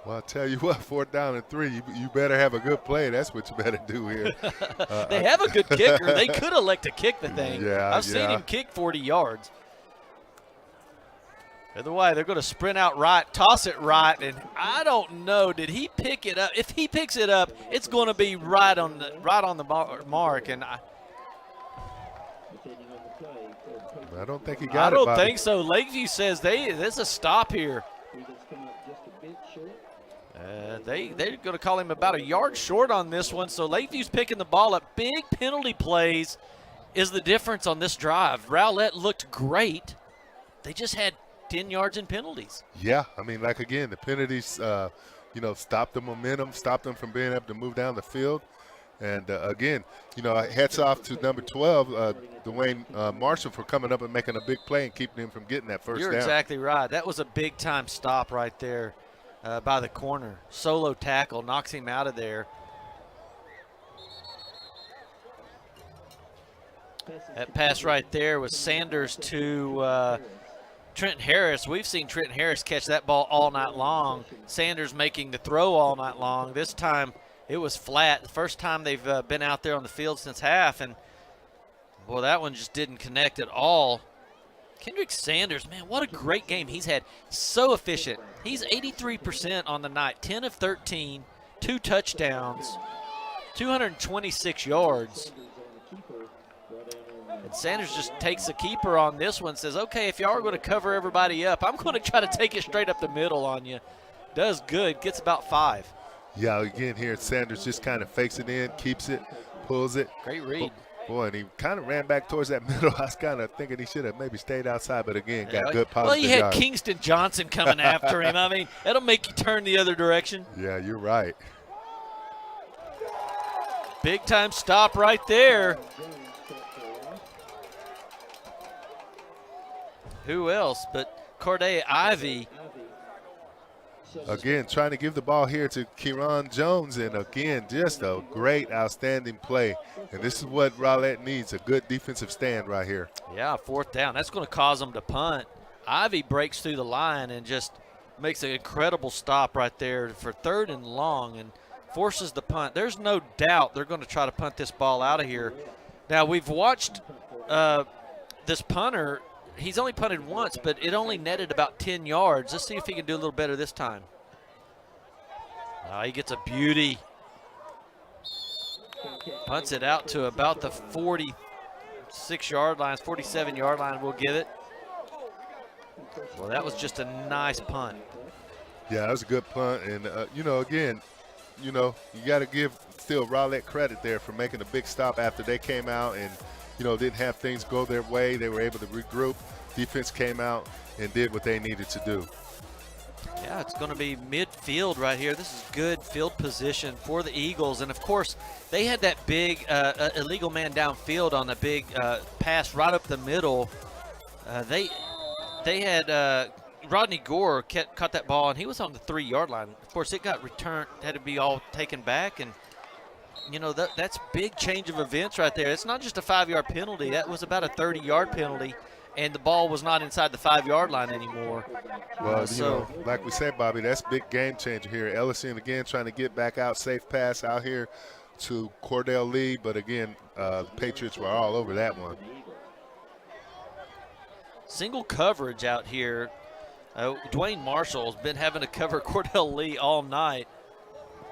Well, I'll tell you what, 4th down and 3, you better have a good play. That's what you better do here. They have a good kicker. They could elect to kick the thing. Yeah, I've seen him kick 40 yards. Either way, they're going to sprint out right, toss it right, and I don't know, did he pick it up? If he picks it up, it's going to be right on the mark. And I don't think he got it. I don't think so. Lakeview says there's a stop here. They're going to call him about a yard short on this one. So Lakeview's picking the ball up. Big penalty plays is the difference on this drive. Rowlett looked great. They just had 10 yards in penalties. Yeah, I mean, like, again, the penalties, stopped the momentum, stopped them from being able to move down the field. And, again, hats off to number 12, Dwayne Marshall, for coming up and making a big play and keeping him from getting that first down. You're exactly right. That was a big-time stop right there by the corner. Solo tackle, knocks him out of there. That pass right there was Sanders to Trenton Harris. We've seen Trenton Harris catch that ball all night long. Sanders making the throw all night long. This time it was flat. The first time they've been out there on the field since half, and boy, that one just didn't connect at all. Kendrick Sanders, man, what a great game he's had. So efficient. He's 83% on the night, 10 of 13, 2 touchdowns, 226 yards. And Sanders just takes a keeper on this one, says, okay, if y'all are going to cover everybody up, I'm going to try to take it straight up the middle on you. Does good, gets about 5. Yeah, again here, Sanders just kind of fakes it in, keeps it, pulls it. Great read. Boy, and he kind of ran back towards that middle. I was kind of thinking he should have maybe stayed outside, but again, got good positive Well, he had yards. Kingston Johnson coming after him. I mean, that'll make you turn the other direction. Yeah, you're right. Big time stop right there. Who else but Corday Ivy? Again, trying to give the ball here to Kieran Jones, and again, just a great, outstanding play. And this is what Rowlett needs, a good defensive stand right here. Yeah, 4th down. That's going to cause them to punt. Ivy breaks through the line and just makes an incredible stop right there for 3rd and long and forces the punt. There's no doubt they're going to try to punt this ball out of here. Now, we've watched this punter. He's only punted once, but it only netted about 10 yards. Let's see if he can do a little better this time. He gets a beauty. Punts it out to about the 46-yard line, 47-yard line, we'll give it. Well, that was just a nice punt. Yeah, that was a good punt. And, again, you got to give still Rowlett credit there for making a big stop after they came out and didn't have things go their way. They were able to regroup. Defense came out and did what they needed to do. Yeah, it's going to be midfield right here. This is good field position for the Eagles. And, of course, they had that big illegal man downfield on the big pass right up the middle. They had Rodney Gore caught that ball, and he was on the 3-yard line. Of course, it got returned, had to be all taken back. And, that's big change of events right there. It's not just a 5-yard penalty. That was about a 30-yard penalty. And the ball was not inside the 5-yard line anymore. Well, like we said, Bobby, that's big game changer here. Ellison, again, trying to get back out, safe pass out here to Cordell Lee. But, again, the Patriots were all over that one. Single coverage out here. Dwayne Marshall's been having to cover Cordell Lee all night.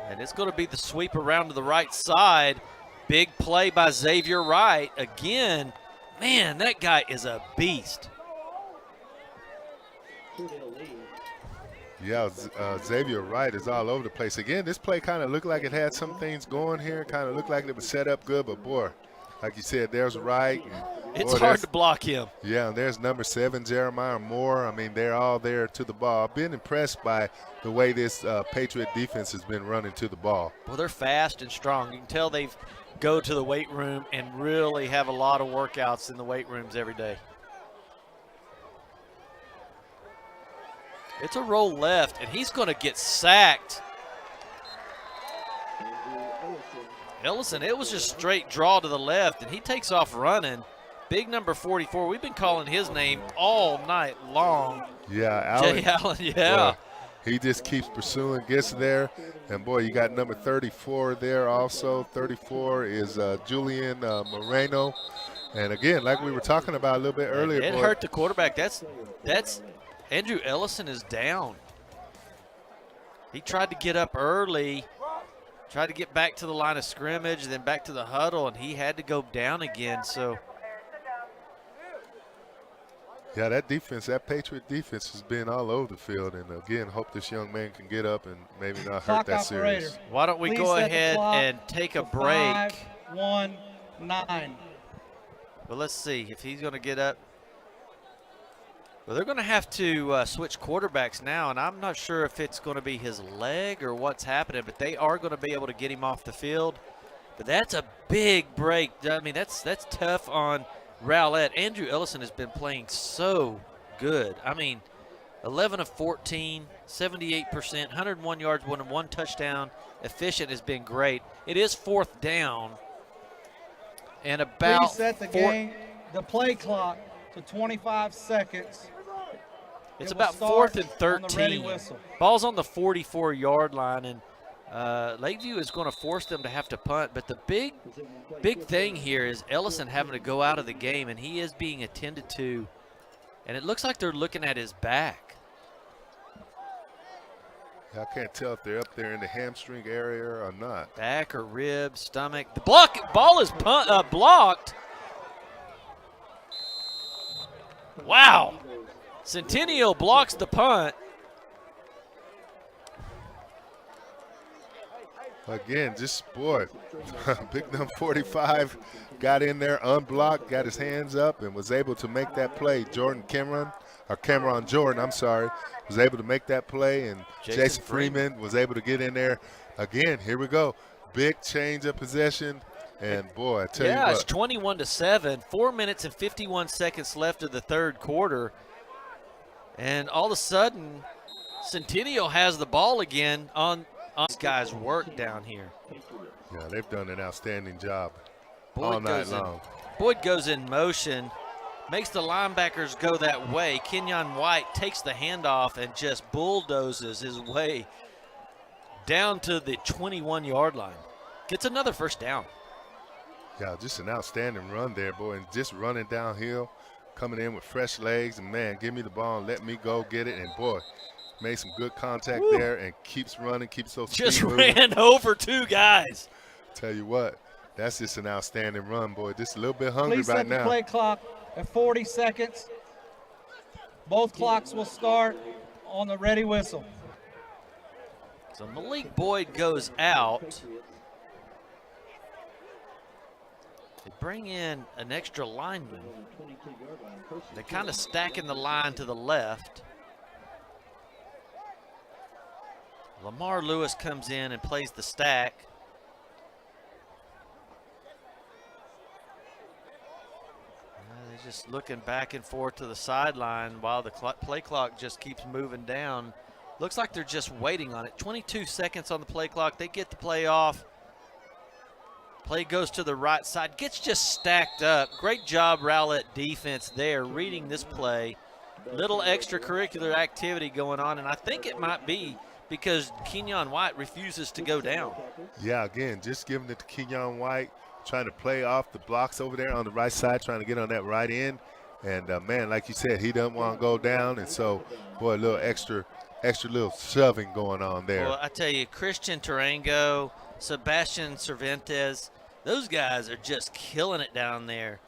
And it's going to be the sweep around to the right side. Big play by Xavier Wright. Again, man, that guy is a beast. Yeah, Xavier Wright is all over the place. Again, this play kind of looked like it had some things going here. Kind of looked like it was set up good, but, boy, like you said, there's Wright. It's hard to block him. Yeah, and there's number 7, Jeremiah Moore. I mean, they're all there to the ball. I've been impressed by the way this Patriot defense has been running to the ball. Well, they're fast and strong. You can tell they go to the weight room and really have a lot of workouts in the weight rooms every day. It's a roll left, and he's going to get sacked. Ellison, it was just straight draw to the left, and he takes off running. Big number 44. We've been calling his name all night long. Yeah, Allen. Jay Allen, yeah. Well, he just keeps pursuing, gets there. And, boy, you got number 34 there also. 34 is Julian Moreno. And, again, like we were talking about a little bit earlier. It hurt the quarterback. That's Andrew Ellison is down. He tried to get up early, tried to get back to the line of scrimmage, then back to the huddle, and he had to go down again. So, yeah, that defense, that Patriot defense has been all over the field. And, again, hope this young man can get up and maybe not hurt that series. Why don't we go ahead and take a break? 5-1-9. Well, let's see if he's going to get up. Well, they're going to have to switch quarterbacks now, and I'm not sure if it's going to be his leg or what's happening, but they are going to be able to get him off the field. But that's a big break. I mean, that's tough on Rowlett. Andrew Ellison has been playing so good. I mean, 11 of 14, 78%, 101 yards, 1 touchdown. Efficient has been great. It is 4th down. And about reset the game, the play clock to 25 seconds. It's about 4th and 13. Ball's on the 44-yard line, and Lakeview is going to force them to have to punt. But the big thing here is Ellison having to go out of the game, and he is being attended to. And it looks like they're looking at his back. Yeah, I can't tell if they're up there in the hamstring area or not. Back or rib, stomach. The ball is blocked. Wow. Centennial blocks the punt. Again, just, boy, big number 45 got in there, unblocked, got his hands up, and was able to make that play. Cameron Jordan, was able to make that play, and Jason Freeman was able to get in there. Again, here we go. Big change of possession. And, boy, I tell you what. Yeah, it's 21-7. 4 minutes and 51 seconds left of the third quarter. And all of a sudden, Centennial has the ball again on these guys' work down here. Yeah, they've done an outstanding job all night long. Boyd goes in motion, makes the linebackers go that way. Kenyon White takes the handoff and just bulldozes his way down to the 21-yard line. Gets another first down. Yeah, just an outstanding run there, boy, and just running downhill, coming in with fresh legs, and, man, give me the ball and let me go get it. And, boy, made some good contact there and keeps running, keeps those just feet ran moving. Over 2 guys. Tell you what, that's just an outstanding run, boy. Just a little bit hungry Please right set the now. play clock at 40 seconds. Both clocks will start on the ready whistle. So Malik Boyd goes out. They bring in an extra lineman. On the 22-yard line. First and They're kind of 10. stacking the line to the left. Lamar Lewis comes in and plays the stack. They're just looking back and forth to the sideline while the play clock just keeps moving down. Looks like they're just waiting on it. 22 seconds on the play clock. They get the play off. Play goes to the right side. Gets just stacked up. Great job, Rowlett defense there, reading this play. Little extracurricular activity going on, and I think it might be because Kenyon White refuses to go down. Yeah, again, just giving it to Kenyon White, trying to play off the blocks over there on the right side, trying to get on that right end. And, man, like you said, he doesn't want to go down. And so, boy, a little extra little shoving going on there. Well, I tell you, Christian Tarango, Sebastian Cervantes, those guys are just killing it down there.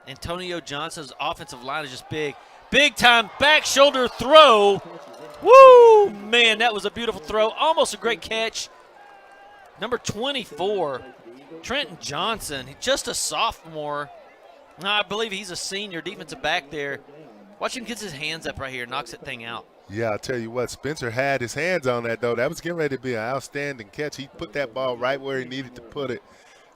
Antonio Johnson's offensive line is just big. Big time back shoulder throw. Woo! Man, that was a beautiful throw. Almost a great catch. Number 24, Trenton Johnson, just a sophomore. No, I believe he's a senior defensive back there. Watch him get his hands up right here, knocks that thing out. Yeah, I'll tell you what, Spencer had his hands on that, though. That was getting ready to be an outstanding catch. He put that ball right where he needed to put it.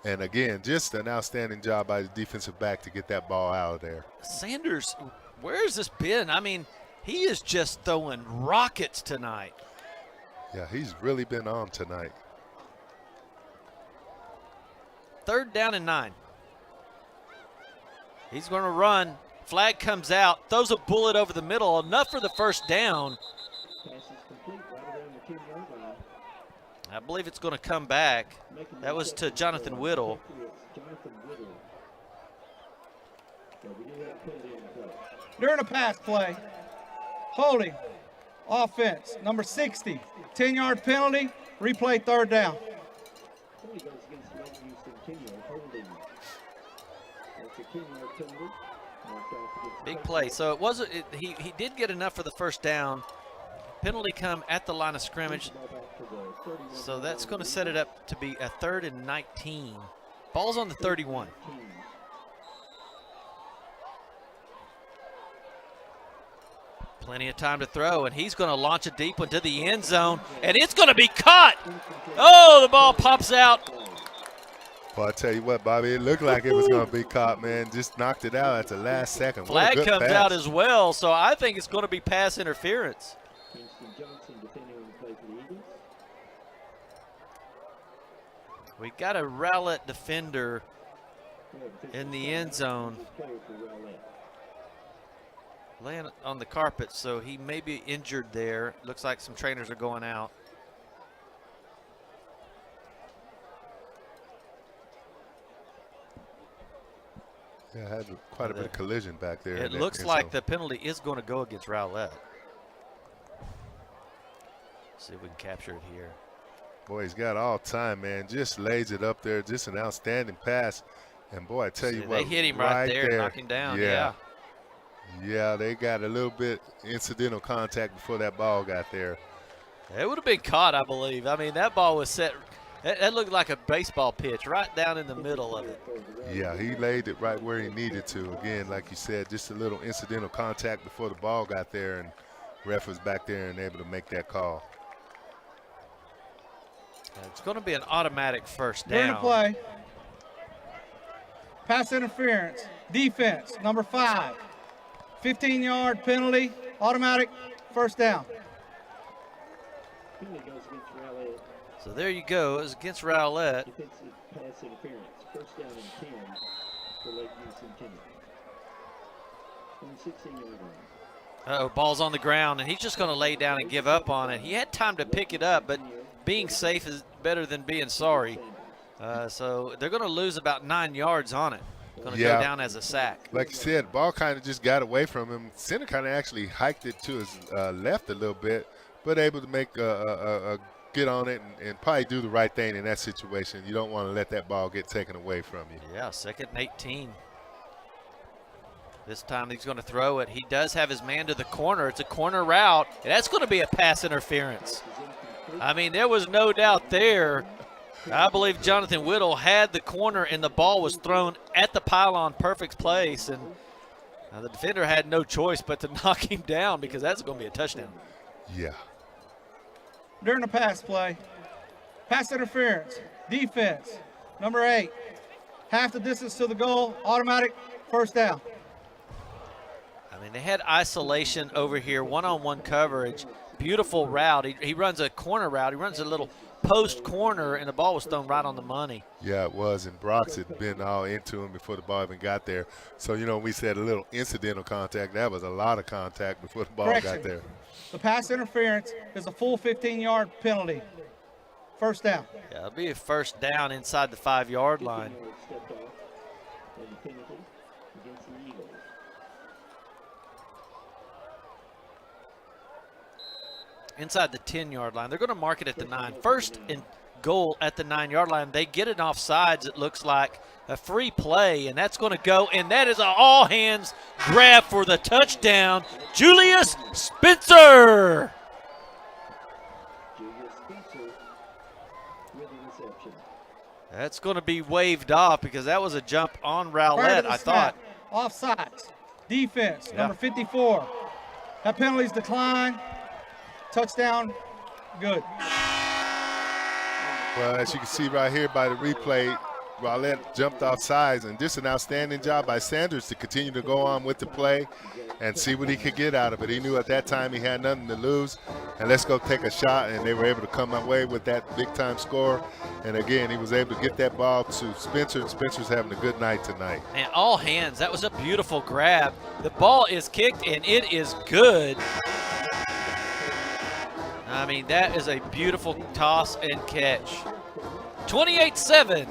And, again, just an outstanding job by the defensive back to get that ball out of there. Sanders, where has this been? I mean, he is just throwing rockets tonight. Yeah, he's really been on tonight. 3rd down and 9. He's going to run. Flag comes out, throws a bullet over the middle, enough for the first down. Pass is complete right around the 10-yard line. I believe it's going to come back. That was to Jonathan Whittle. Jonathan Whittle. So we do have penalty on the play. During a pass play, holding, offense, number 60, 10-yard penalty, replay 3rd down. Penalty goes against Lakeview Centennial, holding. That's a 10-yard penalty. Big play. So it wasn't. He did get enough for the first down. Penalty come at the line of scrimmage. So that's going to set it up to be a 3rd and 19. Ball's on the 31. Plenty of time to throw, and he's going to launch a deep one to the end zone, and it's going to be caught. Oh, the ball pops out. Well, I tell you what, Bobby, it looked like it was going to be caught, man. Just knocked it out at the last second. Flag comes out as well, so I think it's going to be pass interference. Kingston Johnson defending on the play for the Eagles. We got a Rowlett defender in the end zone, laying on the carpet, so he may be injured there. Looks like some trainers are going out. Yeah, had quite a bit of collision back there. It looks like the penalty is going to go against Rowlett. See if we can capture it here. Boy, he's got all time, man. Just lays it up there. Just an outstanding pass. And, boy, I tell you what. They hit him right there, knock him down. Yeah. Yeah, they got a little bit incidental contact before that ball got there. It would have been caught, I believe. I mean, that ball was set. That looked like a baseball pitch right down in the middle of it. Yeah, he laid it right where he needed to. Again, like you said, just a little incidental contact before the ball got there, and ref was back there and able to make that call. It's going to be an automatic first down. During the play, pass interference, defense, number 5, 15-yard penalty, automatic first down. Penalty goes against Rowlett. So there you go. It was against Rowlett. Defensive pass interference. First down and 10 for Lakeview Centennial. On the 16-yard line. Uh-oh, ball's on the ground, and he's just going to lay down and give up on it. He had time to pick it up, but being safe is better than being sorry. So they're going to lose about 9 yards on it. Going to go down as a sack. Like you said, ball kind of just got away from him. Center kind of actually hiked it to his left a little bit, but able to make a get on it and probably do the right thing in that situation. You don't want to let that ball get taken away from you. Yeah, 2nd and 18. This time he's going to throw it. He does have his man to the corner. It's a corner route, and that's going to be a pass interference. I mean, there was no doubt there. I believe Jonathan Whittle had the corner and the ball was thrown at the pylon, perfect place, and the defender had no choice but to knock him down because that's going to be a touchdown. Yeah. During the pass play, pass interference, defense, number 8, half the distance to the goal, automatic first down. I mean, they had isolation over here, one-on-one coverage, beautiful route. He runs a corner route. He runs a little post corner, and the ball was thrown right on the money. Yeah, it was, and Brox had been all into him before the ball even got there. So, you know, we said a little incidental contact. That was a lot of contact before the ball got there. The pass interference is a full 15-yard penalty. First down. Yeah, it'll be a first down inside the 5-yard line. Stepped off, and the penalty against the Eagles. Inside the 10-yard line. They're going to mark it at the 9. First and goal at the 9-yard line. They get it off sides, it looks like. A free play, and that's going to go, and that is an all-hands grab for the touchdown. Julius Spencer. Julius Spencer with the reception. That's going to be waved off because that was a jump on Rowlett, I thought. Offsides. Defense, number 54. That penalty's declined. Touchdown, good. Well, as you can see right here by the replay, Rowlett jumped off sides, and just an outstanding job by Sanders to continue to go on with the play and see what he could get out of it. He knew at that time he had nothing to lose, and let's go take a shot, and they were able to come away with that big-time score. And, again, he was able to get that ball to Spencer, and Spencer's having a good night tonight. And all hands, that was a beautiful grab. The ball is kicked, and it is good. I mean, that is a beautiful toss and catch. 28-7,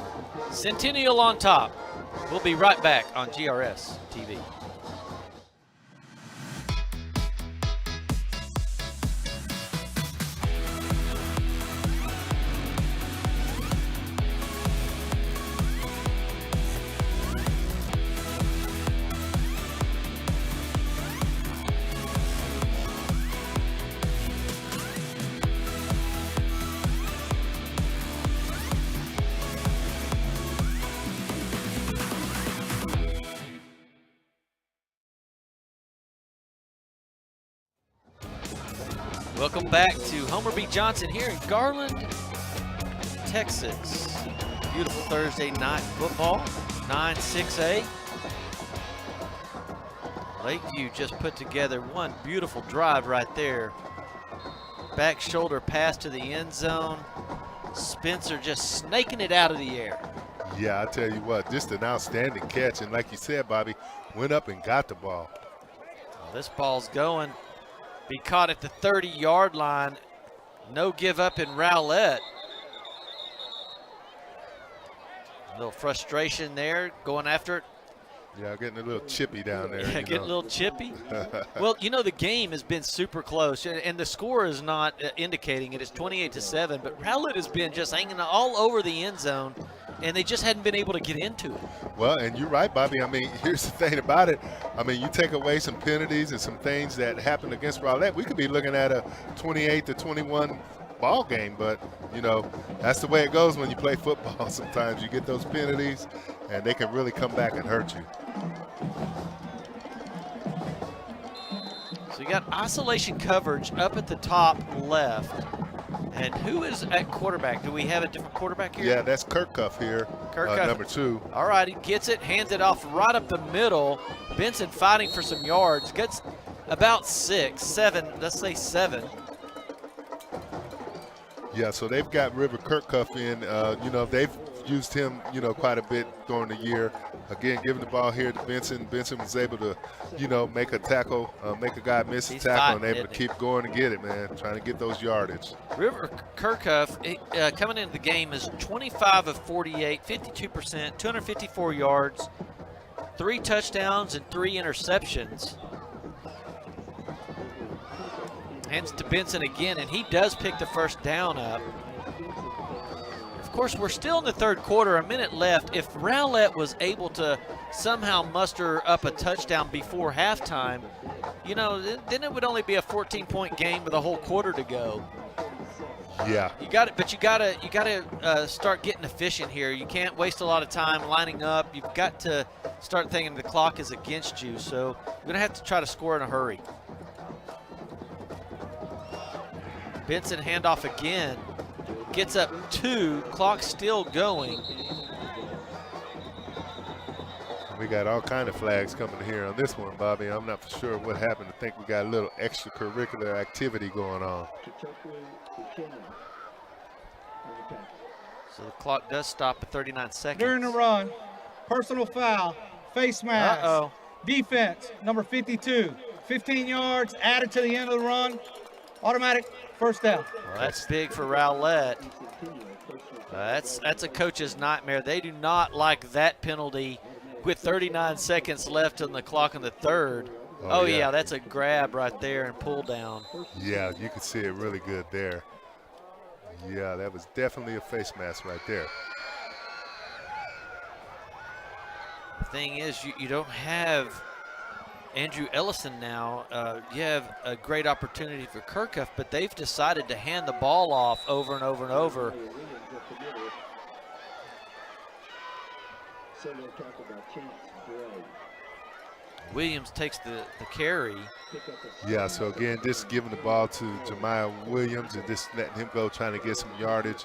Centennial on top. We'll be right back on GRS TV. Welcome back to Homer B. Johnson here in Garland, Texas. Beautiful Thursday night football, 9-6A. Lakeview just put together one beautiful drive right there. Back shoulder pass to the end zone. Spencer just snaking it out of the air. Yeah, I tell you what, just an outstanding catch. And like you said, Bobby, went up and got the ball. Well, this ball's going. Be caught at the 30-yard line. No give up in Rowlett. A little frustration there, going after it. Yeah, getting a little chippy down there. Yeah, getting a little chippy. Well, you know, the game has been super close, and the score is not indicating it. It's 28-7, but Rowlett has been just hanging all over the end zone, and they just hadn't been able to get into it. Well, and you're right, Bobby. I mean, here's the thing about it. I mean, you take away some penalties and some things that happened against Rowlett, we could be looking at a 28-21 ball game, but, you know, that's the way it goes when you play football. Sometimes you get those penalties, and they can really come back and hurt you. So you got isolation coverage up at the top left. And who is at quarterback? Do we have a different quarterback here? Yeah, that's Kickoff here, number 2. All right, he gets it, hands it off right up the middle. Benson fighting for some yards. Gets about 6, 7, let's say 7. Yeah, so they've got River Kickoff in. You know, they've used him, you know, quite a bit during the year. Again, giving the ball here to Benson. Benson was able to, you know, make a tackle, make a guy miss a tackle, and able to keep going and get it, man, trying to get those yardage. River Kickoff, coming into the game, is 25 of 48, 52%, 254 yards, 3 touchdowns, and 3 interceptions. Hands to Benson again, and he does pick the first down up. Of course, we're still in the third quarter, a minute left. If Rowlett was able to somehow muster up a touchdown before halftime, you know, then it would only be a 14-point game with a whole quarter to go. Yeah. You got it, but you got to start getting efficient here. You can't waste a lot of time lining up. You've got to start thinking the clock is against you. So you're going to have to try to score in a hurry. Benson handoff again. Gets up 2. Clock still going. We got all kind of flags coming here on this one, Bobby. I'm not for sure what happened. I think we got a little extracurricular activity going on. So the clock does stop at 39 seconds. During the run, personal foul, face mask, defense, number 52, 15 yards added to the end of the run, automatic first down. Well, that's big for Rowlett. That's a coach's nightmare. They do not like that penalty with 39 seconds left on the clock in the third. Oh yeah, that's a grab right there and pull down. Yeah, you can see it really good there. Yeah, that was definitely a face mask right there. The thing is, you don't have Andrew Ellison now. You have a great opportunity for Kickoff, but they've decided to hand the ball off over and over and over. So they'll talk about Chance Gray. Williams takes the carry. Yeah, so again, just giving the ball to Jemiah Williams and just letting him go, trying to get some yardage.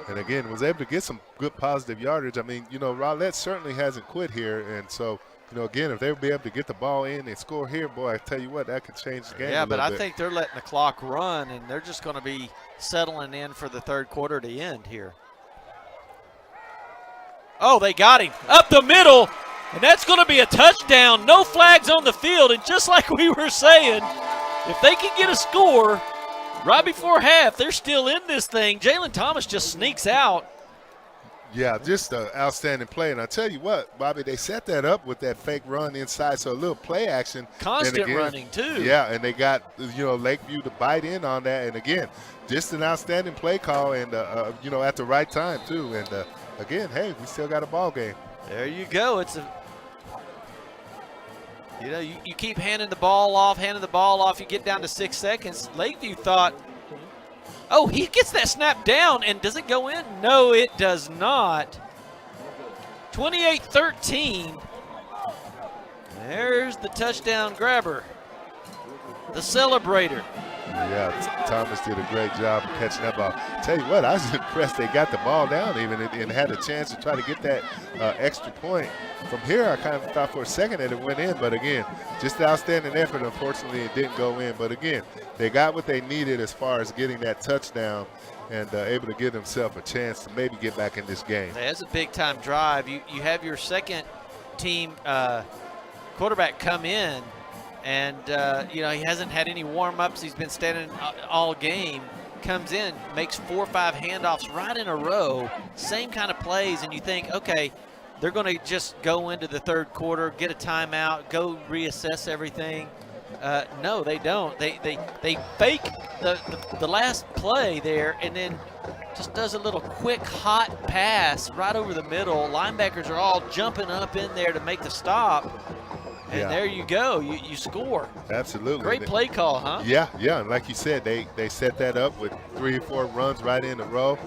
And again, was able to get some good positive yardage. I mean, you know, Rowlett certainly hasn't quit here. And so, you know, again, if they would be able to get the ball in and score here, boy, I tell you what, that could change the game. Yeah, but I think they're letting the clock run, and they're just going to be settling in for the third quarter to end here. Oh, they got him up the middle, and that's going to be a touchdown. No flags on the field, and just like we were saying, if they can get a score right before half, they're still in this thing. Jalen Thomas just sneaks out. Yeah, just an outstanding play. And I tell you what, Bobby, they set that up with that fake run inside, so a little play action. Constant running, too. Yeah, and they got, you know, Lakeview to bite in on that. And, again, just an outstanding play call and, you know, at the right time, too. And, again, hey, we still got a ball game. There you go. It's a, you know, you keep handing the ball off, you get down to 6 seconds. Lakeview thought, oh, he gets that snap down, and does it go in? No, it does not. 28-13. There's the touchdown grabber, the celebrator. Yeah, Thomas did a great job of catching that ball. Tell you what, I was impressed they got the ball down even and had a chance to try to get that extra point. From here, I kind of thought for a second that it went in, but again, just an outstanding effort. Unfortunately, it didn't go in. But again, they got what they needed as far as getting that touchdown and able to give themselves a chance to maybe get back in this game. That's a big-time drive. You have your second team quarterback come in, and you know, he hasn't had any warm-ups. He's been standing all game. Comes in, makes 4 or 5 handoffs right in a row, same kind of plays, and you think, okay, they're going to just go into the third quarter, get a timeout, go reassess everything. No, they don't. They fake the last play there, and then just does a little quick hot pass right over the middle. Linebackers are all jumping up in there to make the stop. And there you go. You score. Absolutely. Great play call, huh? Yeah. And like you said, they set that up with 3 or 4 runs right in a row.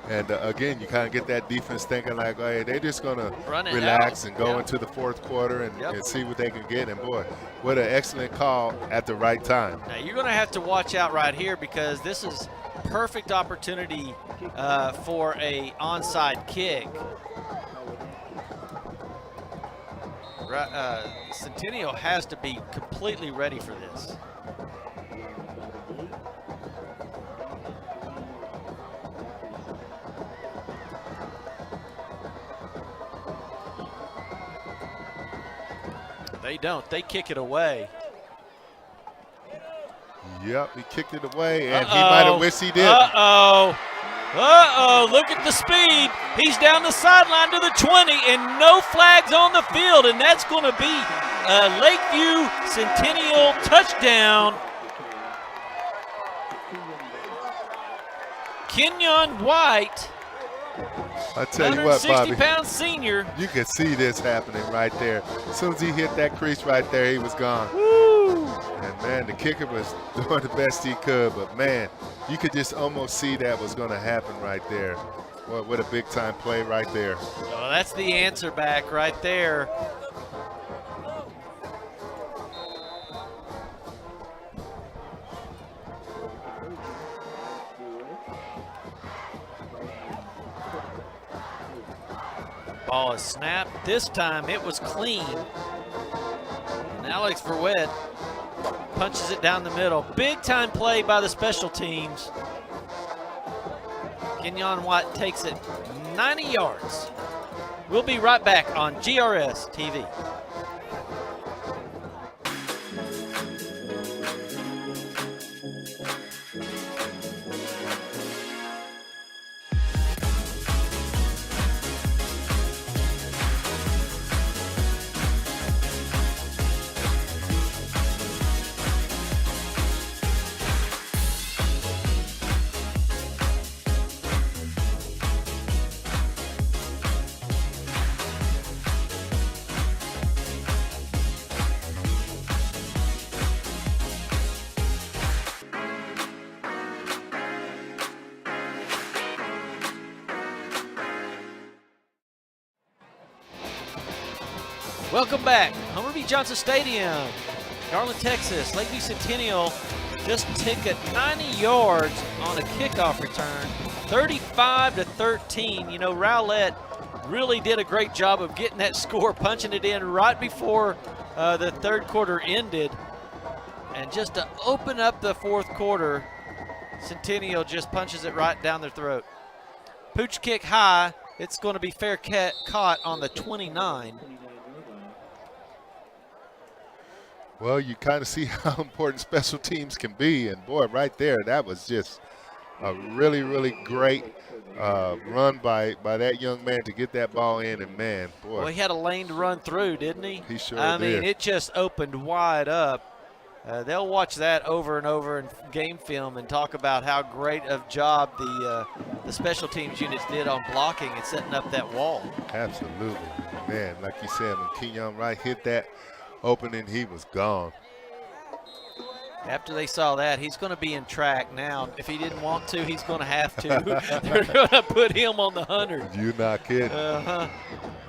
And, again, you kind of get that defense thinking like, hey, they're just going to relax and go into the fourth quarter and see what they can get. And, boy, what an excellent call at the right time. Now, you're going to have to watch out right here because this is perfect opportunity for a onside kick. Centennial has to be completely ready for this. They don't. They kick it away. Yep, he kicked it away, and he might have wished he did. Look at the speed. He's down the sideline to the 20, and no flags on the field, and that's going to be a Lakeview Centennial touchdown. Kenyon White, I tell you what, Bobby, 160-pound senior. You can see this happening right there. As soon as he hit that crease right there, he was gone. Woo. And, man, the kicker was doing the best he could, but, man, you could just almost see that was going to happen right there. Boy, what a big-time play right there. Oh, that's the answer back right there. Ball is snapped. This time it was clean. And Alex Rowlett punches it down the middle. Big time play by the special teams. Kenyon Watt takes it 90 yards. We'll be right back on GRS TV. Welcome back. Homer B. Johnson Stadium, Garland, Texas. Lakeview Centennial just took it 90 yards on a kickoff return, 35-13. You know, Rowlett really did a great job of getting that score, punching it in right before the third quarter ended. And just to open up the fourth quarter, Centennial just punches it right down their throat. Pooch kick high. It's going to be fair caught on the 29. Well, you kind of see how important special teams can be, and boy, right there, that was just a really, really great run by that young man to get that ball in, and man, boy. Well, he had a lane to run through, didn't he? He sure did. I mean, did. it just opened wide up. They'll watch that over and over in game film and talk about how great of job the special teams units did on blocking and setting up that wall. Absolutely. Man, like you said, when Kenyon Wright hit that opening, he was gone. After they saw that, he's going to be in track now. If he didn't want to, he's going to have to. They're going to put him on the 100. You're not kidding.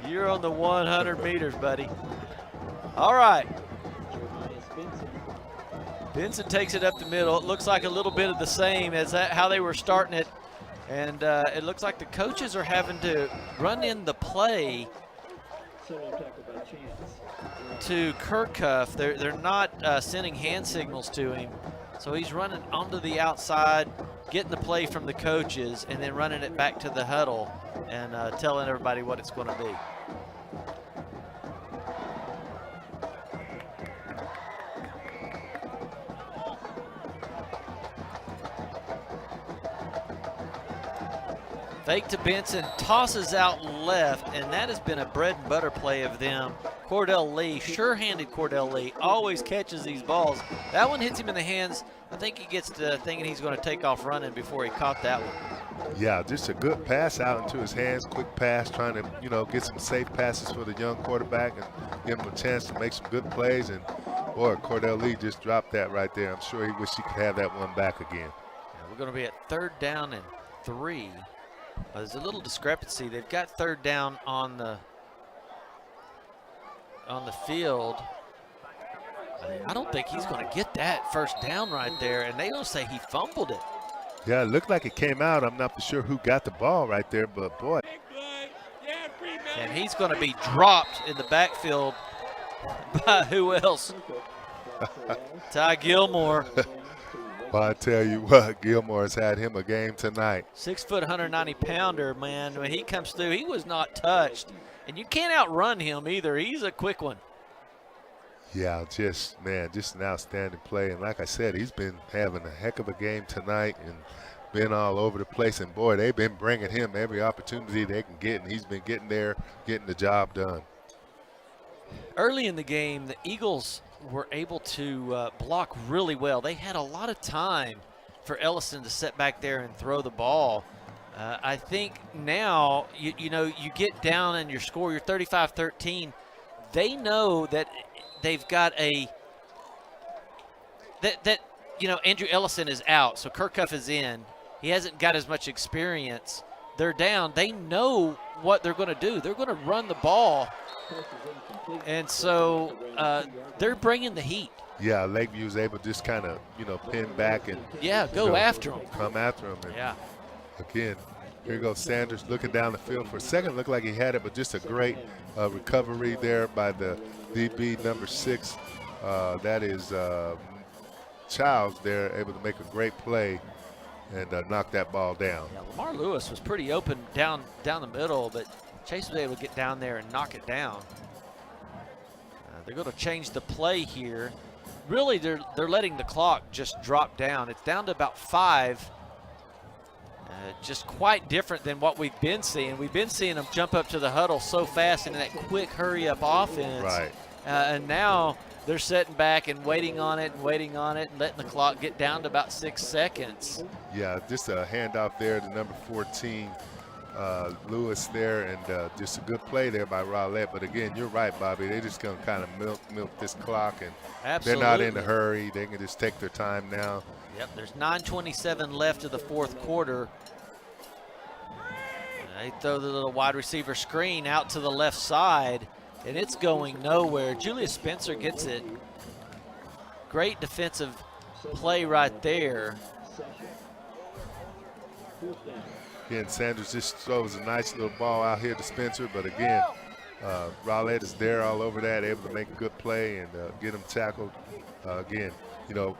You're on the 100 meters, buddy. All right. Benson takes it up the middle. It looks like a little bit of the same as how they were starting it. And it looks like the coaches are having to run in the play to Kickoff. They're not sending hand signals to him. So he's running onto the outside, getting the play from the coaches, and then running it back to the huddle and telling everybody what it's going to be. Fake to Benson, tosses out left, and that has been a bread and butter play of them. Cordell Lee, sure-handed Cordell Lee, always catches these balls. That one hits him in the hands. I think he gets to thinking he's going to take off running before he caught that one. Yeah, just a good pass out into his hands, quick pass, trying to, you know, get some safe passes for the young quarterback and give him a chance to make some good plays. And, boy, Cordell Lee just dropped that right there. I'm sure he wished he could have that one back again. Yeah, we're going to be at 3rd down and 3. There's a little discrepancy. They've got 3rd down on the field. I don't think he's going to get that 1st down right there, and they don't say he fumbled it. Yeah, it looked like it came out. I'm not for sure who got the ball right there, but boy. And he's going to be dropped in the backfield by who else? Ty Gilmore. Well, I tell you what, Gilmore's had him a game tonight. 6 foot, 190-pounder, man. When he comes through, he was not touched. And you can't outrun him either. He's a quick one. Yeah, just an outstanding play. And like I said, he's been having a heck of a game tonight and been all over the place. And, boy, they've been bringing him every opportunity they can get, and he's been getting there, getting the job done. Early in the game, the Eagles were able to block really well. They had a lot of time for Ellison to sit back there and throw the ball. I think now, you know, you get down and your score, you're 35-13. They know that they've got a that Andrew Ellison is out, so Kickoff is in. He hasn't got as much experience. They're down. They know what they're going to do. They're going to run the ball, and so they're bringing the heat. Yeah, Lakeview's able to just kind of, pin back and go after them. Come after them. And yeah. Again, here goes Sanders looking down the field. For a second, looked like he had it, but just a great recovery there by the DB number 6. That is Childs there, able to make a great play and knock that ball down. Yeah, Lamar Lewis was pretty open down the middle, but Chase was able to get down there and knock it down. They're going to change the play here. Really, they're letting the clock just drop down. It's down to about 5. Just quite different than what we've been seeing. We've been seeing them jump up to the huddle so fast in that quick hurry-up offense. Right. And now they're sitting back and waiting on it and letting the clock get down to about 6 seconds. Yeah, just a handoff there to number 14, Lewis there, and just a good play there by Rowlett. But again, you're right, Bobby. They're just going to kind of milk this clock, and Absolutely. They're not in a hurry. They can just take their time now. Yep, there's 9:27 left of the fourth quarter. They throw the little wide receiver screen out to the left side, and it's going nowhere. Julius Spencer gets it. Great defensive play right there. Again, Sanders just throws a nice little ball out here to Spencer, but again, Rowlett is there all over that, able to make a good play and get him tackled. Again,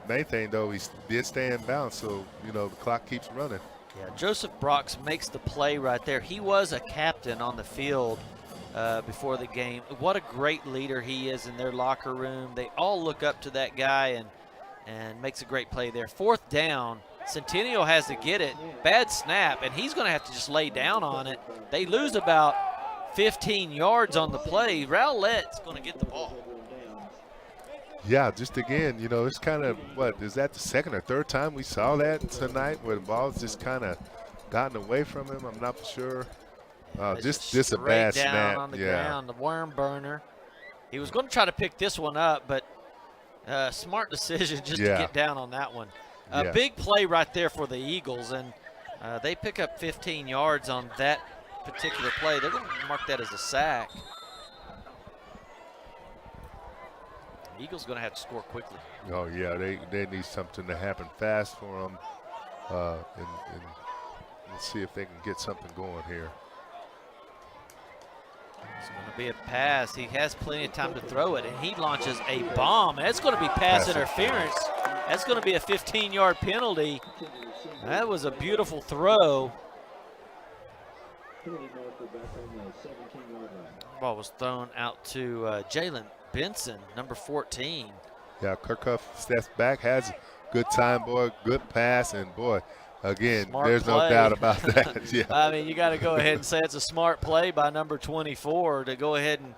main thing though, he did stay in bounds, so, the clock keeps running. Yeah, Joseph Brox makes the play right there. He was a captain on the field before the game. What a great leader he is in their locker room. They all look up to that guy and makes a great play there. Fourth down, Centennial has to get it. Bad snap, and he's going to have to just lay down on it. They lose about 15 yards on the play. Rowlett's going to get the ball. Yeah, just again, it's kind of, is that the second or third time we saw that tonight where the ball's just kind of gotten away from him? I'm not for sure. Just a bad down snap. On the ground, the worm burner. He was going to try to pick this one up, but smart decision just to get down on that one. Big play right there for the Eagles, and they pick up 15 yards on that particular play. They're going to mark that as a sack. The Eagles going to have to score quickly. Oh, yeah, they need something to happen fast for them, and let's see if they can get something going here. It's going to be a pass. He has plenty of time to throw it, and he launches a bomb. That's going to be pass interference. That's going to be a 15-yard penalty. That was a beautiful throw. Ball was thrown out to Jalen Benson, number 14. Yeah, Kickoff steps back, has good time, boy, good pass, and boy, again, smart there's play. no doubt about that. Yeah. I mean, you got to go ahead and say it's a smart play by number 24 to go ahead and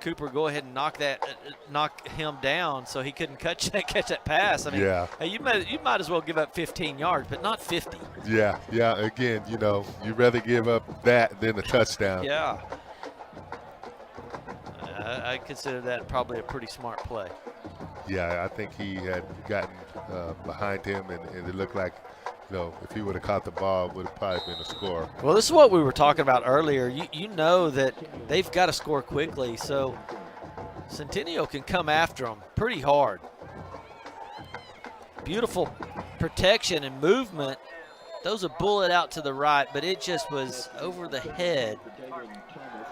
Cooper go ahead and knock him down so he couldn't catch that pass. I mean, you might as well give up 15 yards, but not 50. Yeah. Again, you'd rather give up that than a touchdown. Yeah. I consider that probably a pretty smart play. Yeah, I think he had gotten behind him, and it looked like, if he would have caught the ball, it would have probably been a score. Well, this is what we were talking about earlier. You know that they've got to score quickly, so Centennial can come after them pretty hard. Beautiful protection and movement. Throws a bullet out to the right, but it just was over the head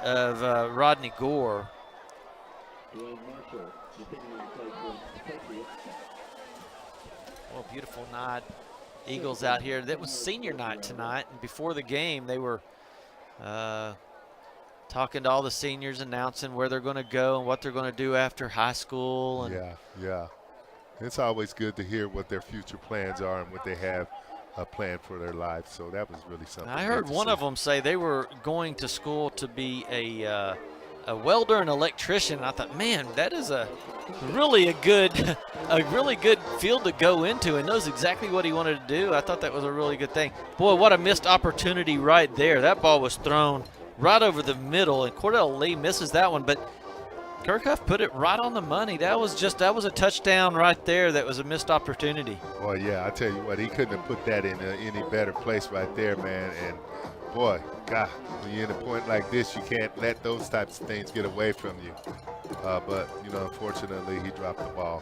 of Rodney Gore. Well, beautiful night. Eagles out here. That was senior night tonight, and before the game they were talking to all the seniors, announcing where they're going to go and what they're going to do after high school. And yeah. It's always good to hear what their future plans are and what they have planned for their life. So that was really something. I heard one of them say they were going to school to be a welder and electrician. I thought, man, that is a really good field to go into, and knows exactly what he wanted to do. I thought that was a really good thing. Boy, what a missed opportunity right there. That ball was thrown right over the middle, and Cordell Lee misses that one. But Kickoff put it right on the money. That was a touchdown right there. That was a missed opportunity. Well, yeah, I tell you what, he couldn't have put that in any better place right there, man. And boy, God, when you're in a point like this, you can't let those types of things get away from you. But you know, unfortunately, he dropped the ball.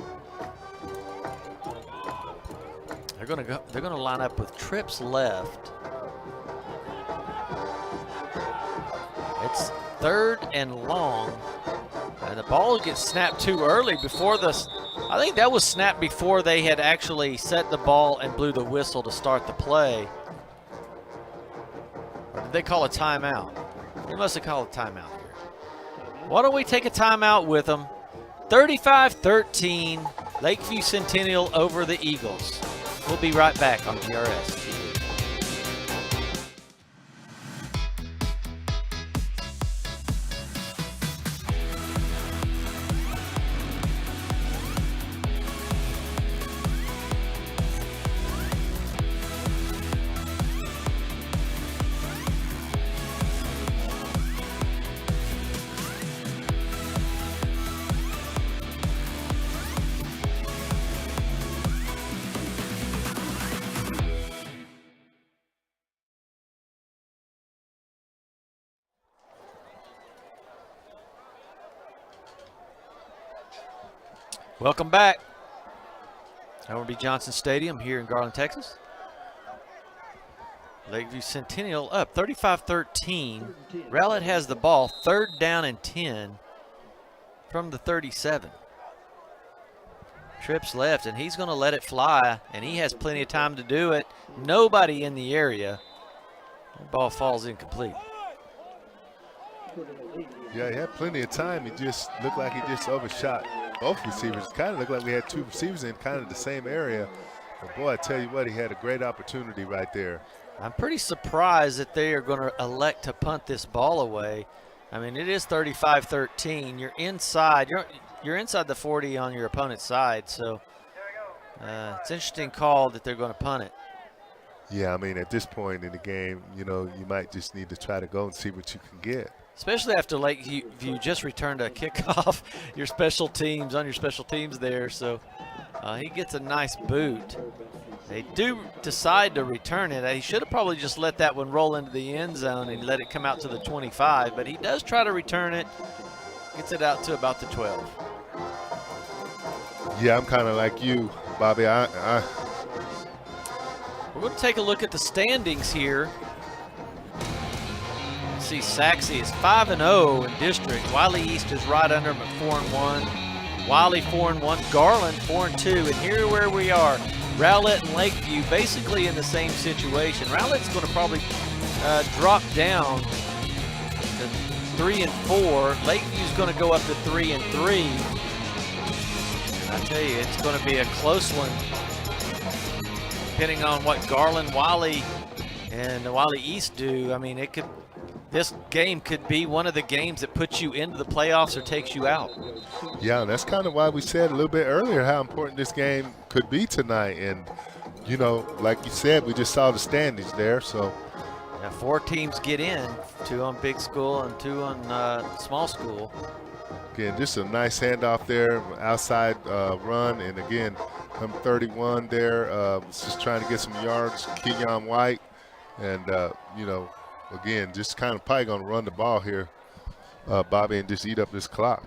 They're gonna line up with trips left. It's 3rd and long, and the ball gets snapped too early before I think that was snapped before they had actually set the ball and blew the whistle to start the play. Or did they call a timeout? They must have called a timeout here. Why don't we take a timeout with them? 35-13, Lakeview Centennial over the Eagles. We'll be right back on GRS TV. Welcome back. Homer B. Johnson Stadium here in Garland, Texas. Lakeview Centennial up 35-13. Rowlett has the ball, 3rd down and 10 from the 37. Trips left, and he's going to let it fly, and he has plenty of time to do it. Nobody in the area. The ball falls incomplete. Yeah, he had plenty of time. He just looked like he just overshot both receivers. Kind of looked like we had 2 receivers in kind of the same area. But boy, I tell you what, he had a great opportunity right there. I'm pretty surprised that they are going to elect to punt this ball away. I mean, it is 35-13. You're inside. You're inside the 40 on your opponent's side. So it's an interesting call that they're going to punt it. Yeah, I mean, at this point in the game, you know, you might just need to try to go and see what you can get. Especially after Lakeview just returned a kickoff, your special teams there. So he gets a nice boot. They do decide to return it. He should have probably just let that one roll into the end zone and let it come out to the 25, but he does try to return it, gets it out to about the 12. Yeah, I'm kind of like you, Bobby. We're going to take a look at the standings here. See, Saxe is 5-0 in district. Wiley East is right under him at 4-1. Wiley 4-1. Garland 4-2. And here where we are, Rowlett and Lakeview basically in the same situation. Rowlett's going to probably drop down to 3-4. Lakeview's going to go up to 3-3. And I tell you, it's going to be a close one, depending on what Garland, Wiley, and the Wiley East do. I mean, this game could be one of the games that puts you into the playoffs or takes you out. Yeah, and that's kind of why we said a little bit earlier how important this game could be tonight. And, you know, like you said, we just saw the standings there. So, yeah, 4 teams get in, 2 on big school and 2 on small school. Again, just a nice handoff there, outside run. And, again, number 31 there, just trying to get some yards, Kenyon White. And, you know, again, just kind of probably going to run the ball here, Bobby, and just eat up this clock.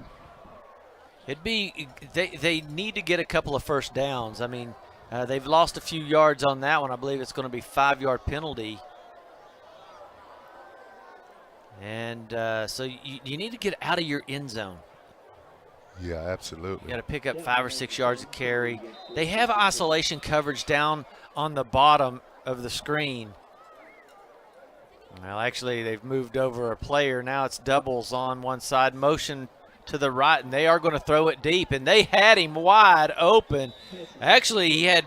They need to get a couple of first downs. I mean, they've lost a few yards on that one. I believe it's going to be 5-yard penalty. And so you need to get out of your end zone. Yeah, absolutely. You got to pick up 5 or 6 yards of carry. They have isolation coverage down on the bottom of the screen. Well, actually, they've moved over a player. Now it's doubles on one side, motion to the right, and they are going to throw it deep. And they had him wide open. Actually, he had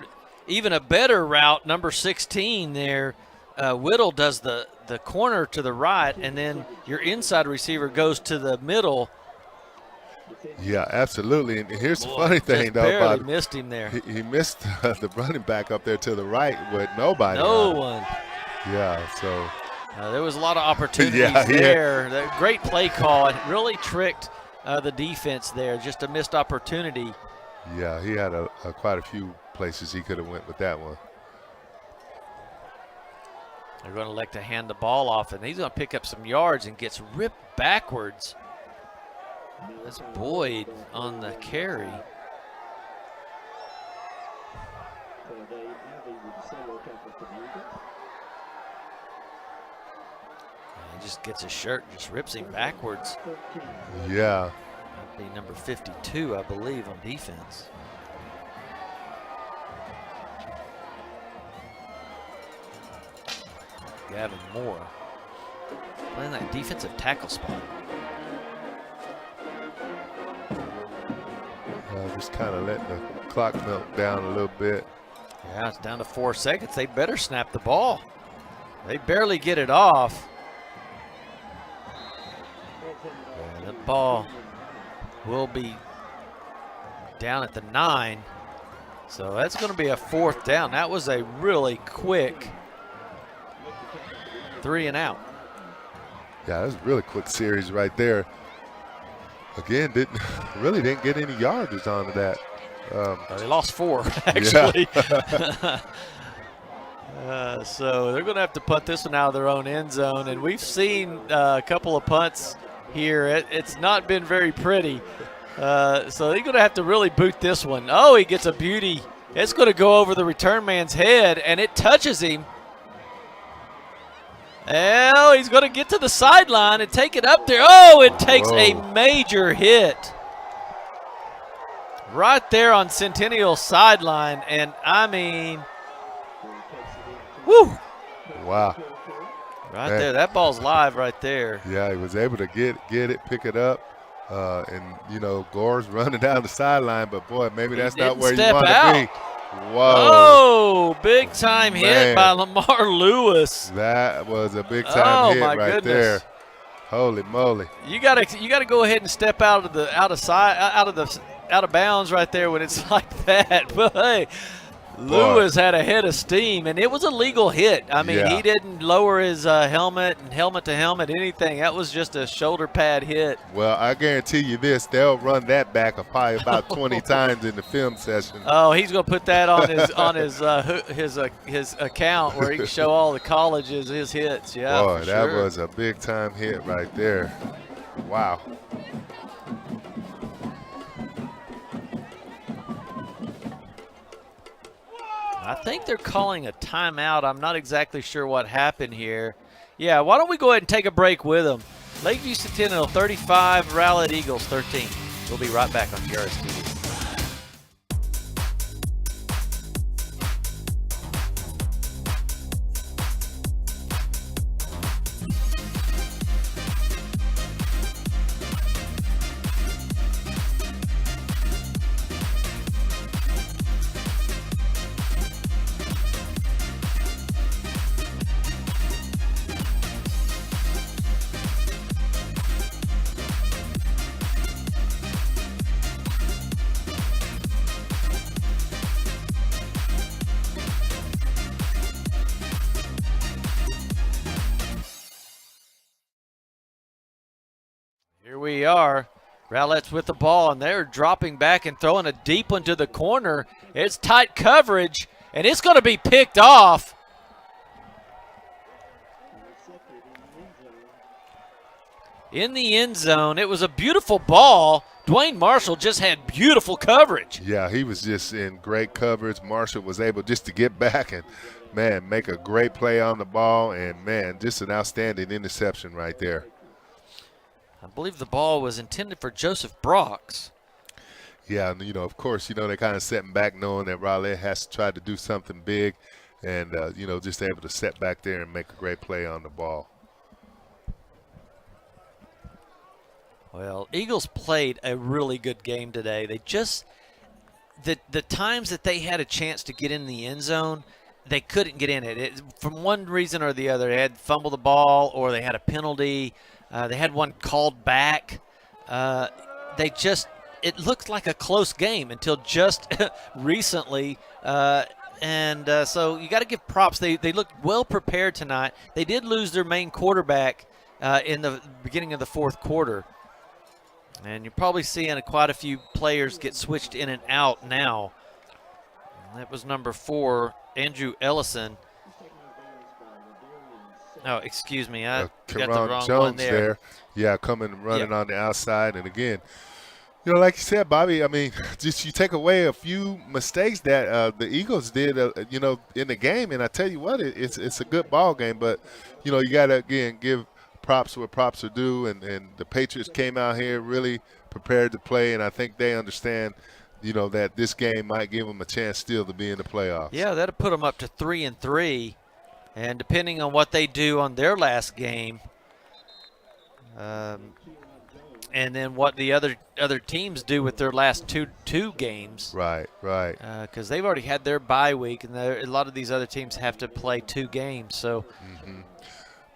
even a better route, number 16 there. Whittle does the corner to the right, and then your inside receiver goes to the middle. Yeah, absolutely. And here's the funny thing, though, barely Bobby. Missed him there. He missed the running back up there to the right with nobody. No one. Yeah, so. There was a lot of opportunities there. Great play call. It really tricked the defense there. Just a missed opportunity. Yeah, he had quite a few places he could have went with that one. They're going to elect to hand the ball off, and he's going to pick up some yards and gets ripped backwards. That's Boyd on the carry. He just gets his shirt and just rips him backwards. Yeah. That'd be number 52, I believe, on defense. Gavin Moore playing that defensive tackle spot. Just kind of letting the clock melt down a little bit. Yeah, it's down to 4 seconds. They better snap the ball. They barely get it off. And the ball will be down at the 9. So that's going to be a 4th down. That was a really quick 3 and out. Yeah, that was a really quick series right there. Again, really didn't get any yardage onto that. They lost 4, actually. So they're going to have to punt this one out of their own end zone. And we've seen a couple of punts here. It's not been very pretty. So they're going to have to really boot this one. Oh, he gets a beauty. It's going to go over the return man's head, and it touches him. Oh, he's going to get to the sideline and take it up there. Oh, it takes a major hit right there on Centennial's sideline. And, I mean, whoo. Wow. Right there. That ball's live right there. Yeah, he was able to get it, pick it up. And, you know, Gore's running down the sideline, but, boy, maybe that's not where you want to be. Whoa. Oh, big time hit by Lamar Lewis. That was a big time hit right there. Holy moly. You gotta go ahead and step out of bounds right there when it's like that. But hey, Lewis had a head of steam, and it was a legal hit. I mean, he didn't lower his helmet and helmet to helmet, anything. That was just a shoulder pad hit. Well, I guarantee you this, they'll run that back probably about 20 times in the film session. Oh, he's going to put that on his account where he can show all the colleges his hits. Yeah, boy, that was a big time hit right there. Wow. I think they're calling a timeout. I'm not exactly sure what happened here. Yeah, why don't we go ahead and take a break with them. Lakeview Centennial 35, Rowlett Eagles 13. We'll be right back on GISD. Here we are. Rowlett's with the ball, and they're dropping back and throwing a deep one to the corner. It's tight coverage, and it's going to be picked off. In the end zone. It was a beautiful ball. Dwayne Marshall just had beautiful coverage. Yeah, he was just in great coverage. Marshall was able just to get back and, man, make a great play on the ball. And, man, just an outstanding interception right there. I believe the ball was intended for Joseph Brox. Yeah, and, you know, of course, you know, they're kind of setting back knowing that Rowlett has to try to do something big and, you know, just able to set back there and make a great play on the ball. Well, Eagles played a really good game today. They just the times that they had a chance to get in the end zone, they couldn't get in it. From one reason or the other. They had fumbled the ball or they had a penalty. They had one called back. It looked like a close game until just recently. So you got to give props. They looked well prepared tonight. They did lose their main quarterback in the beginning of the fourth quarter. And you're probably seeing quite a few players get switched in and out now. And that was number 4, Andrew Ellison. Oh, excuse me, I got the wrong Jones one there. Yeah, coming running on the outside. And again, you know, like you said, Bobby, I mean, just you take away a few mistakes that the Eagles did, you know, in the game. And I tell you what, it's a good ball game. But, you know, you got to, again, give props where props are due. And the Patriots came out here really prepared to play. And I think they understand, you know, that this game might give them a chance still to be in the playoffs. Yeah, that'll put them up to 3-3. And depending on what they do on their last game, and then what the other teams do with their last two games. Right. Because they've already had their bye week, and a lot of these other teams have to play 2 games. So,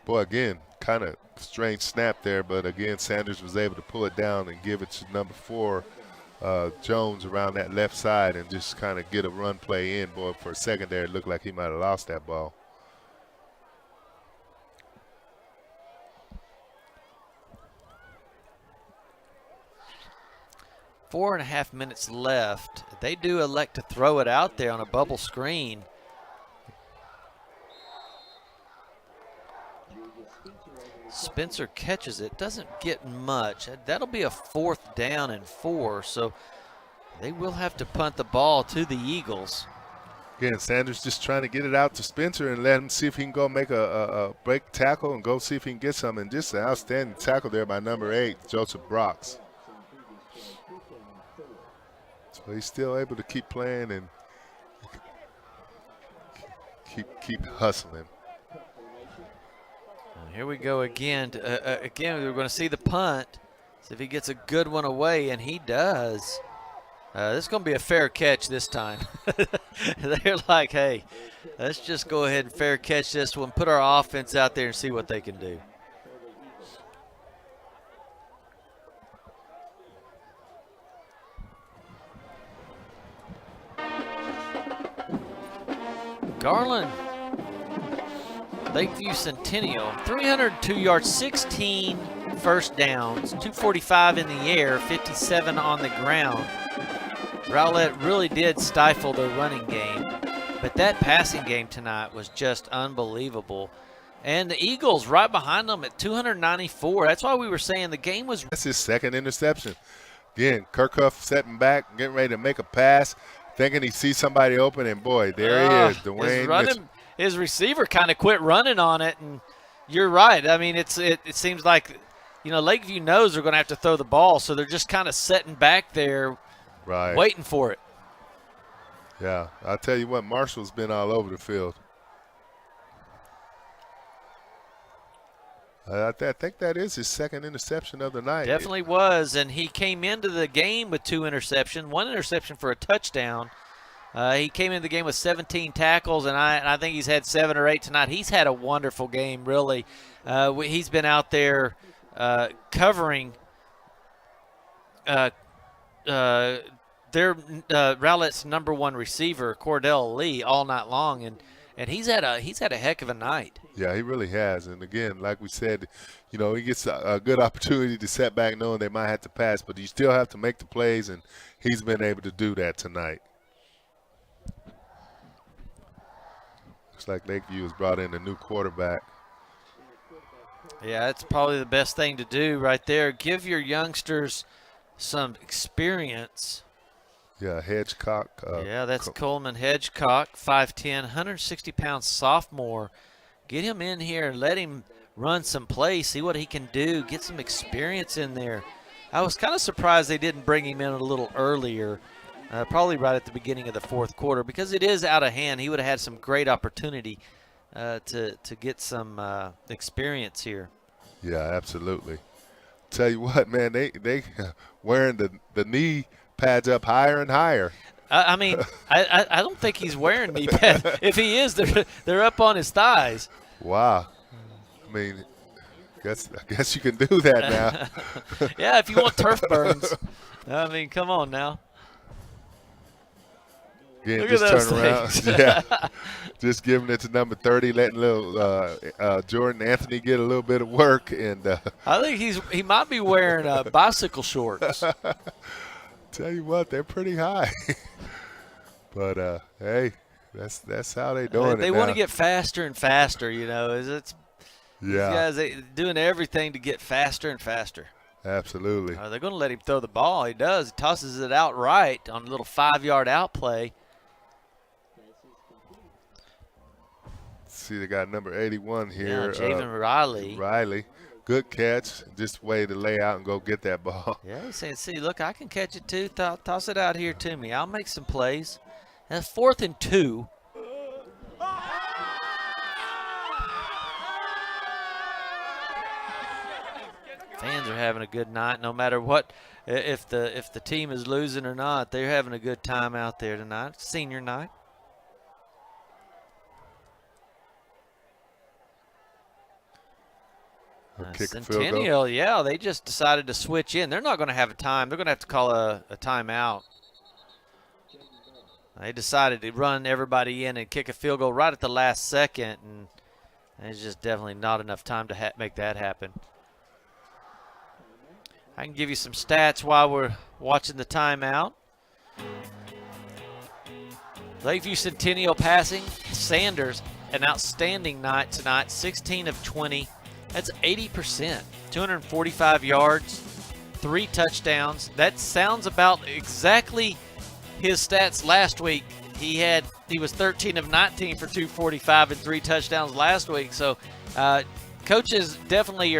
Boy, again, kind of strange snap there, but again, Sanders was able to pull it down and give it to number 4, Jones, around that left side, and just kind of get a run play in. Boy, for a second there, it looked like he might have lost that ball. 4.5 minutes left. They do elect to throw it out there on a bubble screen. Spencer catches it, doesn't get much. That'll be a 4th down and 4, so they will have to punt the ball to the Eagles. Again, Sanders just trying to get it out to Spencer and let him see if he can go make a break tackle and go see if he can get something. And just an outstanding tackle there by number 8, Joseph Brox. So he's still able to keep playing and keep hustling. Here we go again. Again, we're going to see the punt. See if he gets a good one away, and he does. This is going to be a fair catch this time. They're like, hey, let's just go ahead and fair catch this one, put our offense out there and see what they can do. Garland, Lakeview Centennial, 302 yards, 16 first downs, 245 in the air, 57 on the ground. Rowlett really did stifle their running game, but that passing game tonight was just unbelievable. And the Eagles right behind them at 294. That's why we were saying the game was. That's his 2nd interception. Again, Kickoff setting back, getting ready to make a pass, thinking he sees somebody open, and boy, there he is, Dwayne. His receiver kind of quit running on it, and you're right. I mean, it seems like, you know, Lakeview knows they're going to have to throw the ball, so they're just kind of sitting back there, waiting for it. Yeah, I'll tell you what, Marshall's been all over the field. I think that is his 2nd interception of the night. Definitely was, and he came into the game with 2 interceptions, 1 interception for a touchdown. He came into the game with 17 tackles, and I think he's had 7 or 8 tonight. He's had a wonderful game, really. He's been out there covering Rowlett's number 1 receiver, Cordell Lee, all night long, and he's had a heck of a night. Yeah, he really has. And again, like we said, you know, he gets a good opportunity to set back knowing they might have to pass, but you still have to make the plays, and he's been able to do that tonight. Looks like Lakeview has brought in a new quarterback. Yeah, that's probably the best thing to do right there. Give your youngsters some experience. Yeah, Hedgecock. Yeah, that's Coleman Hedgecock, 5'10", 160-pound sophomore. Get him in here and let him run some plays, see what he can do, get some experience in there. I was kind of surprised they didn't bring him in a little earlier, probably right at the beginning of the 4th quarter, because it is out of hand. He would have had some great opportunity to get some experience here. Yeah, absolutely. Tell you what, man, they wearing the knee pads up higher and higher. I mean, I don't think he's wearing knee pads. If he is, they're up on his thighs. Wow. I mean, I guess you can do that now. Yeah, if you want turf burns. I mean, come on now. Again, Look just at those turn around. things. Yeah. Just giving it to number 30, letting little Jordan Anthony get a little bit of work. And I think he might be wearing bicycle shorts. tell you what, they're pretty high. But, hey, that's how they doing it They now. want to get faster and faster, you know. These guys doing everything to get faster and faster. Absolutely. They're going to let him throw the ball. He does. He tosses it out right on a little 5-yard out play. See, they got number 81 here. Yeah, Javen Riley. Riley. Good catch. Just way to lay out and go get that ball. Yeah, he's saying, see, look, I can catch it too. Toss it out here to me. I'll make some plays. That's 4th and 2. Fans are having a good night no matter what. If the team is losing or not, they're having a good time out there tonight. It's senior night. Centennial, yeah, they just decided to switch in. They're not going to have a time. They're going to have to call a timeout. They decided to run everybody in and kick a field goal right at the last second, and there's just definitely not enough time to make that happen. I can give you some stats while we're watching the timeout. Lakeview Centennial passing. Sanders, an outstanding night tonight, 16 of 20. That's 80%, 245 yards, 3 touchdowns. That sounds about exactly his stats last week. He was 13 of 19 for 245 and 3 touchdowns last week. So coaches definitely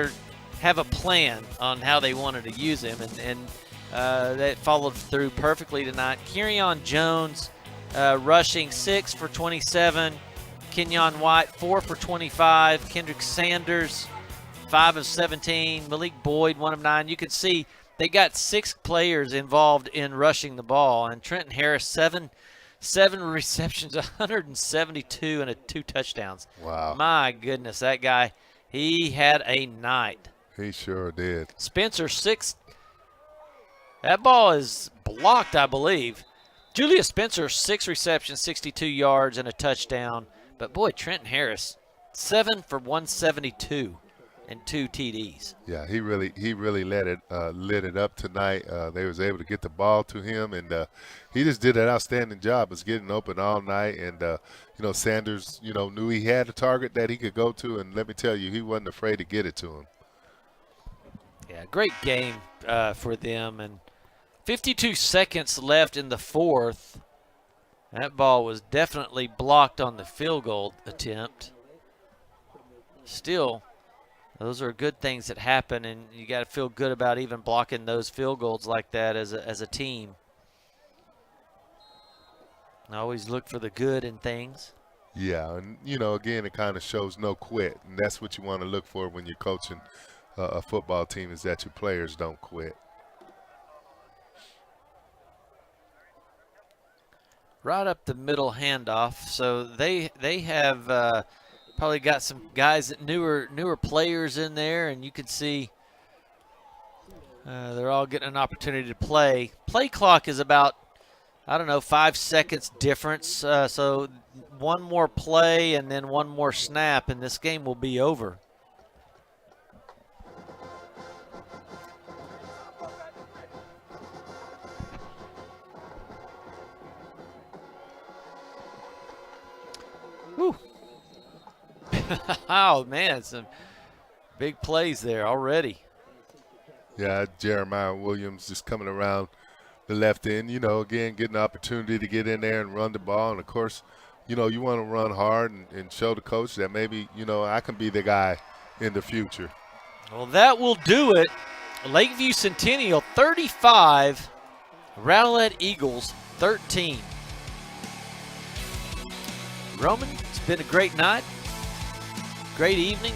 have a plan on how they wanted to use him, and that followed through perfectly tonight. Kerryon Jones rushing 6 for 27. Kenyon White 4 for 25. Kendrick Sanders 5 of 17. Malik Boyd 1 of 9. You can see they got 6 players involved in rushing the ball, and Trenton Harris 7 receptions, 172 and 2 touchdowns. Wow. My goodness, that guy, he had a night. He sure did. Spencer 6. That ball is blocked, I believe. Julius Spencer 6 receptions, 62 yards and a touchdown. But boy, Trenton Harris 7 for 172 and 2 TDs. Yeah, he really lit it up tonight. They was able to get the ball to him, and he just did an outstanding job of getting open all night. And Sanders, knew he had a target that he could go to, and let me tell you, he wasn't afraid to get it to him. Yeah, great game for them. And 52 seconds left in the 4th. That ball was definitely blocked on the field goal attempt. Still, those are good things that happen, and you got to feel good about even blocking those field goals like that as a team. I always look for the good in things. Yeah, and, again, it kind of shows no quit, and that's what you want to look for when you're coaching a football team, is that your players don't quit. Right up the middle handoff. So they have probably got some guys, newer players in there, and you can see they're all getting an opportunity to play. Play clock is about, 5 seconds difference. So one more play and then one more snap, and this game will be over. Woo. Oh, man, some big plays there already. Yeah, Jeremiah Williams just coming around the left end, again, getting the opportunity to get in there and run the ball. And, of course, you want to run hard and show the coach that maybe, I can be the guy in the future. Well, that will do it. Lakeview Centennial 35, Rowlett Eagles 13. Roman, it's been a great night, great evening,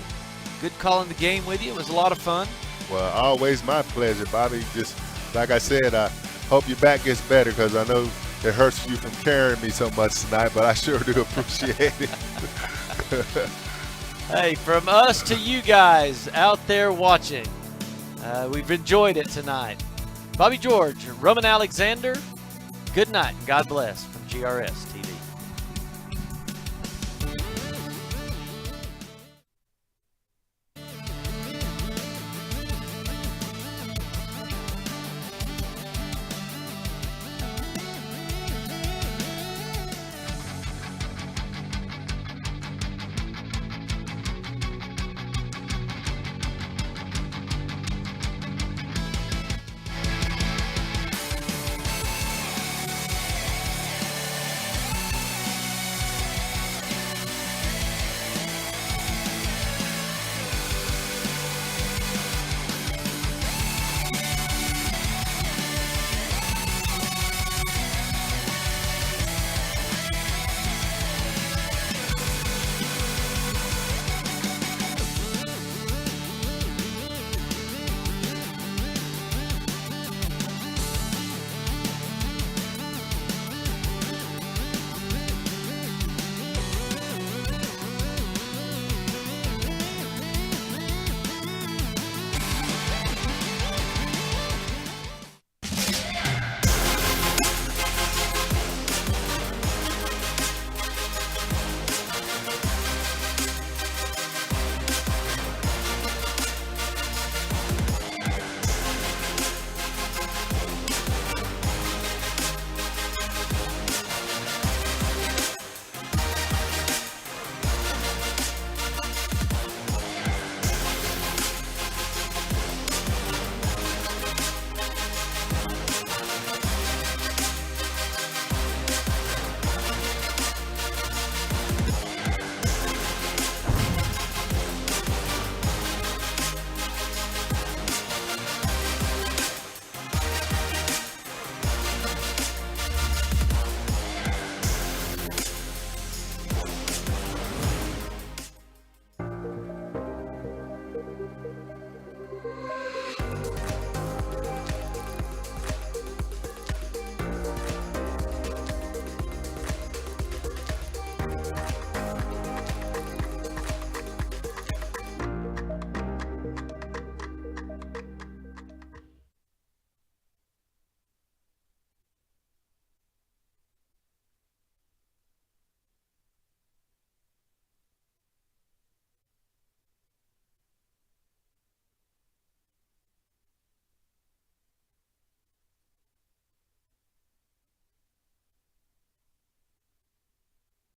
good calling the game with you. It was a lot of fun. Well, always my pleasure, Bobby. Just like I said, I hope your back gets better, because I know it hurts you from carrying me so much tonight, but I sure do appreciate it. Hey, from us to you guys out there watching, we've enjoyed it tonight. Bobby George, Roman Alexander, good night and God bless from GRS